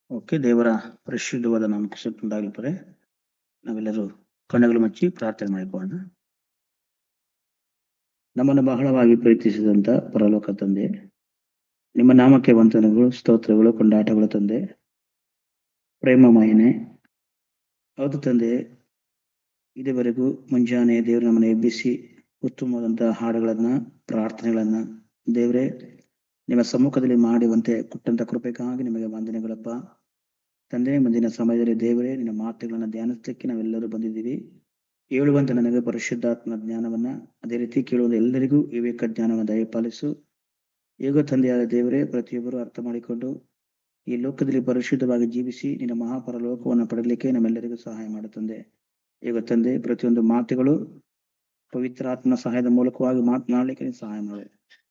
Okay, ದೇವರ ಪರಿಶುದ್ಧವಾದ ನಾಮಕ್ಕೆ ಸ್ತೋತ್ರವುಂಟಾಗಲಿ. ನಾವೆಲ್ಲರೂ ಕಣ್ಣುಗಳು ಮುಚ್ಚಿ ಪ್ರಾರ್ಥನೆ ಮಾಡಿಕೊಳ್ಳೋಣ. ನಮ್ಮನ್ನು ಬಹಳವಾಗಿ ಪ್ರೀತಿಸಿದಂತ ಪರಲೋಕ ತಂದೆ, ನಿಮ್ಮ ನಾಮಕ್ಕೆ ವಂದನೆಗಳು, ಸ್ತೋತ್ರಗಳು, ಕೊಂಡಾಟಗಳು ತಂದೆ. ಪ್ರೇಮಮಯನೇ, ಹೌದು ತಂದೆ, ಇದುವರೆಗೂ ಮುಂಜಾನೆ ದೇವರು ನಮ್ಮನ್ನು ಎಬ್ಬಿಸಿ ಉತ್ತಮವಾದಂತಹ ಹಾಡುಗಳನ್ನ, ಪ್ರಾರ್ಥನೆಗಳನ್ನ ದೇವರೇ ನಿಮ್ಮ ಸಮ್ಮುಖದಲ್ಲಿ ಮಾಡುವಂತೆ ಕೊಟ್ಟಂತ ಕೃಪೆಗಾಗಿ ನಿಮಗೆ ವಂದನೆಗಳಪ್ಪ ತಂದೆ. ಮುಂದಿನ ಸಮಯದಲ್ಲಿ ದೇವರೇ ನಿನ್ನ ಮಾತುಗಳನ್ನ ಧ್ಯಾನಿಸಲಿಕ್ಕೆ ನಾವೆಲ್ಲರೂ ಬಂದಿದ್ದೀವಿ. ಹೇಳುವಂತ ನನಗೆ ಪರಿಶುದ್ಧಾತ್ಮ ಜ್ಞಾನವನ್ನ, ಅದೇ ರೀತಿ ಕೇಳುವಂತ ಎಲ್ಲರಿಗೂ ವಿವೇಕ ಜ್ಞಾನವನ್ನು ದಯಪಾಲಿಸು. ಹೇಗೋ ತಂದೆಯಾದ ದೇವರೇ, ಪ್ರತಿಯೊಬ್ಬರು ಅರ್ಥ ಮಾಡಿಕೊಂಡು ಈ ಲೋಕದಲ್ಲಿ ಪರಿಶುದ್ಧವಾಗಿ ಜೀವಿಸಿ ನಿನ್ನ ಮಹಾಪರಲೋಕವನ್ನು ಪಡೆಯಲಿಕ್ಕೆ ನಮ್ಮೆಲ್ಲರಿಗೂ ಸಹಾಯ ಮಾಡುತ್ತಂದೆ. ಹೇಗೋ ತಂದೆ, ಪ್ರತಿಯೊಂದು ಮಾತುಗಳು ಪವಿತ್ರಾತ್ಮನ ಸಹಾಯದ ಮೂಲಕವಾಗಿ ಮಾತನಾಡಲಿಕ್ಕೆ ನೀನು ಸಹಾಯ ಮಾಡು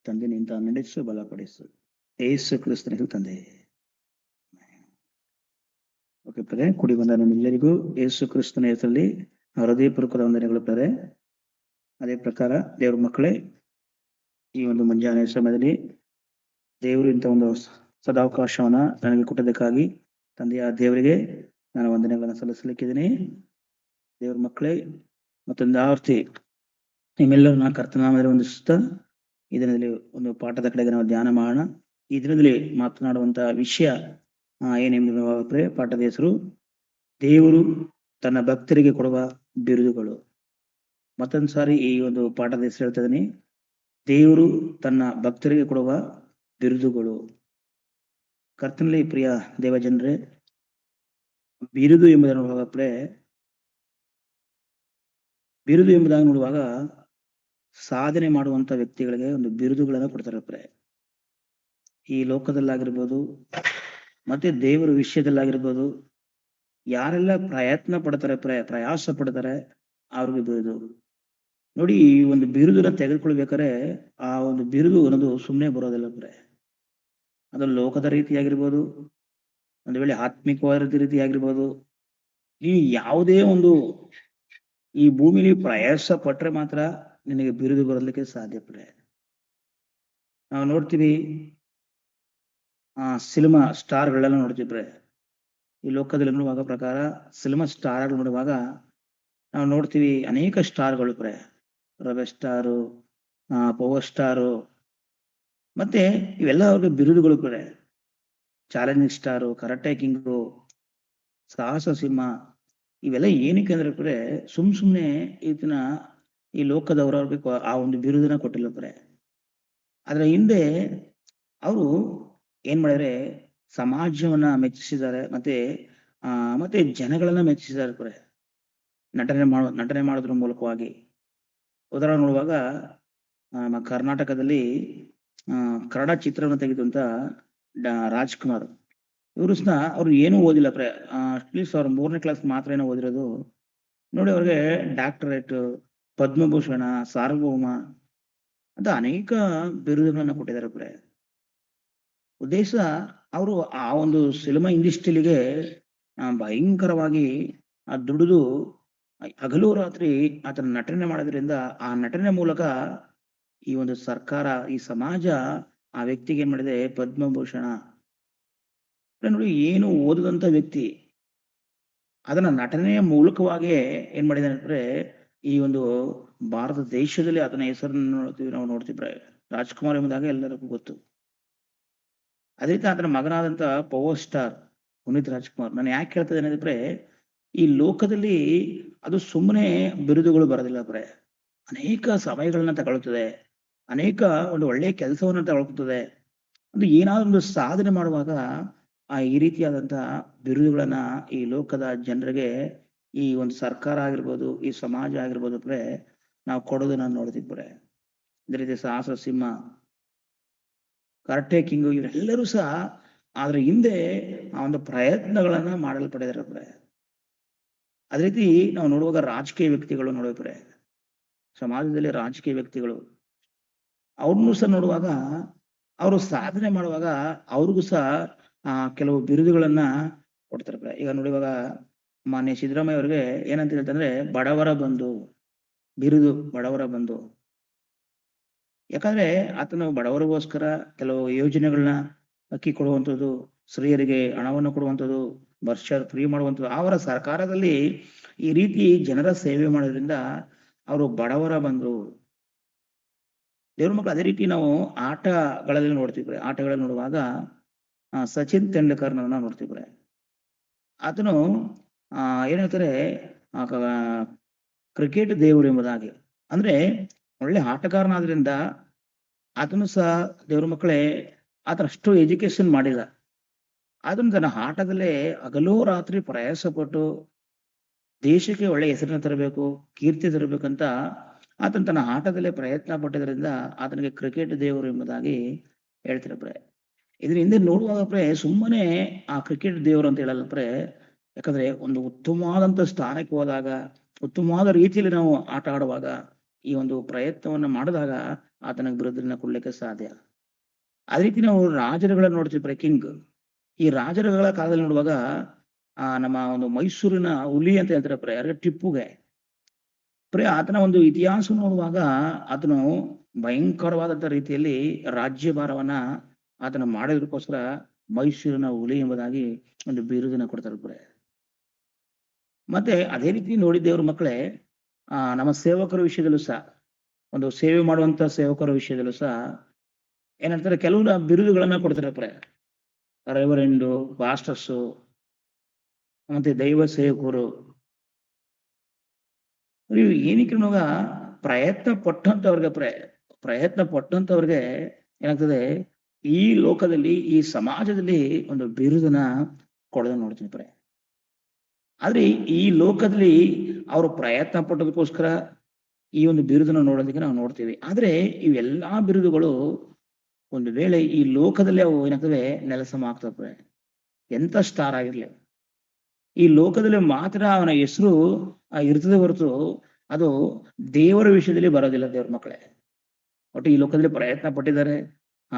ತಂದೆ. ನಿಂತ ನಡೆಸು, ಬಲಪಡಿಸು, ಯೇಸು ಕ್ರಿಸ್ತನಿಗೆ ತಂದೆ. ಓಕೆ ಪ್ರೆ, ಕುಡಿ ಬಂದ ನಮ್ಮೆಲ್ಲರಿಗೂ ಯೇಸು ಕ್ರಿಸ್ತನ ಹೆಸರಲ್ಲಿ ಹೃದಯಪೂರ್ವಕದ ವಂದನೆಗಳು ಪ್ರೆ. ಅದೇ ಪ್ರಕಾರ ದೇವ್ರ ಮಕ್ಕಳೇ, ಈ ಒಂದು ಮುಂಜಾನೆ ಸಮಯದಲ್ಲಿ ದೇವರು ಇಂಥ ಒಂದು ಸದಾವಕಾಶವನ್ನ ನನಗೆ ಕೊಟ್ಟದಕ್ಕಾಗಿ ತಂದೆಯ ದೇವರಿಗೆ ನಾನು ವಂದನೆಗಳನ್ನು ಸಲ್ಲಿಸಲಿಕ್ಕಿದ್ದೀನಿ. ದೇವ್ರ ಮಕ್ಕಳೇ, ಮತ್ತೊಂದು ಆವರ್ತಿ ನಿಮ್ಮೆಲ್ಲರೂ ನಾ ಕರ್ತನಾಮದಲ್ಲಿ ವಂದಿಸುತ್ತಾ ಈ ದಿನದಲ್ಲಿ ಒಂದು ಪಾಠದ ಕಡೆಗೆ ನಾವು ಧ್ಯಾನ ಮಾಡೋಣ. ಈ ದಿನದಲ್ಲಿ ಮಾತನಾಡುವಂತಹ ವಿಷಯ ಏನೆಂಬುದು ಪಾಠದ ಹೆಸರು ದೇವರು ತನ್ನ ಭಕ್ತರಿಗೆ ಕೊಡುವ ಬಿರುದುಗಳು. ಮತ್ತೊಂದು ಸಾರಿ ಈ ಒಂದು ಪಾಠದ ಹೆಸರು ಹೇಳ್ತಾ ಇದೀನಿ, ದೇವರು ತನ್ನ ಭಕ್ತರಿಗೆ ಕೊಡುವ ಬಿರುದುಗಳು. ಕರ್ತನಲ್ಲಿ ಪ್ರಿಯ ದೇವಜನರೇ, ಬಿರುದು ಎಂಬುದನ್ನು ನೋಡುವಾಗ ಬಿರುದು ಎಂಬುದಾಗಿ ನೋಡುವಾಗ ಸಾಧನೆ ಮಾಡುವಂತ ವ್ಯಕ್ತಿಗಳಿಗೆ ಒಂದು ಬಿರುದುಗಳನ್ನ ಕೊಡ್ತಾರೆ. ಈ ಲೋಕದಲ್ಲಾಗಿರ್ಬೋದು ಮತ್ತೆ ದೇವರ ವಿಷಯದಲ್ಲಾಗಿರ್ಬೋದು, ಯಾರೆಲ್ಲ ಪ್ರಯತ್ನ ಪಡ್ತಾರೆ, ಪ್ರಯಾಸ ಪಡ್ತಾರೆ, ಅವ್ರಿಗೆ ಬಿರುದು. ನೋಡಿ, ಈ ಒಂದು ಬಿರುದನ್ನ ತೆಗೆದುಕೊಳ್ಬೇಕಾದ್ರೆ ಆ ಒಂದು ಬಿರುದು ಅನ್ನೋದು ಸುಮ್ಮನೆ ಬರೋದಿಲ್ಲ ಅದು ಲೋಕದ ರೀತಿಯಾಗಿರ್ಬೋದು, ಒಂದು ವೇಳೆ ಆತ್ಮಿಕವಾದ ರೀತಿಯಾಗಿರ್ಬೋದು. ನೀವು ಯಾವುದೇ ಒಂದು ಈ ಭೂಮಿಲಿ ಪ್ರಯಾಸ ಪಟ್ರೆ ಮಾತ್ರ ನಿನಗೆ ಬಿರುದು ಬರಲಿಕ್ಕೆ ಸಾಧ್ಯ ನಾವು ನೋಡ್ತೀವಿ, ಸಿನಿಮಾ ಸ್ಟಾರ್ಗಳೆಲ್ಲ ನೋಡ್ತಿದ್ರೆ, ಈ ಲೋಕದಲ್ಲಿ ನೋಡುವಾಗ ಪ್ರಕಾರ ಸಿನಿಮಾ ಸ್ಟಾರ್ ನೋಡುವಾಗ ನಾವು ನೋಡ್ತೀವಿ ಅನೇಕ ಸ್ಟಾರ್ಗಳು ರವಿ ಸ್ಟಾರು, ಪವರ್ ಸ್ಟಾರು, ಮತ್ತೆ ಇವೆಲ್ಲ ಅವ್ರಿಗೆ ಬಿರುದುಗಳು ಚಾಲೆಂಜಿಂಗ್ ಸ್ಟಾರು, ಕರಾಟೆ ಕಿಂಗು, ಸಾಹಸ ಸಿಂಹ. ಇವೆಲ್ಲ ಏನಕ್ಕೆ ಅಂದ್ರೆ ಸುಮ್ನೆ ಇದನ್ನ ಈ ಲೋಕದವ್ರಿಗೆ ಆ ಒಂದು ಬಿರುದನ್ನ ಕೊಟ್ಟಿಲ್ಲ ಅದ್ರ ಹಿಂದೆ ಅವರು ಏನ್ ಮಾಡಿದ್ರೆ ಸಮಾಜವನ್ನ ಮೆಚ್ಚಿಸಿದ್ದಾರೆ, ಮತ್ತೆ ಜನಗಳನ್ನ ಮೆಚ್ಚಿಸಿದ್ದಾರೆ ನಟನೆ ಮಾಡೋದ್ರ ಮೂಲಕವಾಗಿ. ಉದಾಹರಣೆ ನೋಡುವಾಗ ನಮ್ಮ ಕರ್ನಾಟಕದಲ್ಲಿ ಕನ್ನಡ ಚಿತ್ರವನ್ನು ತೆಗೆದಂತ ರಾಜ್ಕುಮಾರ್ ಇವರು ಅವ್ರು ಏನೂ ಓದಿಲ್ಲ ಅಟ್ಲೀಸ್ಟ್ ಅವ್ರು 3ನೇ ಕ್ಲಾಸ್ ಮಾತ್ರ ಏನೋ ಓದಿರೋದು. ನೋಡಿ, ಅವ್ರಿಗೆ ಡಾಕ್ಟರೇಟ್, ಪದ್ಮಭೂಷಣ, ಸಾರ್ವಭೌಮ ಅಂತ ಅನೇಕ ಬಿರುದುಗಳನ್ನ ಕೊಟ್ಟಿದ್ದಾರೆ ಉದ್ದೇಶ ಅವರು ಆ ಒಂದು ಸಿನಿಮಾ ಇಂಡಸ್ಟ್ರಿಲಿಗೆ ಭಯಂಕರವಾಗಿ ದುಡಿದು ಹಗಲು ರಾತ್ರಿ ಆತನ ನಟನೆ ಮಾಡೋದ್ರಿಂದ ಆ ನಟನೆ ಮೂಲಕ ಈ ಒಂದು ಸರ್ಕಾರ, ಈ ಸಮಾಜ ಆ ವ್ಯಕ್ತಿಗೆ ಏನ್ ಮಾಡಿದೆ, ಪದ್ಮಭೂಷಣ. ನೋಡಿ, ಏನು ಓದದಂತ ವ್ಯಕ್ತಿ ಅದನ್ನ ನಟನೆಯ ಮೂಲಕವಾಗಿಯೇ ಏನ್ ಮಾಡಿದಾನೆ ಈ ಒಂದು ಭಾರತ ದೇಶದಲ್ಲಿ ಅದನ್ನ ಹೆಸರನ್ನು ನಾವು ನೋಡ್ತೀವಿ ರಾಜ್ಕುಮಾರ್ ಎಂಬುದಾಗ ಎಲ್ಲರಿಗೂ ಗೊತ್ತು. ಅದೇ ರೀತಿ ಆತನ ಮಗನಾದಂತ ಪವರ್ ಸ್ಟಾರ್ ಪುನೀತ್ ರಾಜ್ಕುಮಾರ್. ನಾನು ಯಾಕೆ ಹೇಳ್ತಾ ಇದ್ದೇನೆ ಈ ಲೋಕದಲ್ಲಿ ಅದು ಸುಮ್ಮನೆ ಬಿರುದುಗಳು ಬರೋದಿಲ್ಲ ಅನೇಕ ಸಮಯಗಳನ್ನ ತಗೊಳ್ತದೆ, ಅನೇಕ ಒಂದು ಒಳ್ಳೆಯ ಕೆಲಸವನ್ನ ತಗೊಳ್ತದೆ. ಅದು ಏನಾದ್ರು ಒಂದು ಸಾಧನೆ ಮಾಡುವಾಗ ಈ ರೀತಿಯಾದಂತಹ ಬಿರುದುಗಳನ್ನ ಈ ಲೋಕದ ಜನರಿಗೆ, ಈ ಒಂದು ಸರ್ಕಾರ ಆಗಿರ್ಬೋದು, ಈ ಸಮಾಜ ಆಗಿರ್ಬೋದು ನಾವು ಕೊಡೋದನ್ನ ನೋಡ್ತಿದ್ವಿ ಅದೇ ರೀತಿ ಸಾಹಸ ಸಿಂಹ, ಕರಾಟೆ ಕಿಂಗು, ಇವರೆಲ್ಲರೂ ಸಹ ಆದ್ರ ಹಿಂದೆ ಆ ಒಂದು ಪ್ರಯತ್ನಗಳನ್ನ ಮಾಡಲ್ಪಟ್ಟಿದ್ದಾರೆ ಅದೇ ರೀತಿ ನಾವು ನೋಡುವಾಗ ರಾಜಕೀಯ ವ್ಯಕ್ತಿಗಳು ನೋಡಿದ್ರೆ, ಸಮಾಜದಲ್ಲಿ ರಾಜಕೀಯ ವ್ಯಕ್ತಿಗಳು ಅವ್ರನ್ನೂ ಸಹ ನೋಡುವಾಗ ಅವರು ಸಾಧನೆ ಮಾಡುವಾಗ ಅವ್ರಿಗೂ ಸಹ ಕೆಲವು ಬಿರುದುಗಳನ್ನ ಕೊಡ್ತಾರೆ ಈಗ ನೋಡುವಾಗ ಮಾನ್ಯ ಸಿದ್ದರಾಮಯ್ಯ ಅವ್ರಿಗೆ ಏನಂತ ಹೇಳ್ತಂದ್ರೆ ಬಡವರ ಬಂಧು ಬಿರುದು, ಬಡವರ ಬಂಧು. ಯಾಕಂದ್ರೆ ಆತನು ಬಡವರಿಗೋಸ್ಕರ ಕೆಲವು ಯೋಜನೆಗಳನ್ನ ಅಕ್ಕಿ ಕೊಡುವಂಥದ್ದು, ಸ್ತ್ರೀಯರಿಗೆ ಹಣವನ್ನು ಕೊಡುವಂಥದ್ದು, ವರ್ಷ ಫ್ರೀ ಮಾಡುವಂಥದ್ದು. ಅವರ ಸರ್ಕಾರದಲ್ಲಿ ಈ ರೀತಿ ಜನರ ಸೇವೆ ಮಾಡೋದ್ರಿಂದ ಅವರು ಬಡವರ ಬಂಧು. ದೇವ್ರ ಮಕ್ಕಳು ಅದೇ ರೀತಿ ನಾವು ಆಟಗಳಲ್ಲಿ ನೋಡ್ತೀವಿ. ಆಟಗಳಲ್ಲಿ ನೋಡುವಾಗ ಸಚಿನ್ ತೆಂಡೂಲ್ಕರ್‌ನನ್ನ ನೋಡ್ತೀವಿ. ಆತನು ಏನ್ ಹೇಳ್ತಾರೆ, ಕ್ರಿಕೆಟ್ ದೇವರು ಎಂಬುದಾಗಿ. ಅಂದ್ರೆ ಒಳ್ಳೆ ಆಟಗಾರನಾದ್ರಿಂದ ಆತನು ಸಹ ದೇವ್ರ ಮಕ್ಕಳೇ ಆತನಷ್ಟು ಎಜುಕೇಶನ್ ಮಾಡಿಲ್ಲ. ಆತನು ತನ್ನ ಆಟದಲ್ಲೇ ಹಗಲು ರಾತ್ರಿ ಪ್ರಯಾಸ ಪಟ್ಟು ದೇಶಕ್ಕೆ ಒಳ್ಳೆ ಹೆಸರನ್ನ ತರಬೇಕು, ಕೀರ್ತಿ ತರಬೇಕಂತ ಆತನು ತನ್ನ ಆಟದಲ್ಲೇ ಪ್ರಯತ್ನ ಪಟ್ಟಿದ್ದರಿಂದ ಆತನಿಗೆ ಕ್ರಿಕೆಟ್ ದೇವರು ಎಂಬುದಾಗಿ ಹೇಳ್ತಾರೆ ಪ್ರೇ. ಇದ್ರ ಹಿಂದೆ ನೋಡುವಾಗ ಪ್ರೇ ಸುಮ್ಮನೆ ಆ ಕ್ರಿಕೆಟ್ ದೇವರು ಅಂತ ಹೇಳಲ್ಲ ಪ್ರೇ. ಯಾಕಂದ್ರೆ ಒಂದು ಉತ್ತಮವಾದಂತ ಸ್ಥಾನಕ್ಕೆ ಹೋದಾಗ, ಉತ್ತಮವಾದ ರೀತಿಯಲ್ಲಿ ನಾವು ಆಟ ಆಡುವಾಗ, ಈ ಒಂದು ಪ್ರಯತ್ನವನ್ನ ಮಾಡಿದಾಗ ಆತನಿಗೆ ಬಿರುದನ್ನ ಕೊಡ್ಲಿಕ್ಕೆ ಸಾಧ್ಯ. ಅದೇ ರೀತಿ ನಾವು ರಾಜರುಗಳನ್ನ ನೋಡ್ತೀವಿ ಕಿಂಗ್. ಈ ರಾಜರುಗಳ ಕಾಲದಲ್ಲಿ ನೋಡುವಾಗ ನಮ್ಮ ಒಂದು ಮೈಸೂರಿನ ಹುಲಿ ಅಂತ ಹೇಳ್ತಾರೆ ಯಾರಿಗೆ, ಟಿಪ್ಪುಗೆ. ಆತನ ಒಂದು ಇತಿಹಾಸ ನೋಡುವಾಗ ಆತನು ಭಯಂಕರವಾದಂತ ರೀತಿಯಲ್ಲಿ ರಾಜ್ಯಭಾರವನ್ನ ಆತನ ಮಾಡೋದಕ್ಕೋಸ್ಕರ ಮೈಸೂರಿನ ಹುಲಿ ಎಂಬುದಾಗಿ ಒಂದು ಬಿರುದನ್ನ ಕೊಡ್ತಾರೆ. ಮತ್ತೆ ಅದೇ ರೀತಿ ನೋಡಿದ್ದೇವ್ರ ಮಕ್ಕಳೇ, ನಮ್ಮ ಸೇವಕರ ವಿಷಯದಲ್ಲೂ ಸಹ, ಒಂದು ಸೇವೆ ಮಾಡುವಂತ ಸೇವಕರ ವಿಷಯದಲ್ಲೂ ಸಹ ಏನ್ ಹೇಳ್ತಾರೆ, ಕೆಲವು ಬಿರುದುಗಳನ್ನ ಕೊಡ್ತಾರೆ. ರೆವರೆಂಡು, ಪಾಸ್ಟರ್ಸು, ಮತ್ತೆ ದೈವ ಸೇವಕರು. ನೀವು ಏನಕ್ಕೆ ಪ್ರಯತ್ನ ಪಟ್ಟಂತವ್ರಿಗೆ ಏನಾಗ್ತದೆ, ಈ ಲೋಕದಲ್ಲಿ, ಈ ಸಮಾಜದಲ್ಲಿ ಒಂದು ಬಿರುದನ್ನ ಕೊಡೋದ ನೋಡ್ತೀನಿ ಆದ್ರೆ ಈ ಲೋಕದಲ್ಲಿ ಅವರು ಪ್ರಯತ್ನ ಪಟ್ಟೋದಕ್ಕೋಸ್ಕರ ಈ ಒಂದು ಬಿರುದನ್ನ ನೋಡೋದಕ್ಕೆ ನಾವು ನೋಡ್ತೀವಿ. ಆದ್ರೆ ಇವೆಲ್ಲಾ ಬಿರುದುಗಳು ಒಂದು ವೇಳೆ ಈ ಲೋಕದಲ್ಲಿ ಅವು ಏನಾಗ್ತವೆ, ನೆಲಸಮ ಆಗ್ತವೆ. ಎಂತ ಸ್ಟಾರ್ ಆಗಿರ್ಲಿ, ಈ ಲೋಕದಲ್ಲಿ ಮಾತ್ರ ಅವನ ಹೆಸರು ಇರ್ತದೆ ಹೊರತು ಅದು ದೇವರ ವಿಷಯದಲ್ಲಿ ಬರೋದಿಲ್ಲ. ದೇವ್ರ ಮಕ್ಕಳೇ, ಒಟ್ಟು ಈ ಲೋಕದಲ್ಲಿ ಪ್ರಯತ್ನ ಪಟ್ಟಿದ್ದಾರೆ,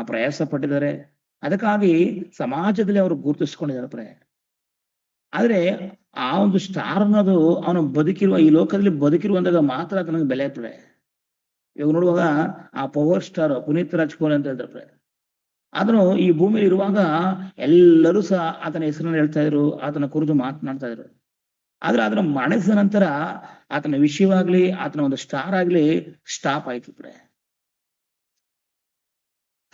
ಪ್ರಯಾಸ ಪಟ್ಟಿದ್ದಾರೆ, ಅದಕ್ಕಾಗಿ ಸಮಾಜದಲ್ಲಿ ಅವರು ಗುರುತಿಸ್ಕೊಂಡಿದ್ದಾರೆ. ಆದ್ರೆ ಆ ಒಂದು ಸ್ಟಾರ್ ಅನ್ನೋದು ಅವನು ಬದುಕಿರುವ, ಈ ಲೋಕದಲ್ಲಿ ಬದುಕಿರುವಂದಾಗ ಮಾತ್ರ ಆತನಿಗೆ ಬೆಲೆ ಇರ್ತದೆ. ಇವಾಗ ನೋಡುವಾಗ ಆ ಪವರ್ ಸ್ಟಾರ್ ಪುನೀತ್ ರಾಜ್ಕುಮಾರ್ ಅಂತ ಹೇಳ್ತಾರೆ, ಆತನು ಈ ಭೂಮಿಯಲ್ಲಿ ಇರುವಾಗ ಎಲ್ಲರೂ ಸಹ ಆತನ ಹೆಸರನ್ನು ಹೇಳ್ತಾ ಇದ್ರು, ಆತನ ಕುರಿತು ಮಾತನಾಡ್ತಾ ಇದ್ರು. ಆದ್ರೆ ಅದನ್ನ ಮಣಿಸಿದ ನಂತರ ಆತನ ವಿಷಯವಾಗ್ಲಿ, ಆತನ ಒಂದು ಸ್ಟಾರ್ ಆಗ್ಲಿ ಸ್ಟಾಪ್ ಆಯ್ತು.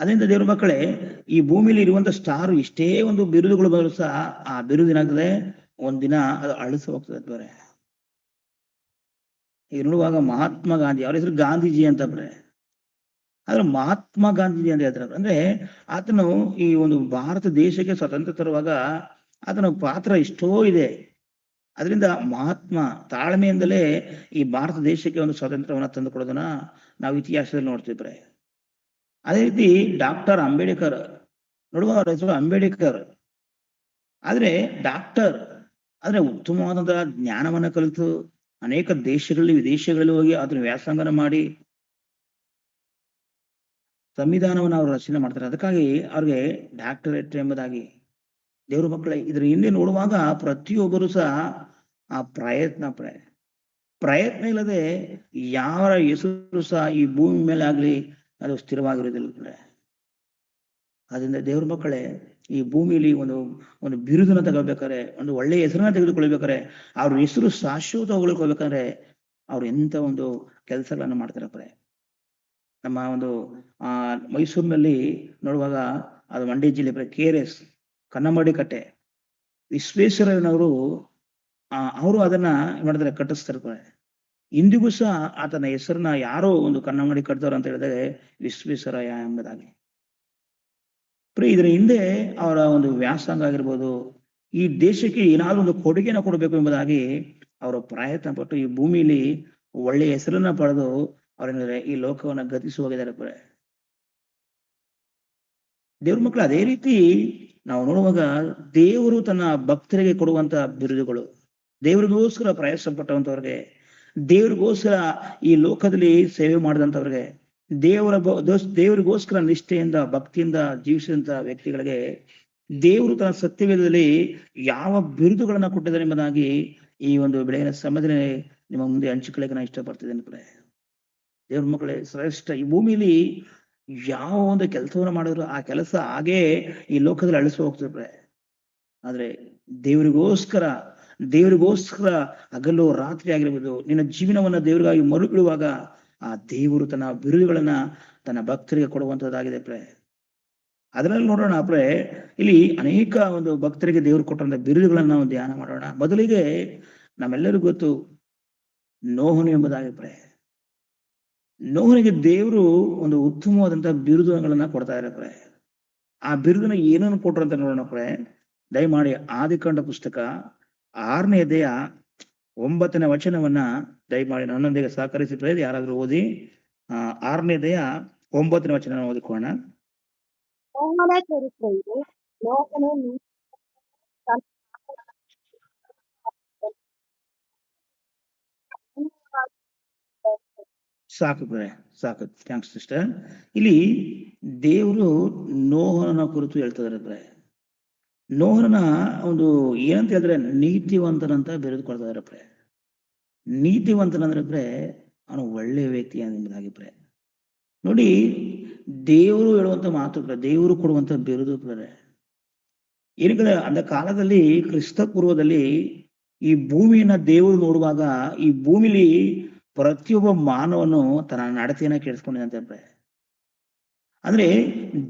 ಅದರಿಂದ ದೇವ್ರ ಮಕ್ಕಳೇ, ಈ ಭೂಮಿಯಲ್ಲಿ ಇರುವಂತ ಸ್ಟಾರ್ ಇಷ್ಟೇ ಒಂದು ಬಿರುದುಗಳು ಬರಲು ಸಹ ಆ ಬಿರುದು ಏನಾಗ್ತದೆ, ಒಂದಿನ ಅದು ಅಳಿಸಿ ಹೋಗ್ತದೆ. ಈಗ ನೋಡುವಾಗ ಮಹಾತ್ಮ ಗಾಂಧಿ, ಅವ್ರ ಹೆಸರು ಗಾಂಧೀಜಿ ಅಂತ ಆದ್ರೆ ಮಹಾತ್ಮ ಗಾಂಧೀಜಿ ಅಂತ ಹೇಳ್ತಾರೆ. ಅಂದ್ರೆ ಆತನು ಈ ಒಂದು ಭಾರತ ದೇಶಕ್ಕೆ ಸ್ವತಂತ್ರ ತರುವಾಗ ಆತನ ಪಾತ್ರ ಎಷ್ಟೋ ಇದೆ. ಅದರಿಂದ ಮಹಾತ್ಮ ತಾಳ್ಮೆಯಿಂದಲೇ ಈ ಭಾರತ ದೇಶಕ್ಕೆ ಒಂದು ಸ್ವಾತಂತ್ರ್ಯವನ್ನ ತಂದು ಕೊಡೋದನ್ನ ನಾವು ಇತಿಹಾಸದಲ್ಲಿ ನೋಡ್ತಿದ್ರೆ. ಅದೇ ರೀತಿ ಡಾಕ್ಟರ್ ಅಂಬೇಡ್ಕರ್ ನೋಡುವ, ಅವರ ಹೆಸರು ಅಂಬೇಡ್ಕರ್. ಆದ್ರೆ ಡಾಕ್ಟರ್ ಆದ್ರೆ ಉತ್ತಮವಾದಂತಹ ಜ್ಞಾನವನ್ನ ಕಲಿತು ಅನೇಕ ದೇಶಗಳಲ್ಲಿ, ವಿದೇಶಗಳಲ್ಲಿ ಹೋಗಿ ಅದನ್ನ ವ್ಯಾಸಂಗನ ಮಾಡಿ ಸಂವಿಧಾನವನ್ನು ಅವರು ರಚನೆ ಮಾಡ್ತಾರೆ. ಅದಕ್ಕಾಗಿ ಅವ್ರಿಗೆ ಡಾಕ್ಟರೇಟ್ ಎಂಬುದಾಗಿ. ದೇವ್ರ ಮಕ್ಕಳೇ, ಇದ್ರ ಹಿಂದೆ ನೋಡುವಾಗ ಪ್ರತಿಯೊಬ್ಬರು ಸಹ ಆ ಪ್ರಯತ್ನ ಇಲ್ಲದೆ ಯಾರ ಹೆಸರು ಸಹ ಈ ಭೂಮಿ ಮೇಲೆ ಆಗ್ಲಿ ಅದು ಸ್ಥಿರವಾಗಿರುವುದಿಲ್ಲ. ಅದರಿಂದ ದೇವ್ರ ಮಕ್ಕಳೇ, ಈ ಭೂಮಿಯಲ್ಲಿ ಒಂದು ಬಿರುದನ್ನ ತಗೋಬೇಕಾರೆ, ಒಂದು ಒಳ್ಳೆಯ ಹೆಸರನ್ನ ತೆಗೆದುಕೊಳ್ಬೇಕಾರೆ, ಅವ್ರ ಹೆಸರು ಶಾಶ್ವತ ಹೋಗ್ಬೇಕಾದ್ರೆ ಅವ್ರು ಎಂತ ಒಂದು ಕೆಲಸಗಳನ್ನ ಮಾಡ್ತಾರಪ್ಪ. ನಮ್ಮ ಒಂದು ಮೈಸೂರಿನಲ್ಲಿ ನೋಡುವಾಗ ಅದು ಮಂಡ್ಯ ಜಿಲ್ಲೆ KRS ಕನ್ನಂಬಾಡಿ ಕಟ್ಟೆ ವಿಶ್ವೇಶ್ವರಯ್ಯನವರು ಅವರು ಅದನ್ನ ಮಾಡಿದ್ರೆ ಕಟ್ಟಿಸ್ತಾರೆ. ಇಂದಿಗೂ ಸಹ ಆತನ ಹೆಸರನ್ನ ಯಾರೋ ಒಂದು ಕನ್ನಂಬಾಡಿ ಕಟ್ಟಿದವರು ಅಂತ ಹೇಳಿದ್ರೆ ವಿಶ್ವೇಶ್ವರಯ್ಯ ಎಂಬುದಾಗಿ. ಇದ್ರ ಹಿಂದೆ ಅವರ ಒಂದು ವ್ಯಾಸಂಗ ಆಗಿರ್ಬೋದು, ಈ ದೇಶಕ್ಕೆ ಏನಾದ್ರು ಒಂದು ಕೊಡುಗೆನ ಕೊಡಬೇಕು ಎಂಬುದಾಗಿ ಅವರು ಪ್ರಯತ್ನ ಪಟ್ಟು ಈ ಭೂಮಿಲಿ ಒಳ್ಳೆಯ ಹೆಸರನ್ನ ಪಡೆದು ಅವ್ರೇನಂದ್ರೆ ಈ ಲೋಕವನ್ನ ಗತಿಸಿ ಹೋಗಿದ್ದಾರೆ. ದೇವ್ರ ಮಕ್ಕಳು, ಅದೇ ರೀತಿ ನಾವು ನೋಡುವಾಗ ದೇವರು ತನ್ನ ಭಕ್ತರಿಗೆ ಕೊಡುವಂತ ಬಿರುದುಗಳು, ದೇವರಿಗೋಸ್ಕರ ಪ್ರಯಾಸ ಪಟ್ಟಂತವ್ರಿಗೆ, ದೇವರಿಗೋಸ್ಕರ ಈ ಲೋಕದಲ್ಲಿ ಸೇವೆ ಮಾಡಿದಂಥವ್ರಿಗೆ, ದೇವರಿಗೋಸ್ಕರ ನಿಷ್ಠೆಯಿಂದ ಭಕ್ತಿಯಿಂದ ಜೀವಿಸಿದಂತ ವ್ಯಕ್ತಿಗಳಿಗೆ ದೇವರು ತನ್ನ ಸತ್ಯವೇದದಲ್ಲಿ ಯಾವ ಬಿರುದುಗಳನ್ನ ಕೊಟ್ಟಿದ್ದಾರೆ ಎಂಬುದಾಗಿ ಈ ಒಂದು ಬೆಳಗಿನ ಸಮಯದಲ್ಲಿ ನಿಮ್ಮ ಮುಂದೆ ಹಂಚಿಕೊಳ್ಳಕ್ಕೆ ನಾನು ಇಷ್ಟಪಡ್ತಿದ್ದೇನೆ. ದೇವ್ರ ಮಕ್ಕಳೇ, ಶ್ರೇಷ್ಠ ಈ ಭೂಮಿಲಿ ಯಾವ ಒಂದು ಕೆಲಸವನ್ನ ಮಾಡಿದ್ರು ಆ ಕೆಲಸ ಹಾಗೇ ಈ ಲೋಕದಲ್ಲಿ ಅಳಿಸಿ ಹೋಗ್ತದೆ. ಆದ್ರೆ ದೇವರಿಗೋಸ್ಕರ ದೇವರಿಗೋಸ್ಕರ ಹಗಲು ರಾತ್ರಿ ಆಗಿರ್ಬೋದು, ನಿನ್ನ ಜೀವನವನ್ನ ದೇವರಿಗಾಗಿ ಮರುಬಿಡುವಾಗ ಆ ದೇವರು ತನ್ನ ಬಿರುದುಗಳನ್ನ ತನ್ನ ಭಕ್ತರಿಗೆ ಕೊಡುವಂತದ್ದಾಗಿದೆ ಪ್ರೇ. ಅದರಲ್ಲಿ ನೋಡೋಣ ಪ್ರೇ, ಇಲ್ಲಿ ಅನೇಕ ಒಂದು ಭಕ್ತರಿಗೆ ದೇವರು ಕೊಟ್ಟಂತ ಬಿರುದುಗಳನ್ನ ನಾವು ಧ್ಯಾನ ಮಾಡೋಣ. ಮೊದಲಿಗೆ ನಮ್ಮೆಲ್ಲರಿಗೂ ಗೊತ್ತು ನೋಹನು ಎಂಬುದಾಗಿ ಪ್ರೇ. ನೋಹನಿಗೆ ದೇವರು ಒಂದು ಉತ್ತಮವಾದಂತಹ ಬಿರುದುಗಳನ್ನ ಕೊಡ್ತಾ ಇದ್ದಾರೆ ಪ್ರೇ. ಆ ಬಿರುದನ್ನ ಏನನ್ನು ಕೊಟ್ರು ಅಂತ ನೋಡೋಣ ಪ್ರೇ. ದಯಮಾಡಿ ಆದಿಕಾಂಡ ಪುಸ್ತಕ 6ನೇ ಅಧ್ಯಾಯ 9ನೇ ವಚನವನ್ನ ದಯಮಾಡಿ ನನ್ನೊಂದಿಗೆ ಸಹಕರಿಸಿ ಪ್ರೇ. ಯಾರಾದ್ರೂ ಓದಿ 6ನೇ ಅಧ್ಯಾಯ 9ನೇ ವಚನ ಓದಿಕೊಳ್ಳೋಣ. ನೋಹನ ಚರಿತ್ರೆಯು ನೋಹನು ಸಾಕು ಪ್ರೇ, ಸಾಕು. Thanks sister. ಇಲ್ಲಿ ದೇವರು ನೋಹನ ಕುರಿತು ಹೇಳ್ತಿದ್ದಾರೆ ಪ್ರೇ. ನೋಹನ ಒಂದು ಏನಂತ ಹೇಳಿದ್ರೆ ನೀತಿವಂತನಂತ ಬಿರುದು ಕೊಡ್ತಾ ಇದಾರೆ ಪ್ರೇ. ನೀತಿವಂತನಂದ್ರೆ ಪ್ರೇ ಅವನು ಒಳ್ಳೆ ವ್ಯಕ್ತಿ ಎಂಬುದಾಗಿ ಪ್ರೇ. ನೋಡಿ, ದೇವರು ಹೇಳುವಂತ ಮಾತು ಪ್ರೇ, ದೇವರು ಕೊಡುವಂತ ಬಿರುದು ಪ್ರೇ. ಏನಕ್ಕೆ ಅಂದ ಕಾಲದಲ್ಲಿ ಕ್ರಿಸ್ತ ಪೂರ್ವದಲ್ಲಿ ಈ ಭೂಮಿಯನ್ನ ದೇವರು ನೋಡುವಾಗ ಈ ಭೂಮಿಲಿ ಪ್ರತಿಯೊಬ್ಬ ಮಾನವನು ತನ್ನ ನಡತೆಯನ್ನ ಕೆಡಿಸ್ಕೊಂಡಿದಂತೆ ಪ್ರೇ. ಅಂದ್ರೆ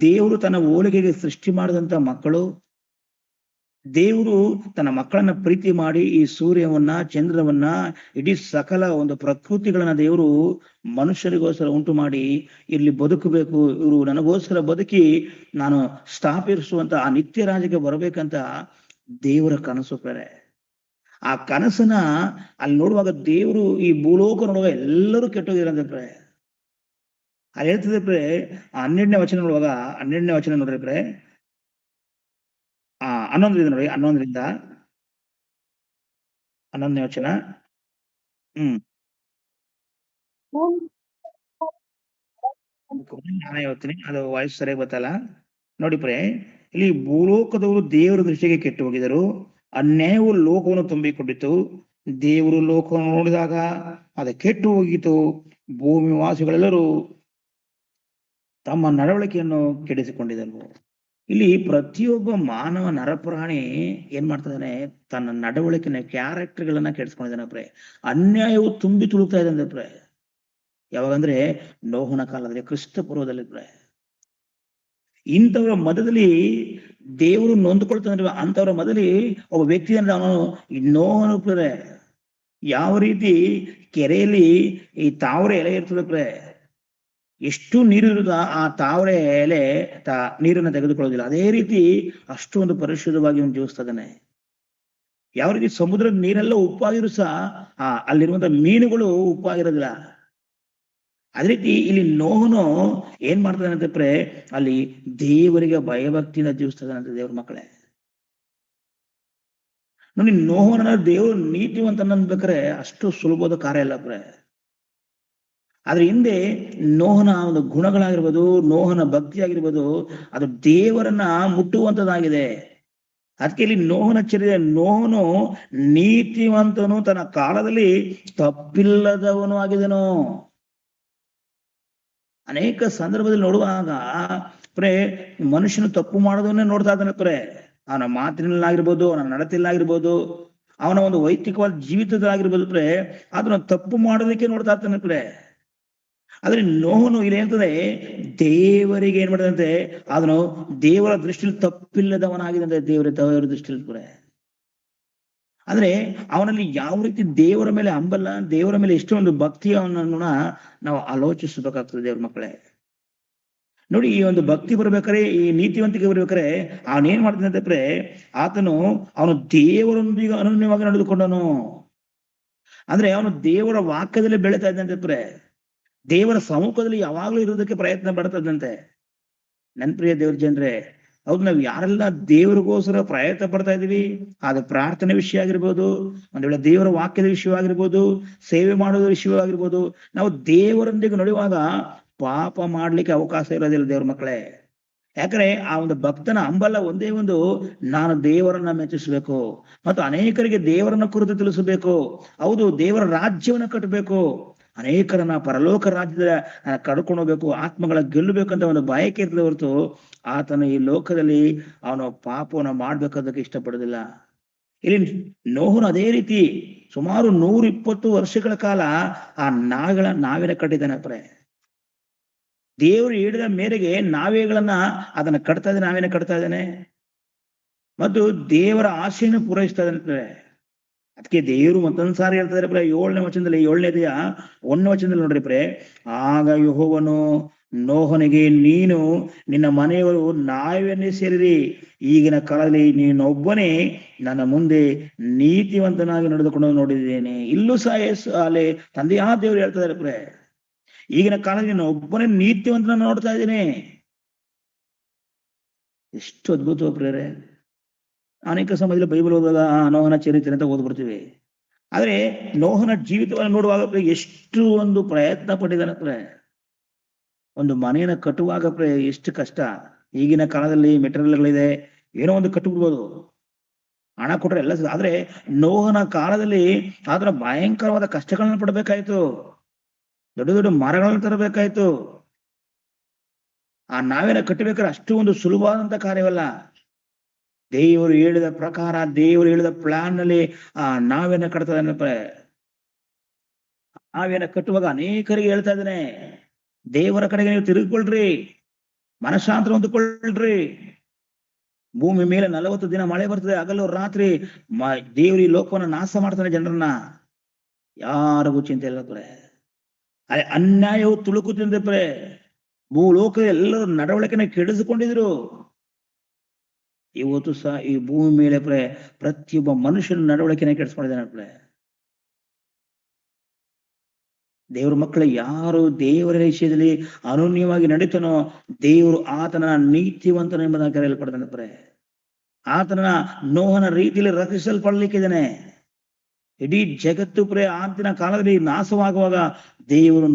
ದೇವರು ತನ್ನ ಹೋಲಿಕೆಗೆ ಸೃಷ್ಟಿ ಮಾಡಿದಂತ ಮಕ್ಕಳು, ದೇವರು ತನ್ನ ಮಕ್ಕಳನ್ನ ಪ್ರೀತಿ ಮಾಡಿ ಈ ಸೂರ್ಯವನ್ನ ಚಂದ್ರವನ್ನ ಇಡೀ ಸಕಲ ಒಂದು ಪ್ರಕೃತಿಗಳನ್ನ ದೇವರು ಮನುಷ್ಯರಿಗೋಸ್ಕರ ಉಂಟು ಮಾಡಿ ಇಲ್ಲಿ ಬದುಕಬೇಕು, ಇವರು ನನಗೋಸ್ಕರ ಬದುಕಿ ನಾನು ಸ್ಥಾಪಿಸುವಂತ ಆ ನಿತ್ಯ ರಾಜ್ಯಕ್ಕೆ ಬರಬೇಕಂತ ದೇವರ ಕನಸು ಬೇರೆ. ಆ ಕನಸನ್ನ ಅಲ್ಲಿ ನೋಡುವಾಗ ದೇವರು ಈ ಭೂಲೋಕ ನೋಡುವಾಗ ಎಲ್ಲರೂ ಕೆಟ್ಟೋಗಿರಂತೆ ಪ್ರೇ. ಅಲ್ಲಿ ಹೇಳ್ತಿದ್ರೆ ಪ್ರೇ 12ನೇ ವಚನ ನೋಡುವಾಗ 12ನೇ ವಚನ ನೋಡ್ರಿ ಪ್ರೇ. 11ರಿಂದ ನೋಡಿ, 11ರಿಂದ 11ನೇ ವಚನ. ನಾನೇ ಹೇಳ್ತೀನಿ, ಅದು ವಾಯ್ಸ್ ಸರಿಯಾಗಿ ಗೊತ್ತಲ್ಲ. ನೋಡಿ ಪ್ರೇ, ಇಲ್ಲಿ ಭೂಲೋಕದವರು ದೇವರ ದೃಷ್ಟಿಗೆ ಕೆಟ್ಟು ಹೋಗಿದರು, ಅನ್ಯಾಯವು ಲೋಕವನ್ನು ತುಂಬಿಕೊಂಡಿತು, ದೇವರು ಲೋಕವನ್ನು ನೋಡಿದಾಗ ಅದು ಕೆಟ್ಟು ಹೋಗಿತು, ಭೂಮಿ ವಾಸಿಗಳೆಲ್ಲರೂ ತಮ್ಮ ನಡವಳಿಕೆಯನ್ನು ಕೆಡಿಸಿಕೊಂಡಿದರು. ಇಲ್ಲಿ ಪ್ರತಿಯೊಬ್ಬ ಮಾನವ ನರಪ್ರಾಣಿ ಏನ್ ಮಾಡ್ತಿದ್ದಾನೆ, ತನ್ನ ನಡವಳಿಕೆನ ಕ್ಯಾರೆಕ್ಟರ್ಗಳನ್ನ ಕೆಡಿಸ್ಕೊಂಡಿದ್ದಾನೆ ಪ್ರೇ. ಅನ್ಯಾಯವು ತುಂಬಿ ತುಳುಕ್ತಾ ಇದೆ ಅಂದ್ರೆ ಪ್ರೇ. ಯಾವಾಗಂದ್ರೆ ನೋಹನ ಕಾಲದಲ್ಲಿ, ಕ್ರಿಸ್ತ ಪೂರ್ವದಲ್ಲಿ ಪ್ರೇ. ಇಂಥವರ ಮಧ್ಯದಲ್ಲಿ ದೇವರು ನೊಂದುಕೊಳ್ತಾನೆ. ಅಂತವರ ಮಧ್ಯದಲ್ಲಿ ಒಬ್ಬ ವ್ಯಕ್ತಿಯನ್ನು ಅವನು ನೋಹನ ಪ್ರೇ. ಯಾವ ರೀತಿ ಕೆರೆಯಲ್ಲಿ ಈ ತಾವರೆ ಎಲೆ ಇರ್ತದೆ ಪ್ರೇ, ಎಷ್ಟು ನೀರು ಇರುತ್ತ ಆ ತಾವರೆ ಎಲೆ ನೀರನ್ನ ತೆಗೆದುಕೊಳ್ಳೋದಿಲ್ಲ, ಅದೇ ರೀತಿ ಅಷ್ಟೊಂದು ಪರಿಶುದ್ಧವಾಗಿ ಅವನು ಜೀವಿಸ್ತಾ ಇದ್ದಾನೆ. ಯಾವ ರೀತಿ ಸಮುದ್ರದ ನೀರೆಲ್ಲ ಉಪ್ಪಾಗಿರು ಸಹ ಅಲ್ಲಿರುವಂತ ಮೀನುಗಳು ಉಪ್ಪಾಗಿರೋದಿಲ್ಲ, ಅದೇ ರೀತಿ ಇಲ್ಲಿ ನೋಹನು ಏನ್ ಮಾಡ್ತಾನೆ ಅಂತ ಪ್ರೇ, ಅಲ್ಲಿ ದೇವರಿಗೆ ಭಯಭಕ್ತಿಯಿಂದ ಜೀವಿಸ್ತದಂತೆ ದೇವ್ರ ಮಕ್ಕಳೇ. ನೋಡಿ, ನೋಹನ ದೇವರು ನೀತಿವಂತ ಅನ್ಬೇಕಾರೆ ಅಷ್ಟು ಸುಲಭದ ಕಾರ್ಯ ಅಲ್ಲ ಪ್ರೇ. ಆದ್ರೆ ಹಿಂದೆ ನೋಹನ ಒಂದು ಗುಣಗಳಾಗಿರ್ಬೋದು, ನೋಹನ ಭಕ್ತಿ ಆಗಿರ್ಬೋದು, ಅದು ದೇವರನ್ನ ಮುಟ್ಟುವಂತದ್ದಾಗಿದೆ. ಅದಕ್ಕೆ ಇಲ್ಲಿ ನೋಹನ ಚರಿತ್ರೆ, ನೋಹನು ನೀತಿವಂತನು, ತನ್ನ ಕಾಲದಲ್ಲಿ ತಪ್ಪಿಲ್ಲದವನು ಆಗಿದನು. ಅನೇಕ ಸಂದರ್ಭದಲ್ಲಿ ನೋಡುವಾಗ ಪ್ರೇ ಮನುಷ್ಯನು ತಪ್ಪು ಮಾಡೋದನ್ನೇ ನೋಡ್ತಾ ಇದ್ದಾನೆ ಪ್ರೇ. ಅವನ ಮಾತಿನಲ್ಲಾಗಿರ್ಬೋದು, ಅವನ ನಡತೆಯಲ್ಲಾಗಿರ್ಬೋದು, ಅವನ ಒಂದು ವೈಯಕ್ತಿಕವಾದ ಜೀವಿತದಲ್ಲಾಗಿರ್ಬೋದು ಪ್ರೇ, ಅದನ್ನ ತಪ್ಪು ಮಾಡೋದಕ್ಕೆ ನೋಡ್ತಾ ಇರ್ತಾನೆ ಪ್ರೇ. ಆದ್ರೆ ನೋಹನು ಇಲ್ಲಿ ಹೇಳ್ತದೆ, ದೇವರಿಗೆ ಏನ್ ಮಾಡಿದಂತೆ, ಅದನ್ನು ದೇವರ ದೃಷ್ಟಿಯಲ್ಲಿ ತಪ್ಪಿಲ್ಲದವನಾಗಿದಂತೆ ದೇವರ ದೃಷ್ಟಿಯಲ್ಲಿ ಕೂಡ. ಆದ್ರೆ ಅವನಲ್ಲಿ ಯಾವ ರೀತಿ ದೇವರ ಮೇಲೆ ಹಂಬಲ, ದೇವರ ಮೇಲೆ ಎಷ್ಟೊಂದು ಭಕ್ತಿಯನ್ನ ನಾವು ಆಲೋಚಿಸಬೇಕಾಗ್ತದೆ ದೇವ್ರ ಮಕ್ಕಳೇ. ನೋಡಿ, ಈ ಒಂದು ಭಕ್ತಿ ಬರ್ಬೇಕಾರೆ, ಈ ನೀತಿವಂತಿಕೆ ಬರ್ಬೇಕಾರೆ ಅವನೇನ್ ಮಾಡ್ತಾನೆ ಪ್ರೇ, ಅವನು ದೇವರೊಂದಿಗೆ ಅನನ್ಯವಾಗಿ ನಡೆದುಕೊಂಡನು. ಅಂದ್ರೆ ಅವನು ದೇವರ ವಾಕ್ಯದಲ್ಲಿ ಬೆಳೀತಾ ಇದ್ದಂತೆ ಪ್ರೇ, ದೇವರ ಸಮ್ಮುಖದಲ್ಲಿ ಯಾವಾಗ್ಲೂ ಇರೋದಕ್ಕೆ ಪ್ರಯತ್ನ ಪಡ್ತಾ ಇದ್ದಂತೆ. ನನ್ ಪ್ರಿಯ ದೇವ್ರ ಜನರೇ, ಹೌದು, ನಾವು ಯಾರೆಲ್ಲ ದೇವರಿಗೋಸ್ಕರ ಪ್ರಯತ್ನ ಪಡ್ತಾ ಇದೀವಿ, ಅದು ಪ್ರಾರ್ಥನೆ ವಿಷಯ ಆಗಿರ್ಬೋದು, ಒಂದ್ ವೇಳೆ ದೇವರ ವಾಕ್ಯದ ವಿಷಯವಾಗಿರ್ಬೋದು, ಸೇವೆ ಮಾಡೋದ್ರ ವಿಷಯವಾಗಿರ್ಬೋದು, ನಾವು ದೇವರೊಂದಿಗೆ ನಡೆಯುವಾಗ ಪಾಪ ಮಾಡ್ಲಿಕ್ಕೆ ಅವಕಾಶ ಇರೋದಿಲ್ಲ ದೇವ್ರ ಮಕ್ಕಳೇ. ಯಾಕಂದ್ರೆ ಆ ಒಂದು ಭಕ್ತನ ಹಂಬಲ ಒಂದೇ ಒಂದು, ನಾನು ದೇವರನ್ನ ಮೆಚ್ಚಿಸ್ಬೇಕು ಮತ್ತು ಅನೇಕರಿಗೆ ದೇವರನ್ನ ಕುರಿತು ತಿಳಿಸಬೇಕು. ಹೌದು, ದೇವರ ರಾಜ್ಯವನ್ನ ಕಟ್ಟಬೇಕು, ಅನೇಕರನ್ನ ಪರಲೋಕ ರಾಜ್ಯದ ಕಡ್ಕೊಂಡು ಹೋಗ್ಬೇಕು, ಆತ್ಮಗಳ ಗೆಲ್ಲಬೇಕಂತ ಒಂದು ಬಯಕೆ ಇರ್ತದೆ ಹೊರತು ಆತನು ಈ ಲೋಕದಲ್ಲಿ ಅವನು ಪಾಪವನ್ನು ಮಾಡ್ಬೇಕಾದಕ್ಕೆ ಇಷ್ಟಪಡುದಿಲ್ಲ. ಇಲ್ಲಿ ನೋಹನು ಅದೇ ರೀತಿ ಸುಮಾರು 120 ವರ್ಷಗಳ ಕಾಲ ಆ ನಾವಿನ ಕಟ್ಟಿದ್ದಾನೆ ಪ್ರೆ. ದೇವರು ಹೇಳಿದ ಮೇರೆಗೆ ಅದನ್ನ ಕಟ್ತಾ ಇದ್ದಾನೆ, ನಾವೇನ ಕಟ್ತಾ ಇದ್ದಾನೆ ಮತ್ತು ದೇವರ ಆಶೆಯನ್ನು ಪೂರೈಸ್ತಾ ಇದ್ದಾನೆ. ಅದಕ್ಕೆ ದೇವರು ಮತ್ತೊಂದ್ ಸಾರಿ ಹೇಳ್ತಾರೆ ಪ್ರೆ 7ನೇ ವಚನದಲ್ಲಿ 7ನೇದೆಯ 1ನೇ ವಚನದಲ್ಲಿ ನೋಡ್ರಿ ಪ್ರೆ, ಆಗ ಯೆಹೋವನು ನೋಹನಿಗೆ, ನೀನು ನಿನ್ನ ಮನೆಯವರು ನಾವೆನ್ನೇ ಸೇರಿರಿ, ಈಗಿನ ಕಾಲದಲ್ಲಿ ನೀನೊಬ್ಬನೇ ನನ್ನ ಮುಂದೆ ನೀತಿವಂತನಾಗಿ ನಡೆದುಕೊಂಡು ನೋಡಿದ್ದೇನೆ. ಇಲ್ಲೂ ಸಹ ಅಲ್ಲಿ ತಂದೆಯ ದೇವರು ಹೇಳ್ತಾ ಇದ್ದಾರೆ ಪ್ರೆ, ಈಗಿನ ಕಾಲದಲ್ಲಿ ನೀನು ಒಬ್ಬನೇ ನೀತಿವಂತನ ನೋಡ್ತಾ ಇದ್ದೀನಿ. ಎಷ್ಟು ಅದ್ಭುತ ಪ್ರೇರೆ. ಅನೇಕ ಸಮಯದಲ್ಲಿ ಬೈಬಲ್ ಓದುವಾಗ ನೋಹನ ಚರಿತ್ರೆ ಅಂತ ಓದ್ಬಿಡ್ತೀವಿ. ಆದ್ರೆ ನೋಹನ ಜೀವಿತವನ್ನು ನೋಡುವಾಗ ಎಷ್ಟು ಒಂದು ಪ್ರಯತ್ನ ಪಟ್ಟಿದ್ದಾನೆ. ಒಂದು ಮನೆಯನ್ನ ಕಟ್ಟುವಾಗ ಎಷ್ಟು ಕಷ್ಟ. ಈಗಿನ ಕಾಲದಲ್ಲಿ ಮೆಟೀರಿಯಲ್ಗಳಿದೆ, ಏನೋ ಒಂದು ಕಟ್ಟಿಬಿಡ್ಬೋದು, ಹಣ ಕೊಟ್ರೆ ಎಲ್ಲ. ಆದ್ರೆ ನೋಹನ ಕಾಲದಲ್ಲಿ ಆದ್ರ ಭಯಂಕರವಾದ ಕಷ್ಟಗಳನ್ನ ಪಡಬೇಕಾಯ್ತು. ದೊಡ್ಡ ದೊಡ್ಡ ಮರಗಳನ್ನ ತರಬೇಕಾಯ್ತು. ಆ ನಾವೇನ ಕಟ್ಟಬೇಕಾದ್ರೆ ಅಷ್ಟು ಒಂದು ಸುಲಭವಾದಂತ ಕಾರ್ಯವಲ್ಲ. ದೇವರು ಹೇಳಿದ ಪ್ರಕಾರ, ದೇವರು ಹೇಳಿದ ಪ್ಲಾನ್ ನಲ್ಲಿ ನಾವೇನ ಕಟ್ತಾ ಇದ್ದಾನೆ. ನಾವೇನ ಕಟ್ಟುವಾಗ ಅನೇಕರಿಗೆ ಹೇಳ್ತಾ ಇದ್ದಾನೆ, ದೇವರ ಕಡೆಗೆ ನೀವು ತಿರುಗಿಕೊಳ್ರಿ, ಮನಶಾಂತರ ಹೊಂದಿಕೊಳ್ಳ್ರಿ. ಭೂಮಿ ಮೇಲೆ 40 ದಿನ ಮಳೆ ಬರ್ತದೆ, ಹಗಲು ರಾತ್ರಿ. ದೇವರು ಈ ಲೋಕವನ್ನು ನಾಶ ಮಾಡ್ತಾನೆ, ಜನರನ್ನ. ಯಾರಿಗೂ ಚಿಂತೆ ಇಲ್ಲ ಪ್ರೆ. ಅನ್ಯಾಯವು ತುಳುಕುತ್ತಿದೆ ಪ್ರೆ. ಭೂಲೋಕ ಎಲ್ಲರೂ ನಡವಳಿಕೆನ ಕೆಡಿಸಿಕೊಂಡಿದ್ರು. ಇವತ್ತು ಸಹ ಈ ಭೂಮಿ ಮೇಲೆ ಪ್ರತಿಯೊಬ್ಬ ಮನುಷ್ಯನ ನಡವಳಿಕೆನ ಕೆಡಿಸ್ಕೊಂಡಿದ್ದಾನೆ ಪ್ರೆ. ದೇವರ ಮಕ್ಕಳು ಯಾರು ದೇವರ ವಿಷಯದಲ್ಲಿ ಅನನ್ಯವಾಗಿ ನಡೀತಾನೋ, ದೇವರು ಆತನ ನೀತಿವಂತನೆಂಬುದಾಗಿ ಕರೆಯಲ್ಪಡ್ತಾನೆ ಪ್ರೆ. ಆತನ ನೋಹನ ರೀತಿಯಲ್ಲಿ ರಕ್ಷಿಸಲ್ಪಡ್ಲಿಕ್ಕಿದ್ದಾನೆ. ಇಡೀ ಜಗತ್ತು ಆತನ ಕಾಲದಲ್ಲಿ ನಾಶವಾಗುವಾಗ ದೇವರು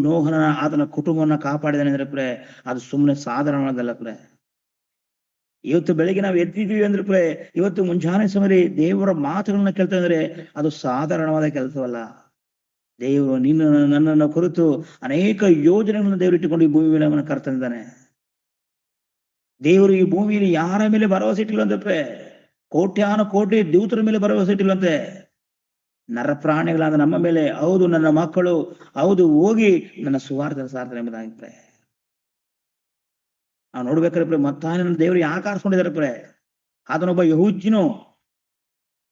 ಆತನ ಕುಟುಂಬವನ್ನ ಕಾಪಾಡಿದಾನೆ ಅಂದ್ರೆ ಅದು ಸುಮ್ಮನೆ ಸಾಧಾರಣವಾದಲ್ಲ ಪ್ರೆ. ಇವತ್ತು ಬೆಳಿಗ್ಗೆ ನಾವು ಎದ್ದಿದ್ದೀವಿ ಅಂದ್ರೆ ಇವತ್ತು ಮುಂಜಾನೆ ಸಮಯ ದೇವರ ಮಾತುಗಳನ್ನ ಕೇಳ್ತಾ ಇದ್ರೆ ಅದು ಸಾಧಾರಣವಾದ ಕೆಲಸವಲ್ಲ. ದೇವರು ನನ್ನನ್ನು ಕುರಿತು ಅನೇಕ ಯೋಜನೆಗಳನ್ನು ದೇವರು ಇಟ್ಟುಕೊಂಡು ಈ ಭೂಮಿ ಮೇಲೆ ಅವನ ಕರ್ತಂದಿದ್ದಾನೆ. ದೇವರು ಈ ಭೂಮಿಯಲ್ಲಿ ಯಾರ ಮೇಲೆ ಭರವಸೆ ಇಟ್ಟಿಲ್ವಂತೆ, ಕೋಟ್ಯಾನು ಕೋಟಿ ದೂತರ ಮೇಲೆ ಭರವಸೆ ಇಟ್ಟಿಲ್ವಂತೆ. ನರ ಪ್ರಾಣಿಗಳಾದ ನಮ್ಮ ಮೇಲೆ, ಹೌದು ನನ್ನ ಮಕ್ಕಳು, ಹೌದು ಹೋಗಿ ನನ್ನ ಸುವಾರ್ತೆ ಸಾರ್ತಾರೆ ಎಂಬುದಾಗಿದ್ರೆ ನಾವು ನೋಡ್ಬೇಕಾದ್ರೆ ಮತ್ತಾಯನ ದೇವರು ಯಾಕೆ ಆರಿಸ್ಕೊಂಡಿದ್ದಾರೆ ಅದನ್ನೊಬ್ಬ ಯಹೂದ್ಯನು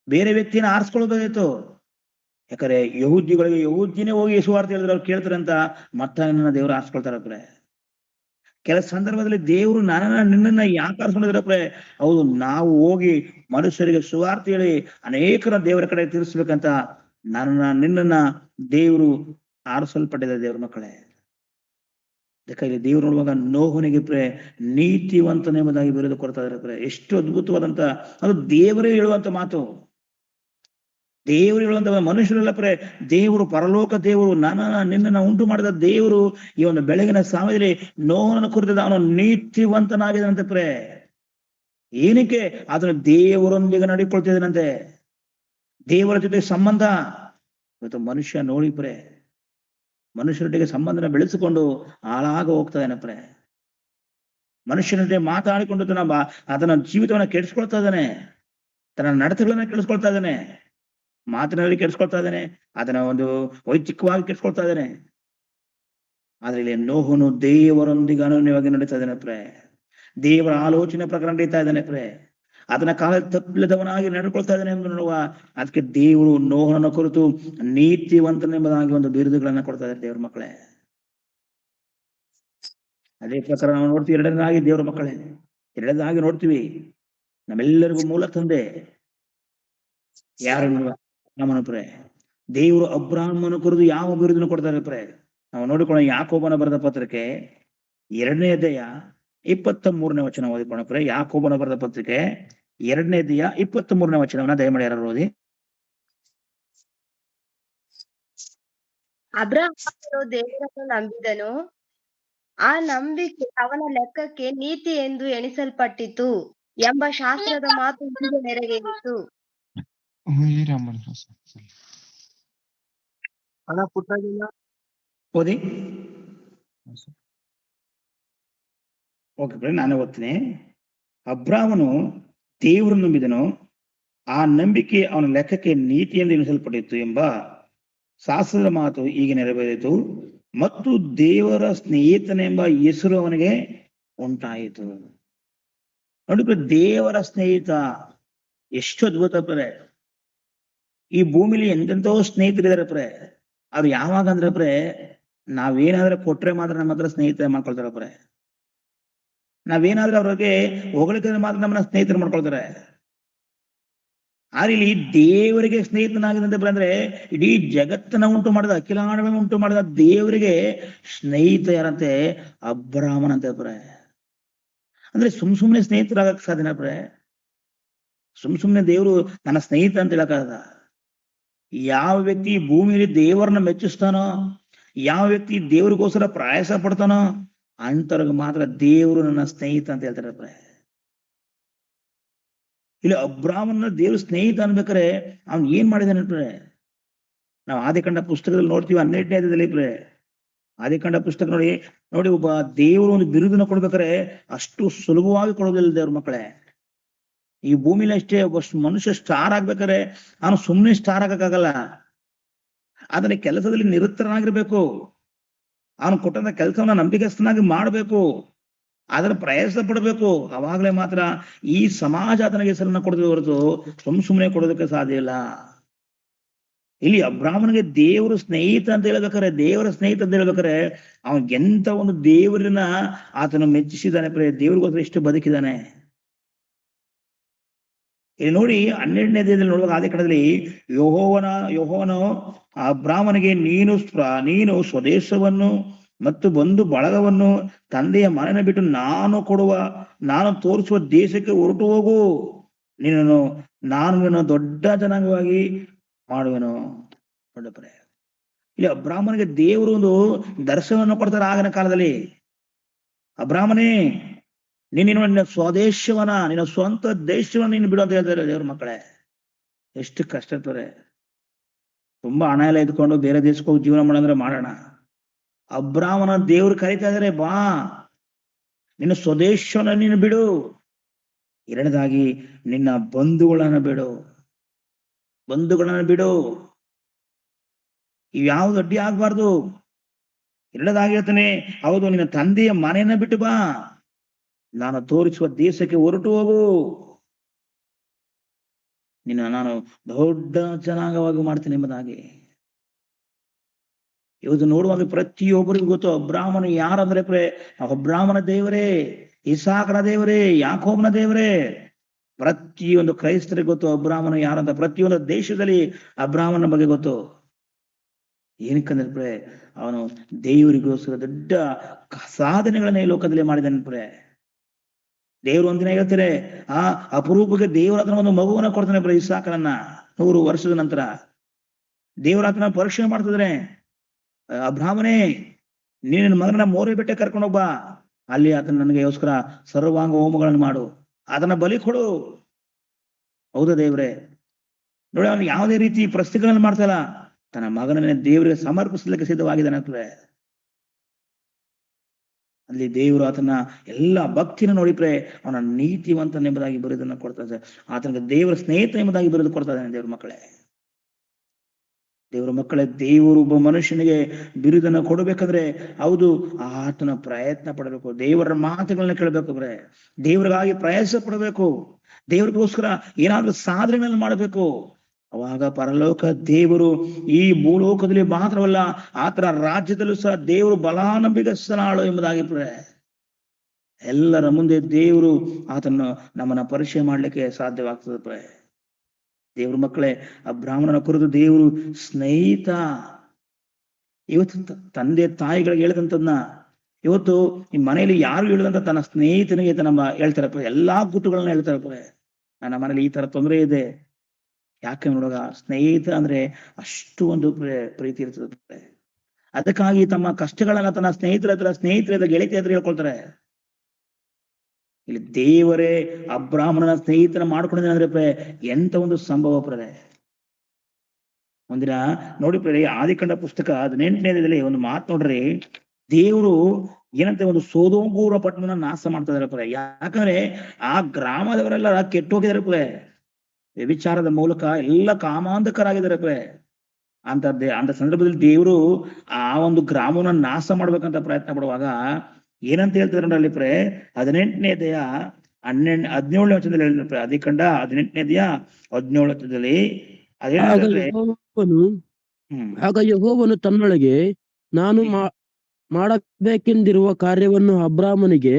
ಬೇರೆ ವ್ಯಕ್ತಿನ ಆರಿಸ್ಕೊಳ್ಬೇಕಾಗಿತ್ತು. ಯಾಕಂದ್ರೆ ಯಹೂದ್ಯನೇ ಹೋಗಿ ಸುವಾರ್ತೆ ಹೇಳಿದ್ರೆ ಅವ್ರು ಕೇಳ್ತಾರೆ ಅಂತ ಮತ್ತಾಯನ ದೇವರು ಆರಿಸ್ಕೊಳ್ತಾರ. ಕೆಲ ಸಂದರ್ಭದಲ್ಲಿ ದೇವರು ನಿನ್ನನ್ನ ಯಾಕೆ ಆರಿಸ್ಕೊಂಡಿದಾರೆ? ಹೌದು, ನಾವು ಹೋಗಿ ಮನುಷ್ಯರಿಗೆ ಸುವಾರ್ತೆ ಹೇಳಿ ಅನೇಕರ ದೇವರ ಕಡೆ ತಿರ್ಸ್ಬೇಕಂತ ನಿನ್ನನ್ನ ದೇವರು ಆರಿಸಲ್ಪಟ್ಟಿದ್ದಾರೆ ದೇವ್ರ ಮಕ್ಕಳೇ. ಯಾಕಂದ್ರೆ ದೇವ್ರು ನೋಡುವಾಗ ನೋಹನಿಗೆ ನೀತಿವಂತನೆಂಬುದಾಗಿ ಬಿರುದು ಕೊಡ್ತಾ ಇದ್ದಾರೆ. ಎಷ್ಟು ಅದ್ಭುತವಾದಂತ, ಅದು ದೇವರೇ ಹೇಳುವಂತ ಮಾತು. ದೇವರು ಹೇಳುವಂತ ಮನುಷ್ಯರೆಲ್ಲ ದೇವರು, ಪರಲೋಕ ದೇವರು, ನಿನ್ನನ್ನ ಉಂಟು ಮಾಡಿದ ದೇವರು ಈ ಒಂದು ಬೆಳಗಿನ ಸಮಯದಲ್ಲಿ ನೋಹನ ಕುರಿತ ಅವನು ನೀತಿವಂತನಾಗಿದಂತೆ. ಏನಕ್ಕೆ? ಅದನ್ನು ದೇವರೊಂದಿಗೆ ನಡಿಕೊಳ್ತಿದ್ದಾನಂತೆ, ದೇವರ ಜೊತೆ ಸಂಬಂಧ. ಇವತ್ತು ಮನುಷ್ಯ ನೋಡಿ ಮನುಷ್ಯರೊಟ್ಟಿಗೆ ಸಂಬಂಧನ ಬೆಳೆಸಿಕೊಂಡು ಹಾಳಾಗ ಹೋಗ್ತಾ ಇದ್ದಾನೆ. ಮನುಷ್ಯನೊಟ್ಟಿಗೆ ಮಾತಾಡಿಕೊಂಡು ಅದನ್ನ ಜೀವಿತವನ್ನ ಕೆಡಿಸ್ಕೊಳ್ತಾ ಇದ್ದಾನೆ, ತನ್ನ ನಡತೆಗಳನ್ನ ಕೆಡಿಸ್ಕೊಳ್ತಾ ಇದ್ದಾನೆ, ಮಾತಿನಲ್ಲಿ ಕೆಡಿಸ್ಕೊಳ್ತಾ ಇದ್ದಾನೆ, ಅದನ್ನ ಒಂದು ವೈಯಕ್ತಿಕವಾಗಿ ಕೆಡಿಸ್ಕೊಳ್ತಾ ಇದ್ದಾನೆ. ಆದ್ರೆ ಇಲ್ಲಿ ನೋಹನು ದೇವರೊಂದಿಗೆ ಅನನ್ಯವಾಗಿ ನಡೀತಾ ಇದ್ದಾನೆ. ದೇವರ ಆಲೋಚನೆ ಪ್ರಕಾರ ನಡೀತಾ ಇದ್ದಾನೆ. ಅದನ್ನ ಕಾಲ ತಪ್ಪಿಲ್ಲದವನಾಗಿ ನಡ್ಕೊಳ್ತಾ ಇದ್ದಾನೆ ಎಂದು ನೋಡುವ. ಅದಕ್ಕೆ ದೇವರು ನೋಹನ ಕುರಿತು ನೀತಿವಂತನೆಂಬುದಾಗಿ ಒಂದು ಬಿರುದುಗಳನ್ನ ಕೊಡ್ತಾ ಇದ್ದಾರೆ ದೇವ್ರ ಮಕ್ಕಳೇ. ಅದೇ ಪ್ರಕಾರ ನಾವು ನೋಡ್ತೀವಿ, ಎರಡನೇದಾಗಿ ದೇವ್ರ ಮಕ್ಕಳೇ, ಎರಡನೇದಾಗಿ ನೋಡ್ತೀವಿ ನಮ್ಮೆಲ್ಲರಿಗೂ ಮೂಲ ತಂದೆ ಯಾರು? ಅಬ್ರಾಹ್ಮನ. ದೇವರು ಅಬ್ರಾಹ್ಮನ ಕುರಿತು ಯಾವ ಬಿರುದನ್ನು ಕೊಡ್ತಾರೆ? ನಾವು ನೋಡಿಕೊಳ್ಳೋಣ. ಯಾಕೋಬನ ಬರೆದ ಪತ್ರಿಕೆ 2ನೇ ಅಧ್ಯಾಯ 23ನೇ ವಚನ ಓದಿಕೊಳ್ಳೋಣ. ಯಾಕೋಬನ ಬರೆದ ಪತ್ರಿಕೆ 2ನೇ ಅಧ್ಯಾಯ 23ನೇ ವಚನವನ್ನ ದಯಮಾಡಿ ಯಾರು ಓದಿ. ಅಬ್ರಹಾಮನು ದೇವರನ್ನು ನಂಬಿದನು, ಆ ನಂಬಿಕೆ ಅವನ ಲೆಕ್ಕಕ್ಕೆ ನೀತಿ ಎಂದು ಎಣಿಸಲ್ಪಟ್ಟಿತು ಎಂಬ ಶಾಸ್ತ್ರದ ಮಾತು ಹೀಗೆ ನೆರವೇರಿತು. ಓದಿ. ಓಕೆ, ನಾನೇ ಓದ್ತೀನಿ. ಅಬ್ರಾಮನು ದೇವರನ್ನು ನಂಬಿದನು, ಆ ನಂಬಿಕೆ ಅವನ ಲೆಕ್ಕಕ್ಕೆ ನೀತಿಯೆಂದು ಎಣಿಸಲ್ಪಟ್ಟಿತ್ತು ಎಂಬ ಶಾಸ್ತ್ರದ ಮಾತು ಹೀಗೆ ನೆರವೇರಿತು. ಮತ್ತು ದೇವರ ಸ್ನೇಹಿತನೆಂಬ ಹೆಸರು ಅವನಿಗೆ ಉಂಟಾಯಿತು. ನೋಡಿ, ದೇವರ ಸ್ನೇಹಿತ ಎಷ್ಟು ಅದ್ಭುತ ಪ್ರೇ. ಈ ಭೂಮಿಲಿ ಎಂತೆಂತೋ ಸ್ನೇಹಿತರಿದ್ದಾರೆ ಪ್ರೇ. ಅವ್ರು ಯಾವಾಗ ಅಂದ್ರೆ ಪ್ರೇ, ನಾವೇನಾದ್ರೂ ಕೊಟ್ರೆ ಮಾತ್ರ ನಮ್ಮ ಹತ್ರ ಸ್ನೇಹಿತರ ಮಾಡ್ಕೊಳ್ತಾರ ಪ್ರೇ. ನಾವೇನಾದ್ರೂ ಅವ್ರಿಗೆ ಹೊಗಳಿದ್ರೆ ಮಾತ್ರ ನಮ್ಮನ್ನ ಸ್ನೇಹಿತರು ಮಾಡ್ಕೊಳ್ತಾರೆ. ಆದ್ರೆ ಇಲ್ಲಿ ದೇವರಿಗೆ ಸ್ನೇಹಿತನಾಗಿದಂತೆ ಅಂದ್ರೆ ಇಡೀ ಜಗತ್ತನ್ನ ಉಂಟು ಮಾಡಿದ, ಅಖಿಲಾಂಡವನ್ನು ಉಂಟು ಮಾಡಿದ ದೇವರಿಗೆ ಸ್ನೇಹಿತ ಯಾರಂತೆ? ಅಬ್ರಾಮನಂತೆ ಪ್ರೇ. ಅಂದ್ರೆ ಸುಮ್ನೆ ಸ್ನೇಹಿತರಾಗಕ್ ಸಾಧ್ಯನ ಪ್ರೇ? ಸುಮ್ನೆ ದೇವರು ನನ್ನ ಸ್ನೇಹಿತ ಅಂತ ಹೇಳಕ್ಕಾಗದ? ಯಾವ ವ್ಯಕ್ತಿ ಭೂಮಿಯಲ್ಲಿ ದೇವರನ್ನ ಮೆಚ್ಚಿಸ್ತಾನೋ, ಯಾವ ವ್ಯಕ್ತಿ ದೇವ್ರಿಗೋಸ್ಕರ ಪ್ರಯಾಸ ಪಡ್ತಾನೋ ಅಂತವ್ರಿಗೆ ಮಾತ್ರ ದೇವರು ನನ್ನ ಸ್ನೇಹಿತ ಅಂತ ಹೇಳ್ತಾರೆ ಪ್ರೇ. ಇಲ್ಲಿ ಅಬ್ರಾಮನ ದೇವ್ರ ಸ್ನೇಹಿತ ಅನ್ಬೇಕಾರೆ ಅವ್ನ್ ಏನ್ ಮಾಡಿದಾನೆ ಪ್ರೇ? ನಾವು ಆದಿಕಾಂಡ ಪುಸ್ತಕದಲ್ಲಿ ನೋಡ್ತೀವಿ, 12ನೇ ಅಧ್ಯಾಯದಲ್ಲಿ ಪ್ರೇ. ಆದಿಕಾಂಡ ಪುಸ್ತಕ ನೋಡಿ ಒಬ್ಬ ದೇವರು ಒಂದು ಬಿರುದನ್ನ ಕೊಡ್ಬೇಕಾರೆ ಅಷ್ಟು ಸುಲಭವಾಗಿ ಕೊಡೋದಿಲ್ಲ ದೇವ್ರ ಮಕ್ಕಳೇ. ಈ ಭೂಮಿಲಿ ಅಷ್ಟೇ ಒಬ್ಬ ಮನುಷ್ಯ ಸ್ಟಾರ್ ಆಗ್ಬೇಕಾರೆ ಅವನು ಸುಮ್ಮನೆ ಸ್ಟಾರ್ ಆಗಕ್ಕಾಗಲ್ಲ. ಆದ್ರೆ ಕೆಲಸದಲ್ಲಿ ನಿರತನಾಗಿರ್ಬೇಕು. ಅವನು ಕೊಟ್ಟಂತ ಕೆಲಸವನ್ನ ನಂಬಿಕಸ್ಥನಾಗಿ ಮಾಡ್ಬೇಕು, ಅದರ ಪ್ರಯಾಸ ಪಡಬೇಕು. ಅವಾಗಲೇ ಮಾತ್ರ ಈ ಸಮಾಜ ಆತನಿಗೆ ಹೆಸರನ್ನ ಕೊಡೋದು ಹೊರತು ಸುಮ್ಮನೆ ಕೊಡೋದಕ್ಕೆ ಸಾಧ್ಯ ಇಲ್ಲ. ಇಲ್ಲಿ ಅಬ್ರಾಮನಿಗೆ ದೇವರು ಸ್ನೇಹಿತ ಅಂತ ಹೇಳ್ಬೇಕಾರೆ, ದೇವರ ಸ್ನೇಹಿತ ಅಂತ ಹೇಳ್ಬೇಕಾರೆ ಅವನಿಗೆ ಎಂತ ಒಂದು ದೇವರನ್ನ ಆತನು ಮೆಚ್ಚಿಸಿದ್ದಾನೆ ಪ್ರೇ. ದೇವ್ರಿಗೋಸ್ಕರ ಎಷ್ಟು ಬದುಕಿದ್ದಾನೆ. ಇಲ್ಲಿ ನೋಡಿ 12ನೇ ಅಧ್ಯಾಯದಲ್ಲಿ ನೋಡುವಾಗ ಆದಿಕಾಂಡದಲ್ಲಿ ಯೆಹೋವನು ಅಬ್ರಾಮನಿಗೆ ನೀನು ಸ್ವದೇಶವನ್ನು ಮತ್ತು ಬಂಧು ಬಳಗವನ್ನು ತಂದೆಯ ಮನೆಯನ್ನು ಬಿಟ್ಟು ನಾನು ತೋರಿಸುವ ದೇಶಕ್ಕೆ ಹೊರಟು ಹೋಗು, ನಾನು ದೊಡ್ಡ ಜನಾಂಗವಾಗಿ ಮಾಡುವೆನು. ನೋಡಪ್ರೆ, ಇಲ್ಲಿ ಅಬ್ರಾಮನಿಗೆ ದೇವರು ಒಂದು ದರ್ಶನವನ್ನು ಕೊಡ್ತಾರೆ ಆಗಿನ ಕಾಲದಲ್ಲಿ. ಅಬ್ರಾಮನೇ, ನಿನ್ನ ಸ್ವದೇಶವನ್ನ, ನಿನ್ನ ಸ್ವಂತ ದೇಶವನ್ನ ನೀನು ಬಿಡು ಅಂತ ಹೇಳ್ತಾರೆ ದೇವ್ರ ಮಕ್ಕಳೇ. ಎಷ್ಟು ಕಷ್ಟ ಇರ್ತಾರೆ. ತುಂಬಾ ಹಣ ಎಲ್ಲ ಇದ್ಕೊಂಡು ಬೇರೆ ದೇಶಕ್ಕೆ ಹೋಗಿ ಜೀವನ ಮಾಡಂದ್ರೆ ಮಾಡೋಣ. ಅಬ್ರಾಮನ ದೇವ್ರು ಕರೀತಾ ಇದಾರೆ, ಬಾ, ನಿನ್ನ ಸ್ವದೇಶವನ್ನ ನೀನು ಬಿಡು. ಎರಡನೇದಾಗಿ ನಿನ್ನ ಬಂಧುಗಳನ್ನ ಬಿಡು. ಇವ್ಯಾವ್ದು ಅಡ್ಡಿ ಆಗ್ಬಾರ್ದು. ಎರಡನೇದಾಗಿ ಹೇಳ್ತಾನೆ, ಹೌದು, ನಿನ್ನ ತಂದೆಯ ಮನೆಯನ್ನ ಬಿಟ್ಟು ಬಾ, ನಾನು ತೋರಿಸುವ ದೇಶಕ್ಕೆ ಹೊರಟು ಹೋಗು, ನಾನು ದೊಡ್ಡ ಜನಾಂಗವಾಗಿ ಮಾಡ್ತೇನೆ ಎಂಬುದಾಗಿ. ಇವತ್ತು ನೋಡುವಾಗ ಪ್ರತಿಯೊಬ್ಬರಿಗೂ ಗೊತ್ತು ಅಬ್ರಾಮನು ಯಾರಂದ್ರೆ ಅಬ್ರಾಮನ ದೇವರೇ, ಇಸಾಕನ ದೇವರೇ, ಯಾಕೋಬನ ದೇವರೇ. ಪ್ರತಿಯೊಂದು ಕ್ರೈಸ್ತರಿಗೆ ಗೊತ್ತು ಅಬ್ರಾಮನು ಯಾರಂತ. ಪ್ರತಿಯೊಂದು ದೇಶದಲ್ಲಿ ಅಬ್ರಾಮನ ಬಗ್ಗೆ ಗೊತ್ತು. ಏನಕ್ಕಂದ್ರೆ ಅವನು ದೇವರಿಗೋಸ್ಕರ ದೊಡ್ಡ ಸಾಧನೆಗಳನ್ನ ಈ ಲೋಕದಲ್ಲಿ ಮಾಡಿದಾನೆ. ದೇವರು ಒಂದಿನ ಹೇಳ್ತಾರೆ, ಆ ಅಪರೂಪಕ್ಕೆ ದೇವರಾತನ ಒಂದು ಮಗುವನ್ನ ಕೊಡ್ತಾನೆ ಇಸಾಕನನ್ನ. 100 ವರ್ಷದ ನಂತರ ದೇವರಾತನ ಪರೀಕ್ಷೆ ಮಾಡ್ತಿದ್ರೆ, ಅಬ್ರಾಮನೇ, ನಿನ್ನ ಮಗನ ಮೋರೆ ಬೆಟ್ಟ ಕರ್ಕೊಂಡೋಗ್ಬಾ, ಅಲ್ಲಿ ಆತನ ನನಗೆಗೋಸ್ಕರ ಸರ್ವಾಂಗ ಹೋಮಗಳನ್ನು ಮಾಡು, ಅದನ್ನ ಬಲಿ ಕೊಡು. ಹೌದಾ ದೇವ್ರೆ? ನೋಡಿ, ಅವನು ಯಾವುದೇ ರೀತಿ ಪ್ರಶ್ನೆಗಳನ್ನು ಮಾಡ್ತಲ್ಲ, ತನ್ನ ಮಗನನ್ನ ದೇವರಿಗೆ ಸಮರ್ಪಿಸಲಿಕ್ಕೆ ಸಿದ್ಧವಾಗಿದ್ದಾನೆ. ಅಲ್ಲಿ ದೇವರು ಆತನ ಎಲ್ಲ ಭಕ್ತಿನ ನೋಡಿಪ್ರೆ ಅವನ ನೀತಿವಂತನೆಂಬುದಾಗಿ ಬರೆದನ್ನ ಕೊಡ್ತಾ ಇದ್ದಾರೆ. ಆತನಿಗೆ ದೇವರ ಸ್ನೇಹಿತ ಎಂಬುದಾಗಿ ಬರೆದು ಕೊಡ್ತಾ ಇದ್ದಾನೆ. ದೇವರ ಮಕ್ಕಳೇ, ದೇವರು ಒಬ್ಬ ಮನುಷ್ಯನಿಗೆ ಬಿರುದನ್ನ ಕೊಡಬೇಕಂದ್ರೆ ಹೌದು, ಆತನ ಪ್ರಯತ್ನ ಪಡಬೇಕು, ದೇವರ ಮಾತುಗಳನ್ನ ಕೇಳಬೇಕು, ದೇವರಿಗಾಗಿ ಪ್ರಯಾಸ ಪಡಬೇಕು, ದೇವರಿಗೋಸ್ಕರ ಏನಾದ್ರೂ ಸಾಧನೆಗಳನ್ನು ಮಾಡಬೇಕು. ಅವಾಗ ಪರಲೋಕ ದೇವರು ಈ ಭೂಲೋಕದಲ್ಲಿ ಮಾತ್ರವಲ್ಲ, ಆತನ ರಾಜ್ಯದಲ್ಲೂ ಸಹ ದೇವರು ಬಲಾನಂಬಿಗಸ್ತನಾಳು ಎಂಬುದಾಗಿ ಎಲ್ಲರ ಮುಂದೆ ದೇವರು ಆತನ್ನು ನಮ್ಮನ್ನ ಪರಿಚಯ ಮಾಡ್ಲಿಕ್ಕೆ ಸಾಧ್ಯವಾಗ್ತದೆ. ದೇವ್ರ ಮಕ್ಕಳೇ, ಆ ಬ್ರಾಹ್ಮಣನ ಕುರಿತು ದೇವರು ಸ್ನೇಹಿತ. ಇವತ್ತು ತಂದೆ ತಾಯಿಗಳಿಗೆ ಹೇಳಿದಂಥದ್ನ ಇವತ್ತು ಈ ಮನೆಯಲ್ಲಿ ಯಾರು ಹೇಳಿದಂತ ತನ್ನ ಸ್ನೇಹಿತನಿಗೆ ನಮ್ಮ ಹೇಳ್ತಾರಪ್ಪ, ಎಲ್ಲಾ ಗುಟ್ಟುಗಳನ್ನ ಹೇಳ್ತಾರಪ್ಪ. ನನ್ನ ಮನೇಲಿ ಈ ತರ ತೊಂದರೆ ಇದೆ. ಯಾಕೆ ನೋಡುವಾಗ ಸ್ನೇಹಿತ ಅಂದ್ರೆ ಅಷ್ಟು ಒಂದು ಪ್ರೀತಿ ಇರ್ತದೆ. ಅದಕ್ಕಾಗಿ ತಮ್ಮ ಕಷ್ಟಗಳನ್ನ ತನ್ನ ಸ್ನೇಹಿತರ ಹತ್ರ ಗೆಳತಿ ಹತ್ರ ಹೇಳ್ಕೊಳ್ತಾರೆ. ಇಲ್ಲಿ ದೇವರೇ ಅಬ್ರಾಹ್ಮಣನ ಸ್ನೇಹಿತನ ಮಾಡ್ಕೊಂಡಿದ್ದಾನೆ ಅಂದ್ರೆ ಎಂತ ಒಂದು ಸಂಭವ ಒಂದಿನ ನೋಡಿ ಆದಿಕಾಂಡ ಪುಸ್ತಕ 18ನೇ ಒಂದು ಮಾತು ನೋಡ್ರಿ. ದೇವರು ಏನಂತೆ ಒಂದು ಸೋದೋಮೂರ ಪಟ್ಟಣ ನಾಶ ಮಾಡ್ತಾ ಇದಾರೆ ಪ್ರೆ. ಯಾಕಂದ್ರೆ ಆ ಗ್ರಾಮದವರೆಲ್ಲ ಕೆಟ್ಟು ಹೋಗಿದಾರೆ ಪ್ರೆ. ವ್ಯಭಿಚಾರದ ಮೂಲಕ ಎಲ್ಲ ಕಾಮಾಂಧಕರಾಗಿದ್ದಾರೆ ಪ್ರೆ. ಅಂತ ಸಂದರ್ಭದಲ್ಲಿ ದೇವರು ಆ ಒಂದು ಗ್ರಾಮವನ್ನ ನಾಶ ಮಾಡ್ಬೇಕಂತ ಪ್ರಯತ್ನ ಪಡುವಾಗ ಏನಂತ ಹೇಳ್ತಾರೆ ಅಲ್ಲಿ ಪ್ರೆ 18ನೇ ಅಧ್ಯಾಯ 17ನೇ ವಚನದಲ್ಲಿ ಹೇಳಿದ್ರೆ ಪ್ರೆ. ಅದಿಕಂಡ 18ನೇ ಅಧ್ಯಾಯ 17ನೇ ವಚನದಲ್ಲಿ ಆಗ ಅದೇನಂದ್ರೆ ಯೆಹೋವನು ಹ್ಮ್ ಆಗ ಯೆಹೋವನು ತನ್ನೊಳಗೆ ನಾನು ಮಾಡಬೇಕೆಂದಿರುವ ಕಾರ್ಯವನ್ನು ಅಬ್ರಾಮನಿಗೆ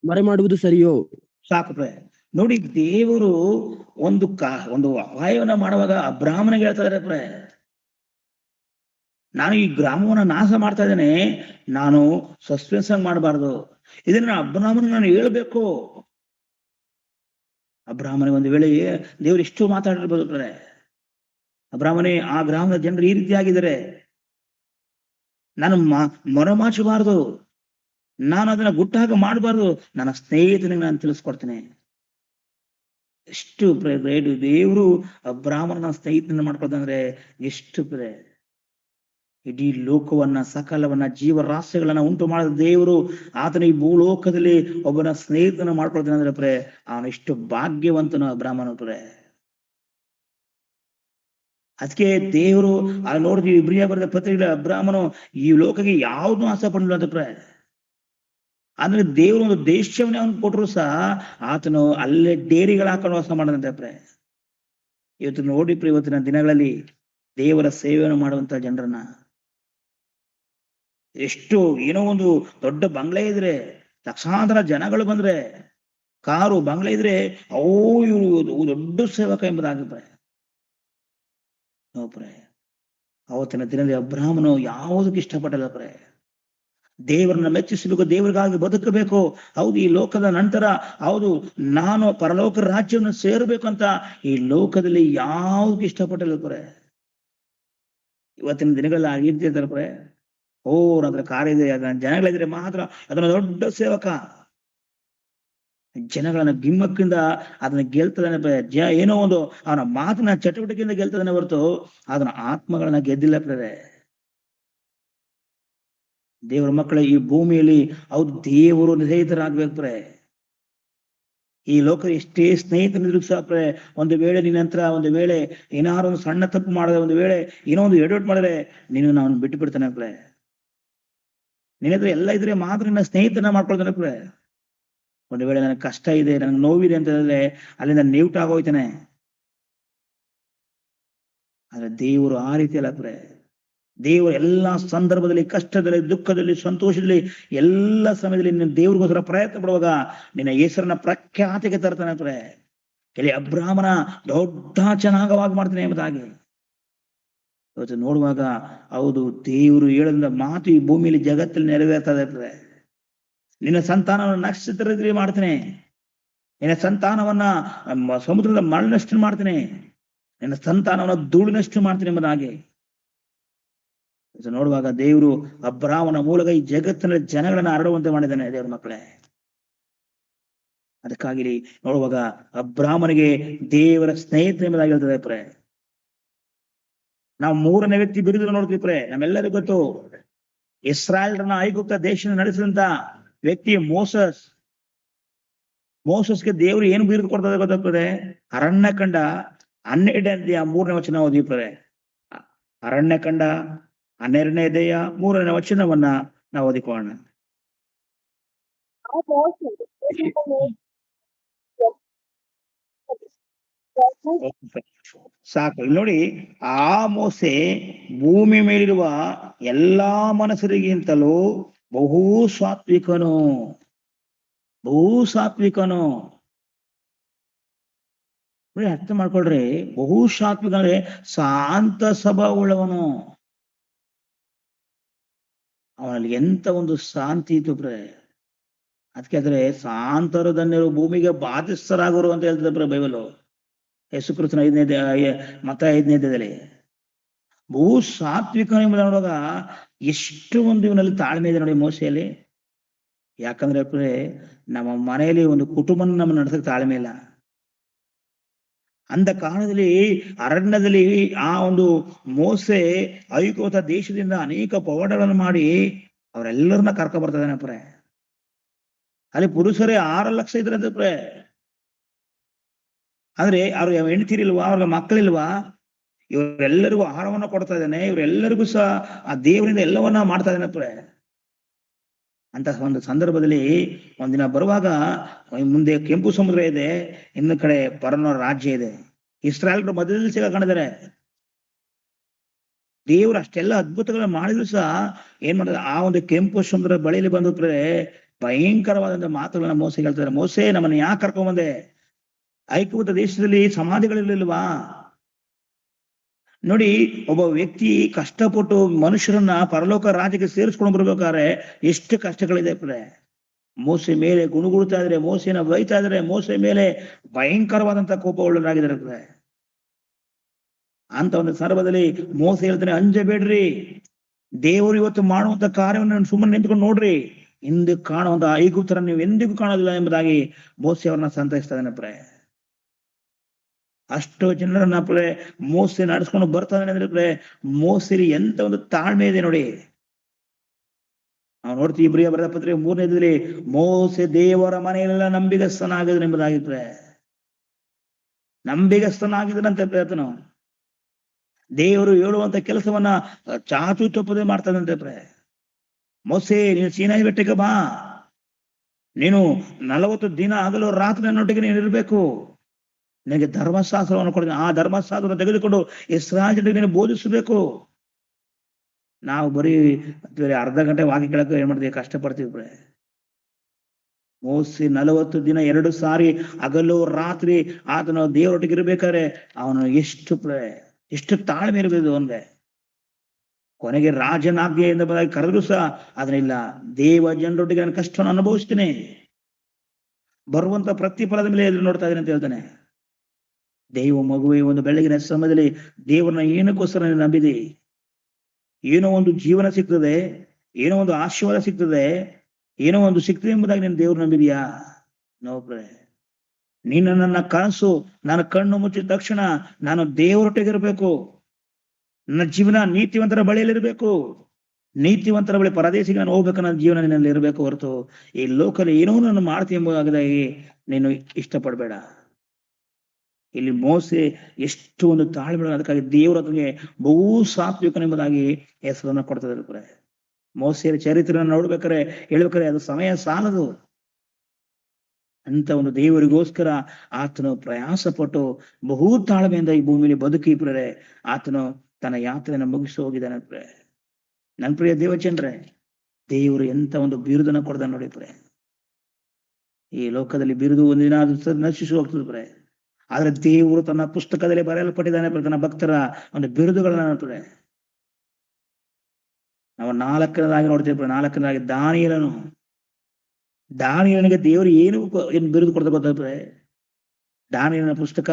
ಮರೆಮಾಡುವುದು ಸರಿಯೋ? ಸಾಕು ಪ್ರೆ. ನೋಡಿ, ದೇವರು ಒಂದು ಅಪಾಯವನ್ನ ಮಾಡುವಾಗ ಅಬ್ರಾಹ್ಮನಿಗೆ ಹೇಳ್ತಾ ಇದಾರೆ ಪ್ರೆ, ನಾನು ಈ ಗ್ರಾಮವನ್ನ ನಾಶ ಮಾಡ್ತಾ ಇದ್ದೇನೆ, ನಾನು ಸಸ್ಪೆನ್ಸ್ ಮಾಡಬಾರ್ದು, ಇದನ್ನ ಅಬ್ರಾಹ್ಮನಿಗೆ ನಾನು ಹೇಳ್ಬೇಕು. ಅಬ್ರಾಹ್ಮನಿಗೆ ಒಂದು ವೇಳೆ ದೇವರು ಇಷ್ಟು ಮಾತಾಡಿರ್ಬೋದು ಪ್ರೆ. ಅಬ್ರಾಹ್ಮನೇ, ಆ ಗ್ರಾಮದ ಜನರು ಈ ರೀತಿ ಆಗಿದ್ದಾರೆ, ನಾನು ಮೊರಮಾಚಬಾರ್ದು, ನಾನು ಅದನ್ನ ಗುಟ್ಟಾಗ ಮಾಡಬಾರ್ದು, ನನ್ನ ಸ್ನೇಹಿತನಿಗೆ ನಾನು ತಿಳಿಸ್ಕೊಡ್ತೇನೆ. ಎಷ್ಟು ದೇವರು ಬ್ರಾಹ್ಮಣನ ಸ್ನೇಹಿತನ ಮಾಡ್ಕೊಳ್ತಂದ್ರೆ ಎಷ್ಟು ಪ್ರೆ. ಇಡೀ ಲೋಕವನ್ನ ಸಕಲವನ್ನ ಜೀವರಾಶಿಗಳನ್ನ ಉಂಟು ಮಾಡಿದ ದೇವರು ಆತನ ಈ ಭೂಲೋಕದಲ್ಲಿ ಒಬ್ಬನ ಸ್ನೇಹಿತನ ಮಾಡ್ಕೊಳ್ತಾನೆ ಅಂದ್ರೆ ಪ್ರೆ, ಅವನು ಎಷ್ಟು ಭಾಗ್ಯವಂತನು ಬ್ರಾಹ್ಮಣ ಪ್ರೆ. ಅದಕ್ಕೆ ದೇವರು ನೋಡಿದ್ವಿ ಇಬ್ರಿಯ ಬರೆದ ಪತ್ರಿಕೆ, ಬ್ರಾಹ್ಮಣನು ಈ ಲೋಕಕ್ಕೆ ಯಾವ್ದು ಆಸೆ ಪಡಲಿಲ್ಲ ಅಂತ ಪ್ರೆ. ಅಂದ್ರೆ ದೇವರು ಒಂದು ದೇಶವನ್ನೇ ಅವನು ಕೊಟ್ಟರು ಸಹ ಆತನು ಅಲ್ಲೇ ಡೇರಿಗಳ ಹಾಕೊಂಡು ವಾಸ ಮಾಡದಂತೆ ಪ್ರೆ. ಇವತ್ತು ನೋಡಿ ಪ್ರೆ, ಇವತ್ತಿನ ದಿನಗಳಲ್ಲಿ ದೇವರ ಸೇವೆಯನ್ನು ಮಾಡುವಂತ ಜನರನ್ನ ಎಷ್ಟು ಏನೋ ಒಂದು ದೊಡ್ಡ ಬಂಗ್ಲೆ ಇದ್ರೆ, ಲಕ್ಷಾಂತರ ಜನಗಳು ಬಂದ್ರೆ, ಕಾರು ಬಂಗ್ಲೆ ಇದ್ರೆ, ಇವರು ದೊಡ್ಡ ಸೇವಕ ಎಂಬುದಾಗಿ ಪ್ರೆ. ಪ್ರೆ, ಅವತ್ತಿನ ದಿನದಲ್ಲಿ ಅಬ್ರಾಹ್ಮನು ಯಾವುದಕ್ಕೆ ಇಷ್ಟಪಟ್ಟಲ್ಲ ಪ್ರೆ. ದೇವರನ್ನ ಮೆಚ್ಚಿಸಬೇಕು, ದೇವರಿಗಾಗಿ ಬದುಕಬೇಕು. ಹೌದು, ಈ ಲೋಕದ ನಂತರ ಹೌದು ನಾನು ಪರಲೋಕ ರಾಜ್ಯವನ್ನು ಸೇರ್ಬೇಕಂತ ಈ ಲೋಕದಲ್ಲಿ ಯಾವುದಕ್ಕೆ ಇಷ್ಟಪಟ್ಟಲ್ಲ ಪ್ರೆ. ಇವತ್ತಿನ ದಿನಗಳಲ್ಲಿ ಆಗಿರ್ತಿರ್ತಾರೆ ಪ್ರೆ. ಅದ್ರ ಕಾರ್ಯ ಇದೆ, ಅದನ್ನ ಜನಗಳಿದ್ರೆ ಮಾತ್ರ ಅದನ್ನ ದೊಡ್ಡ ಸೇವಕ. ಜನಗಳನ್ನ ಗಿಮ್ಮಕ್ಕಿಂದ ಅದನ್ನ ಗೆಲ್ತದಾನೆ. ಏನೋ ಒಂದು ಅವನ ಮಾತಿನ ಚಟುವಟಿಕೆಯಿಂದ ಗೆಲ್ತದಾನೆ ಹೊರತು ಅದನ್ನ ಆತ್ಮಗಳನ್ನ ಗೆದ್ದಿಲ್ಲ ಪ್ರೆ. ದೇವರ ಮಕ್ಕಳ ಈ ಭೂಮಿಯಲ್ಲಿ ಹೌದು ದೇವರು ಸ್ನೇಹಿತರಾಗ್ಬೇಕು ಪ್ರೆ. ಈ ಲೋಕ ಎಷ್ಟೇ ಸ್ನೇಹಿತರಿದ್ರು ಸಹ ಪ್ರೆ, ಒಂದು ವೇಳೆ ನಿನ್ನಂತರ ಒಂದು ವೇಳೆ ಏನಾದ್ರು ಒಂದು ಸಣ್ಣ ತಪ್ಪು ಮಾಡಿದ್ರೆ, ಒಂದು ವೇಳೆ ಏನೋ ಒಂದು ಎಡವಟ್ ಮಾಡಿದ್ರೆ ನೀನು ನಾನು ಬಿಟ್ಟು ಬಿಡ್ತಾನೆ ಪ್ರೆ. ನಿನ್ನತ್ರ ಎಲ್ಲ ಇದ್ರೆ ಮಾತ್ರ ನಿನ್ನ ಸ್ನೇಹಿತನ ಮಾಡ್ಕೊಳ್ತಾನೆ ಪ್ರೆ. ಒಂದು ವೇಳೆ ನನಗೆ ಕಷ್ಟ ಇದೆ, ನನಗೆ ನೋವಿದೆ ಅಂತ ಹೇಳಿದ್ರೆ ಅಲ್ಲಿಂದ ನ್ಯೂಟ್ ಆಗೋಯ್ತಾನೆ. ಆದ್ರೆ ದೇವರು ಆ ರೀತಿ ಅಲ್ಲ ಪ್ರೆ. ದೇವರು ಎಲ್ಲಾ ಸಂದರ್ಭದಲ್ಲಿ, ಕಷ್ಟದಲ್ಲಿ, ದುಃಖದಲ್ಲಿ, ಸಂತೋಷದಲ್ಲಿ, ಎಲ್ಲ ಸಮಯದಲ್ಲಿ ನಿನ್ನ ದೇವ್ರಿಗೋಸ್ಕರ ಪ್ರಯತ್ನ ಪಡುವಾಗ ನಿನ್ನ ಹೆಸರನ್ನ ಪ್ರಖ್ಯಾತಿಗೆ ತರ್ತಾನೆ ಪ್ರೆ. ಇಲ್ಲಿ ಅಬ್ರಾಹ್ಮನ ದೊಡ್ಡ ಚೆನ್ನಾಗವಾಗಿ ಮಾಡ್ತಾನೆ ಎಂಬುದಾಗಿ ಇವತ್ತು ನೋಡುವಾಗ ಹೌದು ದೇವರು ಹೇಳದ ಮಾತು ಈ ಭೂಮಿಯಲ್ಲಿ ಜಗತ್ತಲ್ಲಿ ನೆರವೇರ್ತದೆ ಪ್ರೆ. ನಿನ್ನ ಸಂತಾನವನ್ನು ನಕ್ಷತ್ರದಲ್ಲಿ ಮಾಡ್ತೇನೆ, ನಿನ್ನ ಸಂತಾನವನ್ನ ಸಮುದ್ರದ ಮರಳಿನಷ್ಟು ಮಾಡ್ತೇನೆ, ನಿನ್ನ ಸಂತಾನವನ್ನ ಧೂಳಿನಷ್ಟು ಮಾಡ್ತೇನೆ ಎಂಬುದಾಗಿ ನೋಡುವಾಗ ದೇವರು ಅಬ್ರಾಹ್ಮನ ಮೂಲಕ ಈ ಜಗತ್ತಿನಲ್ಲಿ ಜನಗಳನ್ನ ಹರಡುವಂತೆ ಮಾಡಿದ್ದಾನೆ ದೇವ್ರ ಮಕ್ಕಳೇ. ಅದಕ್ಕಾಗಿ ನೋಡುವಾಗ ಅಬ್ರಾಹ್ಮನಿಗೆ ದೇವರ ಸ್ನೇಹಿತ ಎಂಬುದಾಗಿ ಹೇಳ್ತದೆ ಪ್ರೆ. ನಾವು ಮೂರನೇ ವ್ಯಕ್ತಿ ಬಿರುದು ನೋಡ್ತೀವಿ ಪ್ರೆ. ನಮ್ಮೆಲ್ಲರಿಗೂ ಗೊತ್ತು, ಇಸ್ರಾಯೇಲ್ರನ್ನ ಐಗುಪ್ತ ದೇಶ ನಡೆಸಿದಂತ ವ್ಯಕ್ತಿ ಮೋಸಸ್. ಮೋಸಸ್ಗೆ ದೇವರು ಏನು ಬಿರುದು ಕೊಡ್ತದೆ ಗೊತ್ತಾಗ್ತದೆ? ಅರಣ್ಯಕಾಂಡ 12ನೇ ಅಧ್ಯಾಯ 3ನೇ ವಚನ ಓದಿ ಪ್ರೆ. ಅರಣ್ಯಕಾಂಡ 12ನೇ ಅಧ್ಯಾಯ 3ನೇ ವಚನವನ್ನ ನಾವು ಓದಿಕೊಳ್ಳೋಣ. ಸಾಕು. ನೋಡಿ, ಆ ಮೋಸೆ ಭೂಮಿ ಮೇಲಿರುವ ಎಲ್ಲಾ ಮನುಷ್ಯರಿಗಿಂತಲೂ ಬಹು ಸಾತ್ವಿಕನು. ನೋಡಿ, ಅರ್ಥ ಮಾಡ್ಕೊಳ್ರಿ. ಬಹು ಸಾತ್ವಿಕ ಅಂದ್ರೆ ಶಾಂತ ಸ್ವಭಾವವುಳ್ಳವನು. ಅವನಲ್ಲಿ ಎಂತ ಒಂದು ಶಾಂತಿ ಇತ್ತು ಪ್ರೆ. ಅದಕ್ಕೆ ಆದ್ರೆ ಶಾಂತರು ಧನ್ಯರು, ಭೂಮಿಗೆ ಬಾಧಿಸ್ತರಾಗೋರು ಅಂತ ಹೇಳ್ತದೆ ಪ್ರೆ ಬೈಬಲು. ಯೇಸು ಕ್ರಿಸ್ತನ 5ನೇ ಮತ್ತ 5ನೇ ಅಧ್ಯಾಯದಲ್ಲಿ ಬಹು ಸಾತ್ವಿಕ ನೋಡುವಾಗ ಎಷ್ಟು ಒಂದು ಇವನಲ್ಲಿ ತಾಳ್ಮೆ ಇದೆ ನೋಡಿ ಮೋಸೆಯಲ್ಲಿ. ಯಾಕಂದ್ರೆ ಪ್ರೆ, ನಮ್ಮ ಮನೆಯಲ್ಲಿ ಒಂದು ಕುಟುಂಬ ನಮ್ಮ ನಡೆಸಕ್ ತಾಳ್ಮೆ ಇಲ್ಲ. ಅಂದ ಕಾರಣದಲ್ಲಿ ಅರಣ್ಯದಲ್ಲಿ ಆ ಒಂದು ಮೋಸೆ ಐಗುಪ್ತ ದೇಶದಿಂದ ಅನೇಕ ಪವಾಡಗಳನ್ನು ಮಾಡಿ ಅವರೆಲ್ಲರನ್ನ ಕರ್ಕೊ ಬರ್ತಾ ಪ್ರೇ. ಅಲ್ಲಿ ಪುರುಷರೇ 6 ಲಕ್ಷ ಇದ್ರಂತೆ ಪ್ರೇ. ಆದ್ರೆ ಅವ್ರ ಹೆಂಡತಿರಿಲ್ವಾ, ಅವ್ರಿಗೆ ಮಕ್ಕಳಿಲ್ವಾ, ಇವರೆಲ್ಲರಿಗೂ ಆಹಾರವನ್ನ ಕೊಡ್ತಾ ಇದ್ದಾನೆ, ಇವರೆಲ್ಲರಿಗೂ ಸಹ ಆ ದೇವರಿಂದ ಎಲ್ಲವನ್ನ ಮಾಡ್ತಾ ಇದ್ದಾನೆ ಪ್ರೇ. ಅಂತ ಒಂದು ಸಂದರ್ಭದಲ್ಲಿ ಒಂದಿನ ಬರುವಾಗ ಮುಂದೆ ಕೆಂಪು ಸಮುದ್ರ ಇದೆ, ಇನ್ನು ಕಡೆ ಪರನ ರಾಜ್ಯ ಇದೆ. ಇಸ್ರಾಯೇಲ್ರು ಮಧ್ಯದಲ್ಲಿ ಸಿಗಾಕೊಂಡಿದ್ದಾರೆ. ದೇವರು ಅಷ್ಟೆಲ್ಲ ಅದ್ಭುತಗಳನ್ನ ಮಾಡಿದ್ರು ಸಹ ಏನ್ ಮಾಡಿದ್ರೆ, ಆ ಒಂದು ಕೆಂಪು ಸಮುದ್ರ ಬಳಿಯಲ್ಲಿ ಬಂದು ಭಯಂಕರವಾದಂತ ಮಾತುಗಳನ್ನ ಮೋಸೆ ಹೇಳ್ತಾರೆ. ಮೋಸೆ, ನಮ್ಮನ್ನ ಯಾಕೆ ಕರ್ಕೊಂಡ್ ಬಂದೆ? ಐಗುಪ್ತ ದೇಶದಲ್ಲಿ ಸಮಾಧಿಗಳಿರ್ಲಿಲ್ವಾ? ನೋಡಿ, ಒಬ್ಬ ವ್ಯಕ್ತಿ ಕಷ್ಟಪಟ್ಟು ಮನುಷ್ಯರನ್ನ ಪರಲೋಕ ರಾಜ್ಯಕ್ಕೆ ಸೇರಿಸ್ಕೊಂಡು ಬರ್ಬೇಕಾದ್ರೆ ಎಷ್ಟು ಕಷ್ಟಗಳಿದೆ ಪ್ರೇ. ಮೋಸೆ ಮೇಲೆ ಗುಣಗುಡ್ತಾ ಇದ್ರೆ, ಮೋಸೆನ ಬೈತಾ ಇದ್ರೆ, ಮೋಸೆ ಮೇಲೆ ಭಯಂಕರವಾದಂತ ಕೋಪವುಳ್ಳರಾಗಿದ್ದಾರೆ ಪ್ರೇ. ಅಂತ ಒಂದು ಸಂದರ್ಭದಲ್ಲಿ ಮೋಸೆ ಹೇಳ್ತಾನೆ, ಅಂಜಬೇಡ್ರಿ, ದೇವರು ಇವತ್ತು ಮಾಡುವಂತ ಕಾರ್ಯವನ್ನು ಸುಮ್ಮನೆ ನಿಂತ್ಕೊಂಡು ನೋಡ್ರಿ, ಹಿಂದೆ ಕಾಣುವಂತ ಐಗುಪ್ತರ ನೀವು ಎಂದಿಗೂ ಕಾಣೋದಿಲ್ಲ ಎಂಬುದಾಗಿ ಮೋಸೆ ಅವ್ರನ್ನ ಸಂತೈಸ್ತಾ ಇದ್ದಾನೆ ಪ್ರೇ. ಅಷ್ಟು ಜನರನ್ನ ಮೋಸೆ ನಡೆಸ್ಕೊಂಡು ಬರ್ತಾ ಇದ್ದಾನೆ ಅಂದ್ರೆ ಮೋಸೆಲಿ ಎಂತ ಒಂದು ತಾಳ್ಮೆ ಇದೆ ನೋಡಿ. ನಾವು ನೋಡ್ತೀವಿ ಇಬ್ರಿಯ ಬರೆದ ಪತ್ರಿಕೆ 3ನೇದಲ್ಲಿ, ಮೋಸೆ ದೇವರ ಮನೆಯಲ್ಲೆಲ್ಲ ನಂಬಿಗಸ್ತನಾಗಿದ್ರು ಎಂಬುದಾಗಿದ್ರೆ, ನಂಬಿಗಸ್ತನಾಗಿದ್ದನಂತೆ ಪ್ರಯತ್ನ. ದೇವರು ಹೇಳುವಂತ ಕೆಲಸವನ್ನ ಚಾಚು ತಪ್ಪದೆ ಮಾಡ್ತಾನಂತೆ ಪ್ರೇ. ಮೋಸೆ, ನೀನು ಸೀನಾಯಿ ಬೆಟ್ಟಕ್ಕೆ ಬಾ, ನೀನು 40 ದಿನ ಹಗಲು ರಾತ್ರಿ ನನ್ನೊಟ್ಟಿಗೆ ನೀನು ಇರ್ಬೇಕು, ನಿನಗೆ ಧರ್ಮಶಾಸ್ತ್ರವನ್ನು ಕೊಡ್ತೀನಿ, ಆ ಧರ್ಮಶಾಸ್ತ್ರವನ್ನು ತೆಗೆದುಕೊಂಡು ಇಸ್ರಾಯೇಲ್ಯರಿಗೆ ನೀನು ಬೋಧಿಸಬೇಕು. ನಾವು ಬರೀ ಅರ್ಧ ಗಂಟೆ ವಾಕ್ಯ ಕೇಳಕ್ಕೆ ಏನ್ ಮಾಡ್ತೀವಿ, ಕಷ್ಟಪಡ್ತೀವಿ. ಮೋಸೆ 40 ದಿನ 2 ಸಾರಿ ಹಗಲು ರಾತ್ರಿ ಆತನ ದೇವರೊಟ್ಟಿಗೆ ಇರ್ಬೇಕಾದ್ರೆ ಅವನು ಎಷ್ಟು ತಾಳ್ಮೆ ಇರಬೇಕು ಅವನ್ಗೆ. ಕೊನೆಗೆ ರಾಜನಾಜ್ಞೆಯಿಂದ ಕರೆದ್ರು ಸಹ ಅದನ್ನಿಲ್ಲ, ದೇವ ಜನರೊಟ್ಟಿಗೆ ನಾನು ಕಷ್ಟವನ್ನು ಅನುಭವಿಸ್ತೀನಿ, ಬರುವಂತ ಪ್ರತಿಫಲದ ಮೇಲೆ ಎದುರು ನೋಡ್ತಾ ಇದ್ದೀನಿ ಅಂತ ಹೇಳ್ತಾನೆ. ದೈವ ಮಗುವೆ, ಒಂದು ಬೆಳಗಿನ ಸಮಯದಲ್ಲಿ ದೇವರನ್ನ ಏನಕ್ಕೋಸ್ಕರ ನಂಬಿದಿ? ಏನೋ ಒಂದು ಜೀವನ ಸಿಗ್ತದೆ, ಏನೋ ಒಂದು ಆಶೀರ್ವಾದ ಸಿಗ್ತದೆ, ಏನೋ ಒಂದು ಸಿಗ್ತದೆ ಎಂಬುದಾಗಿ ನೀನು ದೇವ್ರು ನಂಬಿದೀಯಾ? ನೋಡ್ರೆ, ನೀನು ನನ್ನ ಕನಸು, ನಾನು ಕಣ್ಣು ಮುಚ್ಚಿದ ತಕ್ಷಣ ನಾನು ದೇವರೊಟ್ಟಿಗಿರ್ಬೇಕು, ನನ್ನ ಜೀವನ ನೀತಿವಂತರ ಬಳಿಯಲ್ಲಿರ್ಬೇಕು, ನೀತಿವಂತರ ಬಳಿ ಪರದೇಶಿಗೆ ನಾನು ಹೋಗ್ಬೇಕು, ನನ್ನ ಜೀವನ ನಿನ್ನಲ್ಲಿ ಇರಬೇಕು ಹೊರತು ಈ ಲೋಕದಲ್ಲಿ ಏನೋ ನಾನು ಮಾಡ್ತೀನಿ ಎಂಬುದಾಗಿ ನೀನು ಇಷ್ಟಪಡಬೇಡ. ಇಲ್ಲಿ ಮೋಸೆ ಎಷ್ಟು ಒಂದು ತಾಳ್ಮೆ, ಅದಕ್ಕಾಗಿ ದೇವರ ಅದಕ್ಕೆ ಬಹು ಸಾತ್ವಿಕನೆಂಬುದಾಗಿ ಹೆಸರನ್ನ ಕೊಡ್ತಾ ಇದ್ದಾರೆ. ಮೋಸೆಯ ಚರಿತ್ರೆಯನ್ನು ನೋಡ್ಬೇಕಾರೆ ಹೇಳ್ಬೇಕಾರೆ ಅದು ಸಮಯ ಸಾಲದು. ಅಂತ ಒಂದು ದೇವರಿಗೋಸ್ಕರ ಆತನು ಪ್ರಯಾಸ ಪಟ್ಟು ಬಹು ತಾಳ್ಮೆಯಿಂದ ಈ ಭೂಮಿಯಲ್ಲಿ ಬದುಕಿ ಆತನು ತನ್ನ ಯಾತ್ರೆಯನ್ನು ಮುಗಿಸಿ ಹೋಗಿದ್ದಾನೆ. ನನ್ನ ಪ್ರಿಯ ದೇವಚಂದ್ರೆ, ದೇವರು ಎಂತ ಒಂದು ಬಿರುದನ್ನ ಕೊಡ್ದ ನೋಡಿ. ಈ ಲೋಕದಲ್ಲಿ ಬಿರುದು ಒಂದಿನ ನಶಿಸಿ ಹೋಗ್ತದೆ, ಆದ್ರೆ ದೇವರು ತನ್ನ ಪುಸ್ತಕದಲ್ಲಿ ಬರೆಯಲ್ಪಟ್ಟಿದ್ದಾನೆ ತನ್ನ ಭಕ್ತರ ಒಂದು ಬಿರುದುಗಳನ್ನ ನೋಡ್ತಾರೆ. ನಾವು 4ನೇದಾಗಿ ನೋಡ್ತೀವಿ. 4ನೇದಾಗಿ ದಾನಿಯೇಲನಿಗೆ ದೇವರು ಏನು ಬಿರುದು ಕೊಡ್ತಾ ಗೊತ್ತಾಗ್ತದೆ. ದಾನಿಯೇಲನ ಪುಸ್ತಕ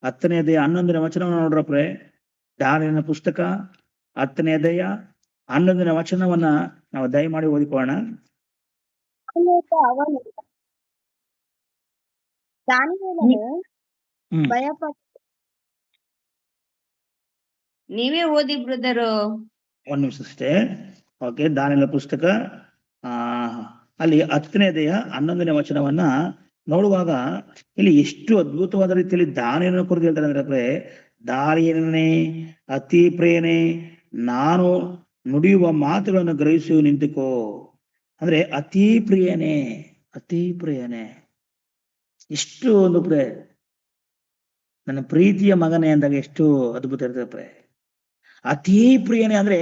10ನೇ ಅಧ್ಯಾಯ 11ನೇ ವಚನವನ್ನ ನೋಡ್ರಪ್ರೆ. ದಾನಿಯೇಲನ ಪುಸ್ತಕ 10ನೇ ಅಧ್ಯಾಯ 11ನೇ ವಚನವನ್ನ ನಾವು ದಯಮಾಡಿ ಓದಿಕೊಳ್ಳೋಣ. ನೀವೇ ಓದಿ ಬ್ರದರ್. 1 ನಿಮಿಷ ಅಷ್ಟೇ. ಓಕೆ, ದಾನಿಯೇಲನ ಪುಸ್ತಕ ಅಲ್ಲಿ 10ನೇ ಅಧ್ಯಾಯ 11ನೇ ವಚನವನ್ನ ನೋಡುವಾಗ ಇಲ್ಲಿ ಎಷ್ಟು ಅದ್ಭುತವಾದ ರೀತಿಯಲ್ಲಿ ದಾನಿಯೇಲನ ಕುರಿತು ಹೇಳ್ತಾರೆ ಅಂದ್ರೆ, ದಾನಿಯೇಲನೇ ಅತಿ ಪ್ರಿಯನೇ, ನಾನು ನುಡಿಯುವ ಮಾತುಗಳನ್ನು ಗ್ರಹಿಸಿ ನಿಂತುಕೋ. ಅಂದ್ರೆ ಅತಿ ಪ್ರಿಯನೇ, ಎಷ್ಟು ಒಂದು ನನ್ನ ಪ್ರೀತಿಯ ಮಗನೇ ಅಂದಾಗ ಎಷ್ಟು ಅದ್ಭುತ ಇರ್ತದೆ. ಅತಿ ಪ್ರಿಯನೇ ಅಂದ್ರೆ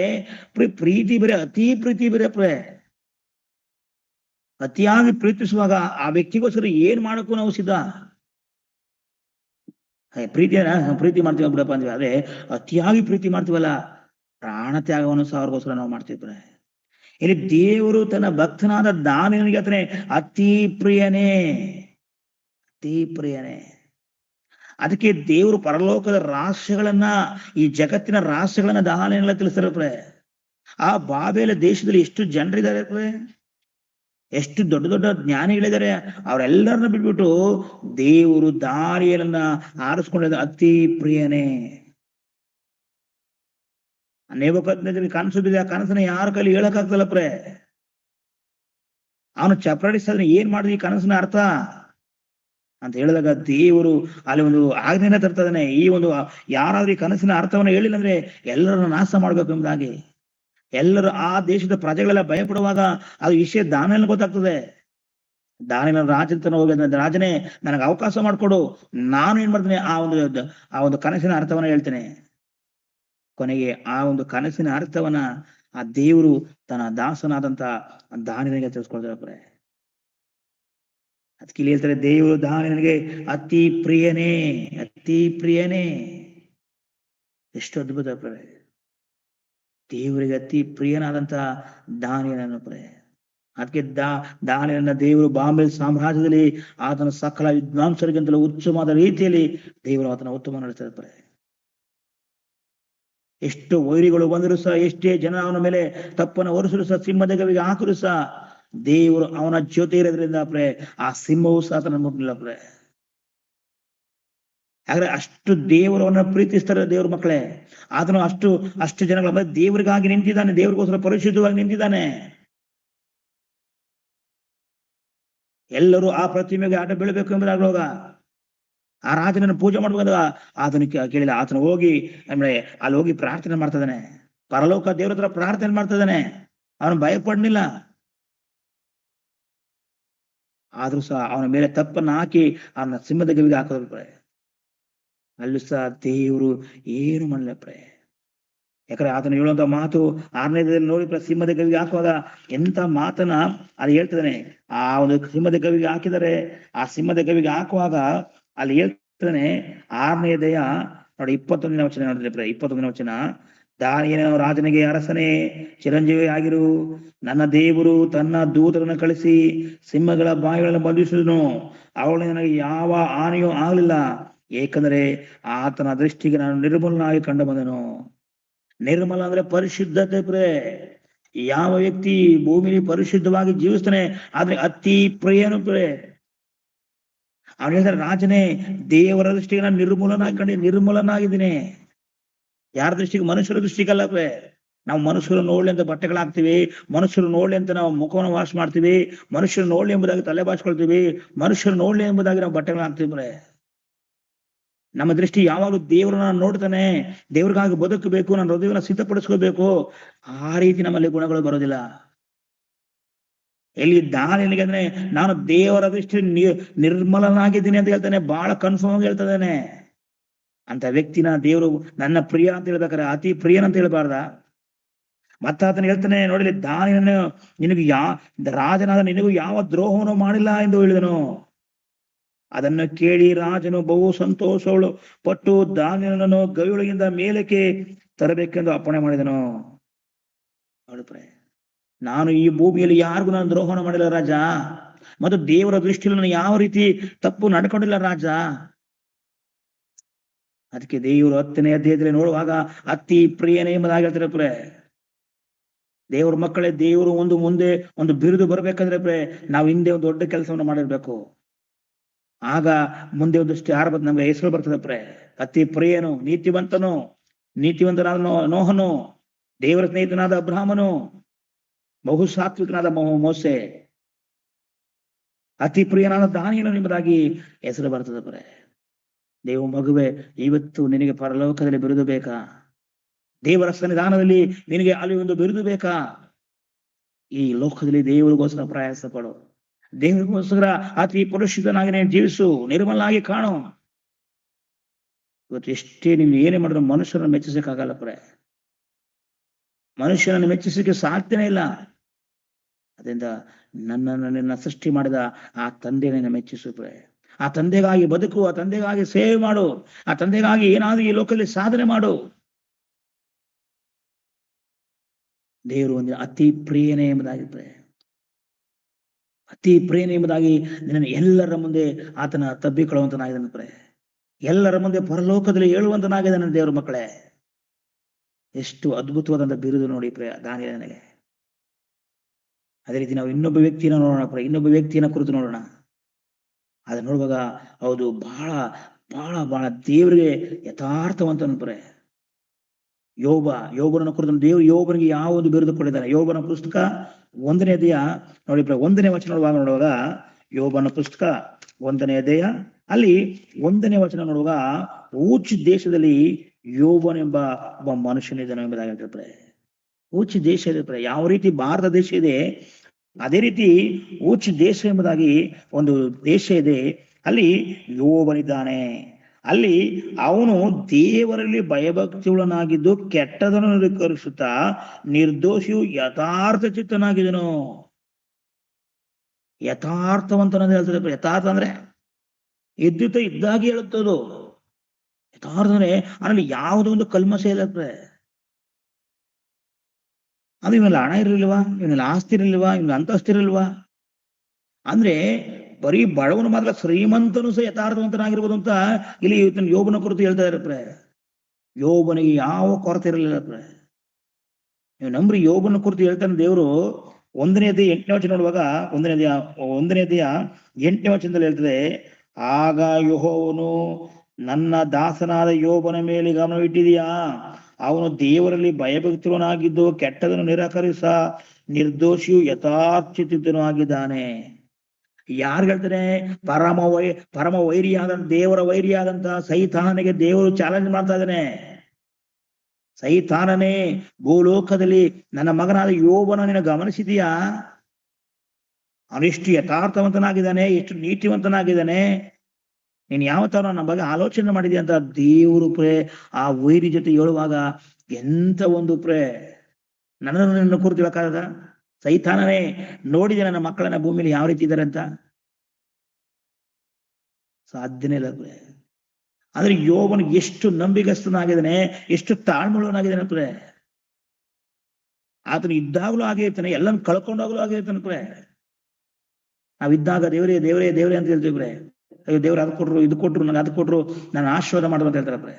ಪ್ರೀತಿ ಬೇರೆ, ಅತಿ ಪ್ರೀತಿ ಬೇರೆ. ಅತಿಯಾಗಿ ಪ್ರೀತಿಸುವಾಗ ಆ ವ್ಯಕ್ತಿಗೋಸ್ಕರ ಏನ್ ಮಾಡಕ್ಕೂ ನಾವು ಸಿದ್ಧ. ಪ್ರೀತಿ ಮಾಡ್ತೀವಿ ಬಿಡಪ್ಪ ಅಂತೀವಿ, ಆದ್ರೆ ಅತಿಯಾಗಿ ಪ್ರೀತಿ ಮಾಡ್ತೀವಲ್ಲ, ಪ್ರಾಣ ತ್ಯಾಗವನ್ನು ಸಹ ಅವ್ರಿಗೋಸ್ಕರ ನಾವು ಮಾಡ್ತೀವಿ. ಇಲ್ಲಿ ದೇವರು ತನ್ನ ಭಕ್ತನಾದ ದಾನಿಯೇಲನಿಗೆ ಆತನೇ ಅತಿ ಪ್ರಿಯನೇ. ಅದಕ್ಕೆ ದೇವರು ಪರಲೋಕದ ರಹಸ್ಯಗಳನ್ನ, ಈ ಜಗತ್ತಿನ ರಹಸ್ಯಗಳನ್ನ ದಾನಿಯೇಲನಿಗೆ ತಿಳಿಸ್ತಾರೆ. ಆ ಬಾಬೆಲ ದೇಶದಲ್ಲಿ ಎಷ್ಟು ಜನರಿದ್ದಾರೆ, ಎಷ್ಟು ದೊಡ್ಡ ದೊಡ್ಡ ಜ್ಞಾನಿಗಳಿದ್ದಾರೆ. ಅವರೆಲ್ಲರನ್ನ ಬಿಟ್ಬಿಟ್ಟು ದೇವರು ದಾನಿಯೇಲನನ್ನ ಆರಿಸ್ಕೊಂಡಿದ್ದ ಅತಿ ಪ್ರಿಯನೇ. ನೇಬೂಕದ್ನೆಚ್ಚರನಿಗೆ ಕನಸು ಬಿದ್ದ, ಆ ಕನಸನ್ನ ಯಾರ ಕೈಲಿ ಹೇಳಕ್ಕಾಗ್ತಲ್ಲ ಅವನು ಚಪ್ರಾಡಿಸಿದ್ರೆ ಏನ್ ಮಾಡಿದ್ವಿ ಕನಸಿನ ಅರ್ಥ ಅಂತ ಹೇಳಿದಾಗ ದೇವರು ಅಲ್ಲಿ ಒಂದು ಆಜ್ಞೆನ ತರ್ತದಾನೆ. ಈ ಒಂದು ಯಾರಾದ್ರೂ ಈ ಕನಸಿನ ಅರ್ಥವನ್ನ ಹೇಳಿಲ್ಲ ಅಂದ್ರೆ ಎಲ್ಲರನ್ನು ನಾಶ ಮಾಡ್ಬೇಕು ಎಂಬುದಾಗಿ. ಎಲ್ಲರೂ ಆ ದೇಶದ ಪ್ರಜೆಗಳೆಲ್ಲ ಭಯಪಡುವಾಗ ಅದು ವಿಷಯ ದಾನಿಯೇಲನಿಗೆ ಗೊತ್ತಾಗ್ತದೆ. ದಾನಿಯೇಲನ ರಾಜನ ಹೋಗಿ ರಾಜನೇ ನನಗೆ ಅವಕಾಶ ಮಾಡಿಕೊಡು, ನಾನು ಏನ್ ಮಾಡ್ತೀನಿ ಆ ಒಂದು ಕನಸಿನ ಅರ್ಥವನ್ನ ಹೇಳ್ತೇನೆ. ಕೊನೆಗೆ ಆ ಒಂದು ಕನಸಿನ ಅರ್ಥವನ್ನ ಆ ದೇವರು ತನ್ನ ದಾಸನಾದಂತ ದಾನಿಯೇಲನಿಗೆ ತಿಳಿಸ್ಕೊಳ್ತಾರೆ. ಅದಕ್ಕೆ ಇಲ್ಲಿ ಹೇಳ್ತಾರೆ, ದೇವರು ದಾನಿಯೇಲನಿಗೆ ಅತಿ ಪ್ರಿಯನೇ, ಅತಿ ಪ್ರಿಯನೇ. ಎಷ್ಟು ಅದ್ಭುತ ಪ್ರೇ, ದೇವರಿಗೆ ಅತಿ ಪ್ರಿಯನಾದಂತ ದಾನಿಯೇಲನು ಪ್ರೇ. ಅದಕ್ಕೆ ದಾನಿಯೇಲನ ದೇವರು ಬಾಂಬೆ ಸಾಮ್ರಾಜ್ಯದಲ್ಲಿ ಆತನ ಸಕಲ ವಿದ್ವಾಂಸರಿಗಿಂತಲೂ ಉತ್ತಮವಾದ ರೀತಿಯಲ್ಲಿ ದೇವರು ಆತನ ಉತ್ತಮ ನಡೆಸ್ತಾರೆ. ಎಷ್ಟು ವೈರಿಗಳು ಬಂದರೂ ಸಹ, ಎಷ್ಟೇ ಜನ ಅವನ ಮೇಲೆ ತಪ್ಪನ್ನು ಹೊರಿಸಲು ಸಹ, ಸಿಂಹದ ಗವಿಗೆ ಹಾಕಲು ಸಹ ದೇವರು ಅವನ ಜೊತೆ ಇರೋದ್ರಿಂದ ಪ್ರೇ ಆ ಸಿಂಹವು ಸಹ ಆತನ ಮುಟ್ಟಲಿಲ್ಲ ಪ್ರೇ. ಹಾಗಾದ್ರೆ ಅಷ್ಟು ದೇವರು ಅವನ್ನ ಪ್ರೀತಿಸ್ತಾರೆ ದೇವ್ರ ಮಕ್ಕಳೇ. ಆತನು ಅಷ್ಟು ಜನಗಳ ಮಧ್ಯೆ ದೇವರಿಗಾಗಿ ನಿಂತಿದ್ದಾನೆ, ದೇವರಿಗೋಸ್ಕರ ಪರಿಶುದ್ಧವಾಗಿ ನಿಂತಿದ್ದಾನೆ. ಎಲ್ಲರೂ ಆ ಪ್ರತಿಮೆಗೆ ಆಟ ಬೀಳಬೇಕು ಎಂಬುದಾಗುವಾಗ ಆ ರಾಜನನ್ನು ಪೂಜೆ ಮಾಡುವಾಗ ಆತನಿಗೆ ಕೇಳಿಲ್ಲ. ಆತನು ಹೋಗಿ ಅಂದ್ರೆ ಅಲ್ಲಿ ಹೋಗಿ ಪ್ರಾರ್ಥನೆ ಮಾಡ್ತಿದ್ದಾನೆ, ಪರಲೋಕ ದೇವ್ರ ಹತ್ರ ಪ್ರಾರ್ಥನೆ ಮಾಡ್ತಿದ್ದಾನೆ. ಅವನು ಭಯಪಡ್ಲಿಲ್ಲ. ಆದ್ರೂ ಸಹ ಅವನ ಮೇಲೆ ತಪ್ಪನ್ನು ಹಾಕಿ ಅವನ ಸಿಂಹದ ಗವಿಗೆ ಹಾಕೋದು. ಅಲ್ಲೂ ಸಹ ದೇವರು ಏನು ಮಾಡಲ್ಲ ಪ್ರೇ. ಯಾಕಂದ್ರೆ ಆತನು ಹೇಳುವಂತ ಮಾತು 6ನೇದಲ್ಲಿ ನೋಡಿ ಸಿಂಹದ ಗವಿಗೆ ಹಾಕುವಾಗ ಎಂತ ಮಾತನ್ನ ಅಲ್ಲಿ ಹೇಳ್ತಿದ್ದಾನೆ. ಆ ಒಂದು ಸಿಂಹದ ಗವಿಗೆ ಹಾಕಿದರೆ, ಆ ಸಿಂಹದ ಗವಿಗೆ ಹಾಕುವಾಗ ಅಲ್ಲಿ ಹೇಳ್ತಾನೆ 6ನೇ ಅಧ್ಯಾಯ ನೋಡಿ 21ನೇ ವಚನ ನೋಡಿದ್ರೆ ಪ್ರೇ. 21ನೇ ವಚನ, ದಾನಿಯೇಲನು ರಾಜನಿಗೆ, ಅರಸನೇ ಚಿರಂಜೀವಿ ಆಗಿರು, ನನ್ನ ದೇವರು ತನ್ನ ದೂತರನ್ನು ಕಳಿಸಿ ಸಿಂಹಗಳ ಬಾಯಿಗಳನ್ನು ಬಂಧಿಸಿದನು, ಅವಳು ನನಗೆ ಯಾವ ಹಾನಿಯೂ ಆಗಲಿಲ್ಲ, ಏಕೆಂದರೆ ಆತನ ದೃಷ್ಟಿಗೆ ನಾನು ನಿರ್ಮಲನಾಗಿ ಕಂಡು ಬಂದನು. ನಿರ್ಮಲ ಅಂದ್ರೆ ಪರಿಶುದ್ಧತೆ ಪ್ರೇ. ಯಾವ ವ್ಯಕ್ತಿ ಭೂಮಿಲಿ ಪರಿಶುದ್ಧವಾಗಿ ಜೀವಿಸ್ತಾನೆ ಆದ್ರೆ ಅತಿ ಪ್ರಿಯನು ಪ್ರೇ. ಅವನು ಹೇಳ್ತಾರೆ, ರಾಜನೇ ದೇವರ ದೃಷ್ಟಿಗೆ ನಾನು ನಿರ್ಮೂಲನಾಗಿದ್ದೀನಿ. ಯಾರ ದೃಷ್ಟಿಗೆ? ಮನುಷ್ಯರ ದೃಷ್ಟಿಗಲ್ಲ ಪ್ರೇ. ನಾವು ಮನುಷ್ಯರು ನೋಡ್ಲಿ ಅಂತ ಬಟ್ಟೆಗಳಾಗ್ತೀವಿ, ಮನುಷ್ಯರು ನೋಡ್ಲಿ ಅಂತ ನಾವು ಮುಖವನ್ನು ವಾಶ್ ಮಾಡ್ತೀವಿ, ಮನುಷ್ಯರು ನೋಡ್ಲಿ ಎಂಬುದಾಗಿ ತಲೆ ಬಾಚ್ಕೊಳ್ತೀವಿ, ಮನುಷ್ಯರು ನೋಡ್ಲಿ ಎಂಬುದಾಗಿ ನಾವು ಬಟ್ಟೆಗಳಾಗ್ತೀವಿ ಪ್ರೇ. ನಮ್ಮ ದೃಷ್ಟಿ ಯಾವಾಗಲೂ ದೇವರನ್ನ ನೋಡ್ತಾನೆ, ದೇವ್ರಿಗಾಗಿ ಬದುಕಬೇಕು, ನನ್ನ ಹೃದಯವನ್ನು ಸಿದ್ಧಪಡಿಸ್ಕೋಬೇಕು. ಆ ರೀತಿ ನಮ್ಮಲ್ಲಿ ಗುಣಗಳು ಬರೋದಿಲ್ಲ. ಎಲ್ಲಿ ದಾನಿಯೇಲನಿಗೆ ಅಂದ್ರೆ ನಾನು ದೇವರ ದೃಷ್ಟಿ ನಿರ್ಮಲನಾಗಿದ್ದೀನಿ ಅಂತ ಹೇಳ್ತಾನೆ, ಬಹಳ ಕನ್ಫರ್ಮ್ ಆಗಿ ಹೇಳ್ತಾನೆ. ಅಂತ ವ್ಯಕ್ತಿನ ದೇವರು ನನ್ನ ಪ್ರಿಯ ಅಂತ ಹೇಳ್ಬೇಕಾರೆ ಅತಿ ಪ್ರಿಯನಂತ ಹೇಳ್ಬಾರ್ದ? ಮತ್ತ ಆತನ ಹೇಳ್ತಾನೆ ನೋಡಿ, ದಾನಿಯೇಲನು ನಿನಗೆ ರಾಜನಾದ ನಿನಗೂ ಯಾವ ದ್ರೋಹವನ್ನು ಮಾಡಿಲ್ಲ ಎಂದು ಹೇಳಿದನು. ಅದನ್ನು ಕೇಳಿ ರಾಜನು ಬಹು ಸಂತೋಷಗಳು ಪಟ್ಟು ದಾನಿಯೇಲನನ್ನು ಗವಿಯೊಳಗಿಂದ ಮೇಲಕ್ಕೆ ತರಬೇಕೆಂದು ಅಪ್ಪಣೆ ಮಾಡಿದನು. ನಾನು ಈ ಭೂಮಿಯಲ್ಲಿ ಯಾರಿಗೂ ನಾನು ದ್ರೋಹಣ ಮಾಡಿಲ್ಲ ರಾಜ, ಮತ್ತು ದೇವರ ದೃಷ್ಟಿಯಲ್ಲಿ ನಾನು ಯಾವ ರೀತಿ ತಪ್ಪು ನಡ್ಕೊಂಡಿಲ್ಲ ರಾಜ. ಅದಕ್ಕೆ ದೇವರು 10ನೇ ಅಧ್ಯಾಯದಲ್ಲಿ ನೋಡುವಾಗ ಅತಿ ಪ್ರಿಯನೇ ಎಂಬುದಾಗಿ ಹೇಳ್ತಾರೆ ಪ್ರೇ. ದೇವ್ರ ಮಕ್ಕಳೇ, ದೇವರು ಮುಂದೆ ಒಂದು ಬಿರುದು ಬರ್ಬೇಕಂದ್ರೆ ಪ್ರೇ ನಾವು ಹಿಂದೆ ಒಂದು ದೊಡ್ಡ ಕೆಲಸವನ್ನು ಮಾಡಿರ್ಬೇಕು. ಆಗ ಮುಂದೆ ಒಂದಷ್ಟು ಯಾರ ನಮ್ಗೆ ಹೆಸರು ಬರ್ತದೆ ಪ್ರೇ. ಅತಿ ಪ್ರಿಯನು, ನೀತಿವಂತನಾದ ನೋಹನು, ದೇವರ ಸ್ನೇಹಿತನಾದ ಅಬ್ರಹಾಮನು, ಬಹು ಸಾತ್ವಿಕನಾದ ಮೋಸೆ, ಅತಿ ಪ್ರಿಯನಾದ ದಾನಿಯೇಲನು ಎಂಬುದಾಗಿ ಹೆಸರು ಬರ್ತದೆ ಪ್ರೇ. ದೇವ ಮಗುವೆ, ಇವತ್ತು ನಿನಗೆ ಪರಲೋಕದಲ್ಲಿ ಬಿರುದು ಬೇಕಾ? ದೇವರ ಸನ್ನಿಧಾನದಲ್ಲಿ ನಿನಗೆ ಅಲ್ಲಿ ಒಂದು ಬಿರುದು ಬೇಕಾ? ಈ ಲೋಕದಲ್ಲಿ ದೇವರಿಗೋಸ್ಕರ ಪ್ರಯಾಸ ಪಡು, ದೇವರಿಗೋಸ್ಕರ ಅತಿ ಪರಿಶುದ್ಧನಾಗಿ ನೀನು ಜೀವಿಸು, ನಿರ್ಮಲನಾಗಿ ಕಾಣು. ಇವತ್ತು ಎಷ್ಟೇ ನೀನು ಏನೇ ಮಾಡಿದ್ರು ಮನುಷ್ಯರನ್ನು ಮೆಚ್ಚಿಸಕ್ಕಾಗಲ್ಲ ಪ್ರೇ. ಮನುಷ್ಯನನ್ನು ಮೆಚ್ಚಿಸಕ್ಕೆ ಸಾಧ್ಯನೇ ಇಲ್ಲ. ಅದರಿಂದ ನಿನ್ನ ಸೃಷ್ಟಿ ಮಾಡಿದ ಆ ತಂದೆಯನ್ನು ಮೆಚ್ಚಿಸು ಪ್ರೇ. ಆ ತಂದೆಗಾಗಿ ಬದುಕು, ಆ ತಂದೆಗಾಗಿ ಸೇವೆ ಮಾಡು, ಆ ತಂದೆಗಾಗಿ ಏನಾದ್ರೂ ಈ ಲೋಕದಲ್ಲಿ ಸಾಧನೆ ಮಾಡು. ದೇವರು ಒಂದು ಅತಿ ಪ್ರಿಯನೇ ಎಂಬುದಾಗಿರ್ತಾರೆ. ಅತಿ ಪ್ರಿಯನೇ ಎಂಬುದಾಗಿ ನಿನ್ನನ್ನು ಎಲ್ಲರ ಮುಂದೆ ಆತನ ತಬ್ಬಿಕೊಳ್ಳುವಂತನಾಗಿದ್ದಾನೆ ಪ್ರೇ. ಎಲ್ಲರ ಮುಂದೆ ಪರಲೋಕದಲ್ಲಿ ಹೇಳುವಂತನಾಗಿದ್ದಾನೆ ದೇವರ ಮಕ್ಕಳೇ. ಎಷ್ಟು ಅದ್ಭುತವಾದಂತ ಬಿರುದು ನೋಡಿ ಪ್ರೇ ದಾನಿಯೇಲನಿಗೆ. ಅದೇ ರೀತಿ ನಾವು ಇನ್ನೊಬ್ಬ ವ್ಯಕ್ತಿಯನ್ನು ನೋಡೋಣ ಪ್ರೇ. ಇನ್ನೊಬ್ಬ ವ್ಯಕ್ತಿಯನ್ನ ಕುರಿತು ನೋಡೋಣ. ಅದನ್ನ ನೋಡುವಾಗ ಹೌದು, ಬಹಳ ಬಹಳ ಬಹಳ ದೇವರಿಗೆ ಯಥಾರ್ಥವಂತನು ಪ್ರೇ. ಯೋಬನನ್ನು ಕುರಿತು ದೇವರು ಯೋಬನಿಗೆ ಯಾವ ಒಂದು ಬಿರುದು ಕೊಟ್ಟಿದ್ದಾನೆ? ಯೋಬನ ಪುಸ್ತಕ 1ನೇ ಅಧ್ಯಾಯ ನೋಡಿ 1ನೇ ವಚನ ನೋಡುವಾಗ ಯೋಬನ ಪುಸ್ತಕ 1ನೇ ಅಧ್ಯಾಯ ಅಲ್ಲಿ 1ನೇ ವಚನ ನೋಡುವಾಗ ಊಚ್ ದೇಶದಲ್ಲಿ ಯೋಬನೆಂಬ ಒಬ್ಬ ಮನುಷ್ಯನಿದ್ದಾನೆ ಎಂಬುದಾಗಿ ಹೇಳ್ತಾರೆ. ಊಚ್ ದೇಶ ಇದೆ, ಯಾವ ರೀತಿ ಭಾರತ ದೇಶ ಇದೆ ಅದೇ ರೀತಿ ಊಚ್ ದೇಶ ಎಂಬುದಾಗಿ ಒಂದು ದೇಶ ಇದೆ. ಅಲ್ಲಿ ಯೋಬನಿದ್ದಾನೆ. ಅಲ್ಲಿ ಅವನು ದೇವರಲ್ಲಿ ಭಯಭಕ್ತಿಯುಳ್ಳನಾಗಿದ್ದು ಕೆಟ್ಟದನ್ನು ನಿರಾಕರಿಸುತ್ತಾ ನಿರ್ದೋಷಿಯು ಯಥಾರ್ಥ ಚಿತ್ತನಾಗಿದನು. ಯಥಾರ್ಥವಂತನ ಹೇಳ್ತದೆ. ಯಥಾರ್ಥ ಅಂದ್ರೆ ಇದ್ದಿತ ಇದ್ದಾಗಿ ಹೇಳುತ್ತದು. ಯಥಾರ್ಥ ಅಂದ್ರೆ ಅದರಲ್ಲಿ ಯಾವುದೋ ಒಂದು ಕಲ್ಮಶ ಇಲ್ಲಪ್ರೆ. ಅದು ಇವನಲ್ಲಿ ಹಣ ಇರಲಿಲ್ವಾ, ಇವನಲ್ಲಿ ಆಸ್ತಿ ಇರಲಿಲ್ವಾ, ಇವನಲ್ಲಿ ಅಂತಸ್ತಿರಲಿಲ್ವಾ? ಅಂದ್ರೆ ಬರೀ ಬಡವನು ಮಾತ್ರ, ಶ್ರೀಮಂತನು ಸಹ ಯಥಾರ್ಥವಂತನಾಗಿರ್ಬೋದು ಅಂತ ಇಲ್ಲಿ ಯೋಬನ ಕುರಿತು ಹೇಳ್ತಾ ಇರಪ್ರೆ. ಯೋಬನಿಗೆ ಯಾವ ಕೊರತೆ ಇರಲಿಲ್ಲ. ನೀವು ನಂಬ್ರಿ, ಯೋಬನ ಕುರಿತು ಹೇಳ್ತಾನೆ ದೇವರು 1ನೇ ಅಧ್ಯಾಯ 8ನೇ ವಚನ ನೋಡುವಾಗ 1ನೇ ಅಧ್ಯಾಯ 8ನೇ ವಚನದಲ್ಲಿ ಹೇಳ್ತದೆ, ಆಗ ಯೆಹೋವನು ನನ್ನ ದಾಸನಾದ ಯೋಬನ ಮೇಲೆ ಗಮನವಿಟ್ಟಿದೆಯಾ? ಅವನು ದೇವರಲ್ಲಿ ಭಯಭಕ್ತಿವನಾಗಿದ್ದು ಕೆಟ್ಟದನ್ನು ನಿರಾಕರಿಸ ನಿರ್ದೋಷಿಯು ಯಥಾರ್ಥಚಿತ್ತನು ಆಗಿದ್ದಾನೆ. ಯಾರು ಹೇಳ್ತಾರೆ? ಪರಮ ವೈರಿಯಾದಂತ, ದೇವರ ವೈರಿಯಾದಂತ ಸೈತಾನನಿಗೆ ದೇವರು ಚಾಲೆಂಜ್ ಮಾಡ್ತಾ ಇದ್ದಾನೆ. ಸೈತಾನನೇ, ಭೂಲೋಕದಲ್ಲಿ ನನ್ನ ಮಗನಾದ ಯೋಬನ ನೀನು ಗಮನಿಸಿದೀಯಾ? ಅವನೆಷ್ಟು ಯಥಾರ್ಥವಂತನಾಗಿದ್ದಾನೆ, ಎಷ್ಟು ನೀತಿವಂತನಾಗಿದ್ದಾನೆ. ನೀನ್ ಯಾವ ತರ ನನ್ನ ಬಗ್ಗೆ ಆಲೋಚನೆ ಮಾಡಿದ್ಯಾ ಅಂತ ದೇವರು ಆ ವೈರಿ ಜೊತೆ ಹೇಳುವಾಗ ಎಂತ ಒಂದು ನನ್ನ ಕುರಿತು ಬೇಕಾದ ಸೈತಾನನೇ, ನೋಡಿದೆ ನನ್ನ ಮಕ್ಕಳನ್ನ ಭೂಮಿಯಲ್ಲಿ ಯಾವ ರೀತಿ ಇದ್ದಾರೆ ಅಂತ? ಸಾಧ್ಯನೇ ಇಲ್ಲ. ಆದ್ರೆ ಯೋಬನಿಗೆ ಎಷ್ಟು ನಂಬಿಗಸ್ತನಾಗಿದ್ದಾನೆ, ಎಷ್ಟು ತಾಳ್ಮೆಯುಳ್ಳವನಾಗಿದ್ದಾನೆ. ಆತನು ಇದ್ದಾಗಲೂ ಹಾಗೆ ಇರ್ತಾನೆ, ಎಲ್ಲನ್ನು ಕಳ್ಕೊಂಡಾಗಲೂ ಹಾಗೆ ಇರ್ತಾನೆ. ನಾವಿದ್ದಾಗ ದೇವರೇ ದೇವರೇ ದೇವರೇ ಅಂತ ಹೇಳ್ತೀವಿ. ಅಯ್ಯೋ ದೇವ್ರು ಅದು ಕೊಟ್ರು, ಇದು ಕೊಟ್ರು, ನನಗೆ ಅದು ಕೊಟ್ರು, ನಾನು ಆಶೀರ್ವಾದ ಮಾಡುವ ಅಂತ ಹೇಳ್ತಾರೆ.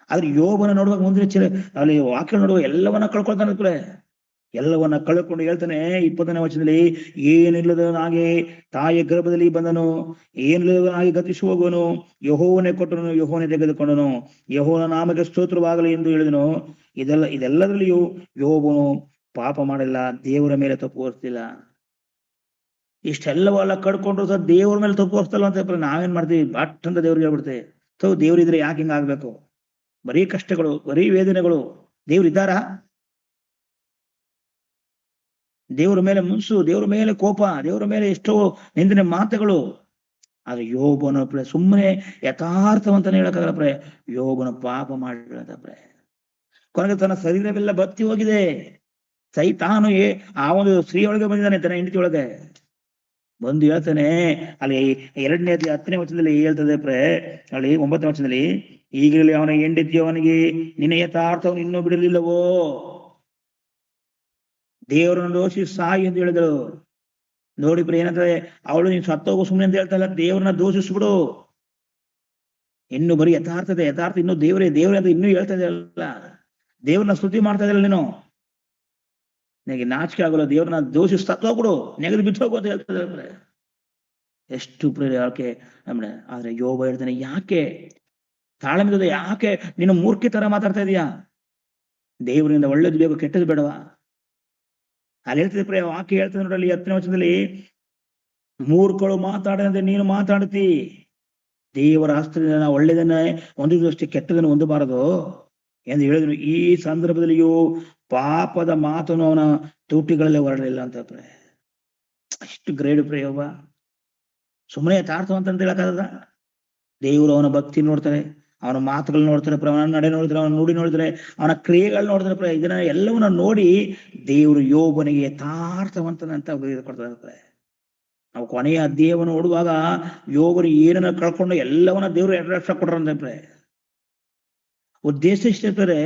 ಆದ್ರೆ ಯೋಬನ ನೋಡುವಾಗ ಮುಂದಿನ ಅಲ್ಲಿ ವಾಕ್ಯ ನೋಡುವಾಗ ಎಲ್ಲವನ್ನ ಕಳ್ಕೊಳ್ತಾನೆ. ಎಲ್ಲವನ್ನ ಕಳ್ಕೊಂಡು ಹೇಳ್ತಾನೆ 20ನೇ ವಚನದಲ್ಲಿ, ಏನಿಲ್ಲದವನಾಗಿ ತಾಯಿಯ ಗರ್ಭದಲ್ಲಿ ಬಂದನು, ಏನಿಲ್ಲದವನಾಗಿ ಗತಿಸಿ ಹೋಗುವನು. ಯೆಹೋವನೇ ಕೊಟ್ಟನು, ಯೆಹೋವನೇ ತೆಗೆದುಕೊಂಡನು, ಯೆಹೋವನ ನಾಮಕ್ಕೆ ಸ್ತೋತ್ರವಾಗಲಿ ಎಂದು ಹೇಳಿದನು. ಇದೆಲ್ಲದರಲ್ಲಿಯೂ ಯೋಬನು ಪಾಪ ಮಾಡಿಲ್ಲ, ದೇವರ ಮೇಲೆ ತಪ್ಪು ಹೊರಿಸಲಿಲ್ಲ. ಇಷ್ಟೆಲ್ಲವೆಲ್ಲ ಕಡ್ಕೊಂಡ್ರು ಸಹ ದೇವ್ರ ಮೇಲೆ ತಪ್ಪು ಹೊರಿಸ್ತಲ್ಲ ಅಂತ ನಾವೇನ್ ಮಾಡ್ತೀವಿ? ಬಟ್ ಅಂತ ದೇವ್ರಿಗೆ ಹೇಳ್ಬಿಡ್ತೇವೆ. ದೇವ್ರಿದ್ರೆ ಯಾಕೆ ಹಿಂಗಾಗ್ಬೇಕು? ಬರೀ ಕಷ್ಟಗಳು, ಬರೀ ವೇದನೆಗಳು. ದೇವ್ರಿದ್ದಾರಾ? ದೇವರ ಮೇಲೆ ಮುನ್ಸು, ದೇವರ ಮೇಲೆ ಕೋಪ, ದೇವರ ಮೇಲೆ ಎಷ್ಟೋ ನಿಂದನೆ ಮಾತುಗಳು. ಆದ್ರೆ ಯೋಬನ ಸುಮ್ಮನೆ ಯಥಾರ್ಥವಂತನೇ ಹೇಳಕ್ಕಾಗಲ್ಲ. ಯೋಬನ ಪಾಪ ಮಾಡಿದ ಕೊನೆಗೆ ತನ್ನ ಶರೀರವೆಲ್ಲ ಬತ್ತಿ ಹೋಗಿದೆ. ಸೈತಾನು ಆ ಒಂದು ಸ್ತ್ರೀಯೊಳಗೆ ಬಂದಿದ್ದಾನೆ, ತನ್ನ ಹೆಂಡತಿ ಒಳಗೆ ಬಂದು ಹೇಳ್ತಾನೆ. ಅಲ್ಲಿ 2ನೇ ಅಧ್ಯಾಯ 10ನೇ ವಚನದಲ್ಲಿ ಹೇಳ್ತದೆ ಅಲ್ಲಿ 9ನೇ ವಚನದಲ್ಲಿ, ಈಗಲೇ ಅವನ ಹೆಂಡತಿ ಅವನಿಗೆ, ನಿನ್ನ ಯಥಾರ್ಥವನ್ನು ಇನ್ನೂ ಬಿಡಲಿಲ್ಲವೋ? ದೇವರನ್ನು ದೋಷಿ ಸಾಯಿ ಎಂದು ಹೇಳಿದಳು. ನೋಡಿ ಏನಂದ್ರೆ, ಅವಳು ನೀನ್ ಸತ್ತೋಗು ಸುಮ್ಮನೆ ಅಂತ ಹೇಳ್ತಾ ಇಲ್ಲ, ದೇವ್ರನ್ನ ದೋಷಿಸ್ಬಿಡು. ಇನ್ನು ಬರೀ ಯಥಾರ್ಥ ಇನ್ನು ದೇವರೇ ಅಂತ ಇನ್ನೂ ಹೇಳ್ತಾ ಇದೆಯಲ್ಲ, ದೇವ್ರನ್ನ ಸ್ತುತಿ ಮಾಡ್ತಾ ಇದೆಯಲ್ಲ ನೀನು. ನಿನಗೆ ನಾಚಿಕೆ ಆಗೋಲ್ಲ, ದೇವ್ರನ್ನ ದೋಷಿಸಿ ಸತ್ತೋಗ್ಬಿಡು, ನೆಗೆದು ಬಿಟ್ಟು ಹೋಗು ಅಂತ ಹೇಳ್ತಾ. ಎಷ್ಟು ಯಾಕೆ ಆದ್ರೆ ಯೋಬ ಹೇಳ್ತಾನೆ, ಯಾಕೆ ತಾಳ್ಮೆ, ಯಾಕೆ ನೀನು ಮೂರ್ಖಿ ತರ ಮಾತಾಡ್ತಾ ಇದೀಯಾ? ದೇವರಿಂದ ಒಳ್ಳೇದು ಬೇಕು, ಕೆಟ್ಟದ್ದು ಬೇಡವಾ? ಅಲ್ಲಿ ಹೇಳ್ತಿದ್ರೆ ವಾಕ್ಯ ಹೇಳ್ತದೆ ನೋಡಲ್ಲಿ 10ನೇ ವಚನದಲ್ಲಿ, ಮೂರ್ಖಳು ಮಾತಾಡದಂತೆ ನೀನು ಮಾತಾಡ್ತಿ. ದೇವರ ಹಸ್ತದಿಂದ ನಾವು ಒಳ್ಳೆದನ್ನ ಹೊಂದಿದಷ್ಟು ಕೆಟ್ಟದನ್ನು ಹೊಂದಬಾರದು ಎಂದು ಹೇಳಿದ್ರು. ಈ ಸಂದರ್ಭದಲ್ಲಿಯೂ ಪಾಪದ ಮಾತನ್ನು ಅವನ ತುಟಿಗಳಲ್ಲಿ ಹೊರಡಲಿಲ್ಲ ಅಂತ. ಅಷ್ಟು ಗ್ರೇಡ್ ಪ್ರಯೋಗ. ಸುಮ್ಮನೆ ಯಥಾರ್ಥವಂತ ಅಂತ ಹೇಳಕ್ಕಾಗದ? ದೇವರು ಅವನ ಭಕ್ತಿ ನೋಡ್ತಾರೆ, ಅವನ ಮಾತುಗಳು ನೋಡ್ತಾರೆ, ಅವನ ನಡೆ ನೋಡಿದ್ರೆ, ಅವನ ನುಡಿ ನೋಡಿದ್ರೆ, ಅವನ ಕ್ರಿಯೆಗಳು ನೋಡಿದ್ರೆ, ಇದನ್ನ ಎಲ್ಲವನ್ನ ನೋಡಿ ದೇವರು ಯೋಬನಿಗೆ ಯಥಾರ್ಥವಂತನಂತ ಕೊಡ್ತಾರೆ. ನಾವು ಕೊನೆಯ ಅಧ್ಯಾಯವನ್ನು ನೋಡುವಾಗ ಯೋಬನು ಏನನ್ನ ಕಳ್ಕೊಂಡು ಎಲ್ಲವನ್ನ ದೇವರು 2 ಲಕ್ಷ ಕೊಟ್ರಂತೆ. ಉದ್ದೇಶ ಇಷ್ಟೇ,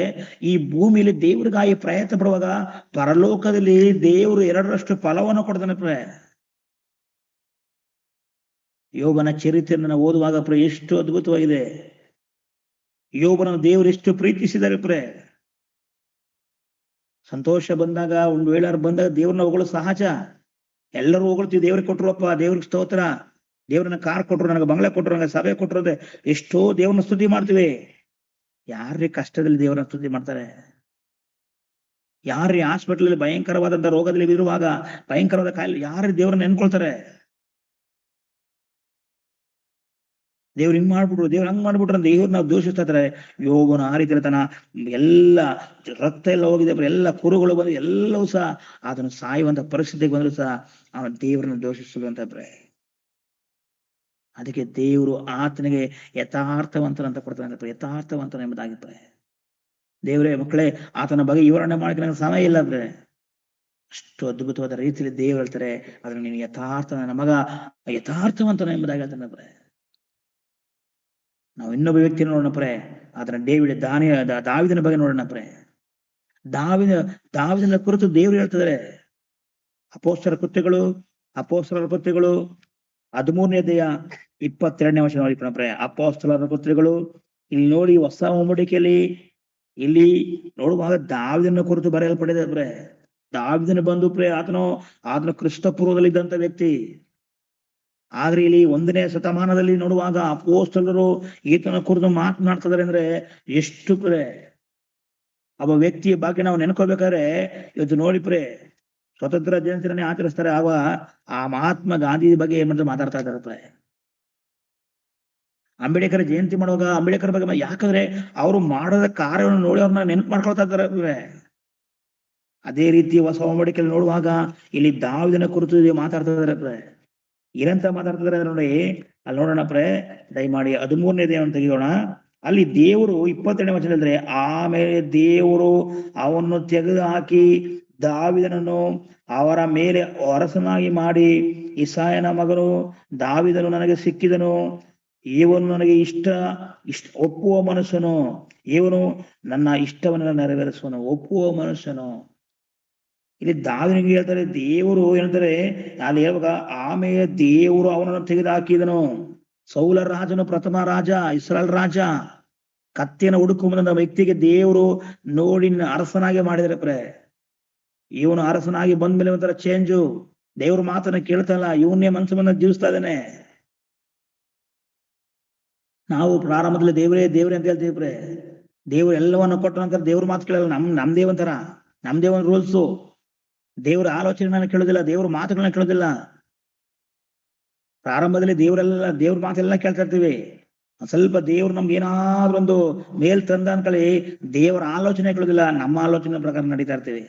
ಈ ಭೂಮಿಯಲ್ಲಿ ದೇವ್ರಿಗಾಗಿ ಪ್ರಯತ್ನ ಪಡುವಾಗ ಪರಲೋಕದಲ್ಲಿ ದೇವರು 2ರಷ್ಟು ಫಲವನ್ನು ಕೊಡ್ತಾನೆ. ಯೋಬನ ಚರಿತ್ರೆಯನ್ನು ನಾವು ಓದುವಾಗ ಎಷ್ಟು ಅದ್ಭುತವಾಗಿದೆ. ಯೋಬನ ದೇವರು ಎಷ್ಟು ಪ್ರೀತಿಸಿದ್ದಾರೆ. ಸಂತೋಷ ಬಂದಾಗ, ಒಂದು ವೇಳೆ ಬಂದಾಗ ದೇವ್ರನ್ನ ಹೊಗಳು ಸಹಜ. ಎಲ್ಲರೂ ಹೊಗಳ್ತೀವಿ, ದೇವ್ರಿಗೆ ಕೊಟ್ರಪ್ಪ, ದೇವ್ರಿಗೆ ಸ್ತೋತ್ರ, ದೇವ್ರನ್ನ ಕಾರ್ ಕೊಟ್ರು, ನನಗೆ ಬಂಗ್ಲೆ ಕೊಟ್ರು, ನನಗೆ ಸಭೆ ಕೊಟ್ರು, ಎಷ್ಟೋ ದೇವ್ರನ್ನ ಸ್ತುತಿ ಮಾಡ್ತೀವಿ. ಯಾರ್ರೀ ಕಷ್ಟದಲ್ಲಿ ದೇವರನ್ನ ಸ್ತುತಿ ಮಾಡ್ತಾರೆ? ಯಾರ್ರೀ ಹಾಸ್ಪಿಟಲ್ ಭಯಂಕರವಾದಂತ ರೋಗದಲ್ಲಿ ಇರುವಾಗ, ಭಯಂಕರವಾದ ಕಾಯಿಲೆ, ಯಾರು ದೇವರನ್ನ ನೆನ್ಕೊಳ್ತಾರೆ? ದೇವ್ರು ಹಿಂಗ್ ಮಾಡ್ಬಿಟ್ರು, ದೇವ್ರು ಹಂಗ್ ಮಾಡ್ಬಿಟ್ರು ಅಂತ ದೇವ್ರು ನಾವು ದೂಷಿಸ್ತಾ ಇದ್ದಾರೆ. ಯೋಗನ ಆ ರೀತಿ ತನ ಎಲ್ಲ ರಕ್ತ ಎಲ್ಲ ಹೋಗಿದೆ, ಎಲ್ಲ ಕುರುಗಳು ಬಂದು ಎಲ್ಲವೂ ಸಹ ಅದನ್ನು ಸಾಯುವಂತ ಪರಿಸ್ಥಿತಿಗೆ ಬಂದ್ರು ಸಹ ಅವನ ದೇವರನ್ನ ದೂಷಿಸುವಂತ. ಅದಕ್ಕೆ ದೇವರು ಆತನಿಗೆ ಯಥಾರ್ಥವಂತನಂತ ಕೊಡ್ತಾನೆ, ಯಥಾರ್ಥವಂತನ ಎಂಬುದಾಗಿರ್ತಾರೆ. ದೇವರೇ ಮಕ್ಕಳೇ, ಆತನ ಬಗ್ಗೆ ವಿವರಣೆ ಮಾಡಕ್ಕೆ ನನಗೆ ಸಮಯ ಇಲ್ಲ ಅಂದ್ರೆ, ಅಷ್ಟು ಅದ್ಭುತವಾದ ರೀತಿಯಲ್ಲಿ ದೇವ್ರು ಹೇಳ್ತಾರೆ, ಅದನ್ನ ನೀನು ಯಥಾರ್ಥ, ನನ್ನ ಮಗ ಯಥಾರ್ಥವಂತನ ಎಂಬುದಾಗಿ ಹೇಳ್ತಾನೆ. ನಾವು ಇನ್ನೊಬ್ಬ ವ್ಯಕ್ತಿನ ನೋಡೋಣಪ್ರೆ, ಅದನ್ನ ದಾವಿದನ ಬಗ್ಗೆ ನೋಡೋಣಪ್ರೆ. ದಾವಿದನ ಕುರಿತು ದೇವರು ಹೇಳ್ತಿದ್ದಾರೆ. ಅಪೊಸ್ತಲರ ಕೃತ್ಯಗಳು 13ನೇ ಅಧ್ಯಾಯ 22ನೇ ವಚನ ನೋಡಿ. ಅಪೊಸ್ತಲರ ಕೃತ್ಯಗಳು ಇಲ್ಲಿ ನೋಡಿ, ಹೊಸ ಒಡಂಬಡಿಕೆಯಲ್ಲಿ ಇಲ್ಲಿ ನೋಡುವಾಗ ದಾವಿದನ ಕುರಿತು ಬರೆಯಲ್ಪಟ್ಟಿದೆ. ದಾವಿದನ ಬಂದು ಆತನ ಕ್ರಿಸ್ತ ಪೂರ್ವದಲ್ಲಿ ಇದ್ದಂತ ವ್ಯಕ್ತಿ. ಆದ್ರೆ ಇಲ್ಲಿ 1ನೇ ಶತಮಾನದಲ್ಲಿ ನೋಡುವಾಗ ಅಪೊಸ್ತಲರು ಈತನ ಕುರಿತು ಮಾತನಾಡ್ತಿದ್ದಾರೆ ಅಂದ್ರೆ ಎಷ್ಟು ಒಬ್ಬ ವ್ಯಕ್ತಿಯ ಬಗ್ಗೆ ನಾವು ನೆನ್ಕೋಬೇಕಾದ್ರೆ, ಇವತ್ತು ನೋಡಿ ಸ್ವತಂತ್ರ ದಿನಾಚರಣೆ ಆಚರಿಸ್ತಾರೆ. ಆಗ ಆ ಮಹಾತ್ಮ ಗಾಂಧಿ ಬಗ್ಗೆ ಏನ್ ಮಾತಾಡ್ತಾ ಇದ್ದಾರೆ. ಅಂಬೇಡ್ಕರ್ ಜಯಂತಿ ಮಾಡುವಾಗ ಅಂಬೇಡ್ಕರ್ ಬಗ್ಗೆ, ಯಾಕಂದ್ರೆ ಅವರು ಮಾಡೋದ ಕಾರ್ಯವನ್ನು ನೋಡಿ ಅವ್ರನ್ನ ನೆನಪು ಮಾಡ್ಕೊಳ್ತಾ ಇದ್ದಾರೆ. ಅದೇ ರೀತಿ ಹೊಸ ಒಡಂಬಡಿಕೆಯಲ್ಲಿ ನೋಡುವಾಗ ಇಲ್ಲಿ ದಾವಿದನ ಕುರಿತು ಮಾತಾಡ್ತಾ ಇದ್ದಾರೆ. ಏನಂತ ಮಾತಾಡ್ತಿದ್ದಾರೆ ನೋಡಿ, ಅಲ್ಲಿ ನೋಡೋಣ ದಯಮಾಡಿ 13ನೇ ಅಧ್ಯಾಯವನ್ನು ತೆಗೆಯೋಣ. ಅಲ್ಲಿ ದೇವರು 22ನೇ ವಚನ ಹೇಳಿದ್ರೆ, ಆಮೇಲೆ ದೇವರು ಅವನ್ನು ತೆಗೆದು ಹಾಕಿ ದಾವಿದನನ್ನು ಅವರ ಮೇಲೆ ಅರಸನಾಗಿ ಮಾಡಿ, ಇಸಾಯನ ಮಗನು ದಾವಿದನು ನನಗೆ ಸಿಕ್ಕಿದನು, ಇವನು ನನಗೆ ಇಷ್ಟ ಒಪ್ಪುವ ಮನುಷ್ಯನು, ಇವನು ನನ್ನ ಇಷ್ಟವನ್ನು ನೆರವೇರಿಸುವನು, ಒಪ್ಪುವ ಮನುಷ್ಯನು. ಇಲ್ಲಿ ದಾವಿದನಿಗೆ ಹೇಳ್ತಾರೆ, ದೇವರು ಹೇಳ್ತಾರೆ ಅಲ್ಲಿ ಹೇಳುವಾಗ, ಆಮೇಲೆ ದೇವರು ಅವನನ್ನು ತೆಗೆದುಹಾಕಿದನು. ಸೌಲ ರಾಜನು ಪ್ರಥಮ ರಾಜ, ಇಸ್ರಾಯೇಲ್ ರಾಜ, ಕತ್ತಿಯನ್ನು ಹುಡುಕುವಂತ ವ್ಯಕ್ತಿಗೆ ದೇವರು ನೋಡಿ ಅರಸನಾಗಿ ಮಾಡಿದರೆ ಇವನು ಅರಸನಾಗಿ ಬಂದ್ಮೇಲೆ ಒಂಥರ ಚೇಂಜು. ದೇವ್ರ ಮಾತನ್ನ ಕೇಳ್ತಲ್ಲ, ಇವನ್ನೇ ಮನಸ್ಸು ಬಂದ ಜೀವಿಸ್ತಾ ಇದ್ದಾನೆ. ನಾವು ಪ್ರಾರಂಭದಲ್ಲಿ ದೇವರೇ ಅಂತ ಹೇಳ್ತೀವಿ. ದೇವ್ರು ಎಲ್ಲವನ್ನ ಕೊಟ್ಟ ನಂತರ ದೇವ್ರ ಮಾತು ಕೇಳಲ್ಲ. ನಮ್ದೇ ಒಂದು ರೂಲ್ಸು. ದೇವ್ರ ಆಲೋಚನೆಗಳನ್ನ ಕೇಳೋದಿಲ್ಲ, ದೇವ್ರ ಮಾತುಗಳನ್ನ ಕೇಳೋದಿಲ್ಲ. ಪ್ರಾರಂಭದಲ್ಲಿ ದೇವ್ರ ಮಾತೆಲ್ಲ ಕೇಳ್ತಾ ಇರ್ತೀವಿ. ಸ್ವಲ್ಪ ದೇವ್ರು ನಮ್ಗೆ ಏನಾದ್ರೂ ಒಂದು ಮೇಲ್ ತಂದ ಅನ್ಕೊಳ್ಳಿ, ದೇವರ ಆಲೋಚನೆ ಕೇಳೋದಿಲ್ಲ, ನಮ್ಮ ಆಲೋಚನೆ ಪ್ರಕಾರ ನಡೀತಾ ಇರ್ತೀವಿ.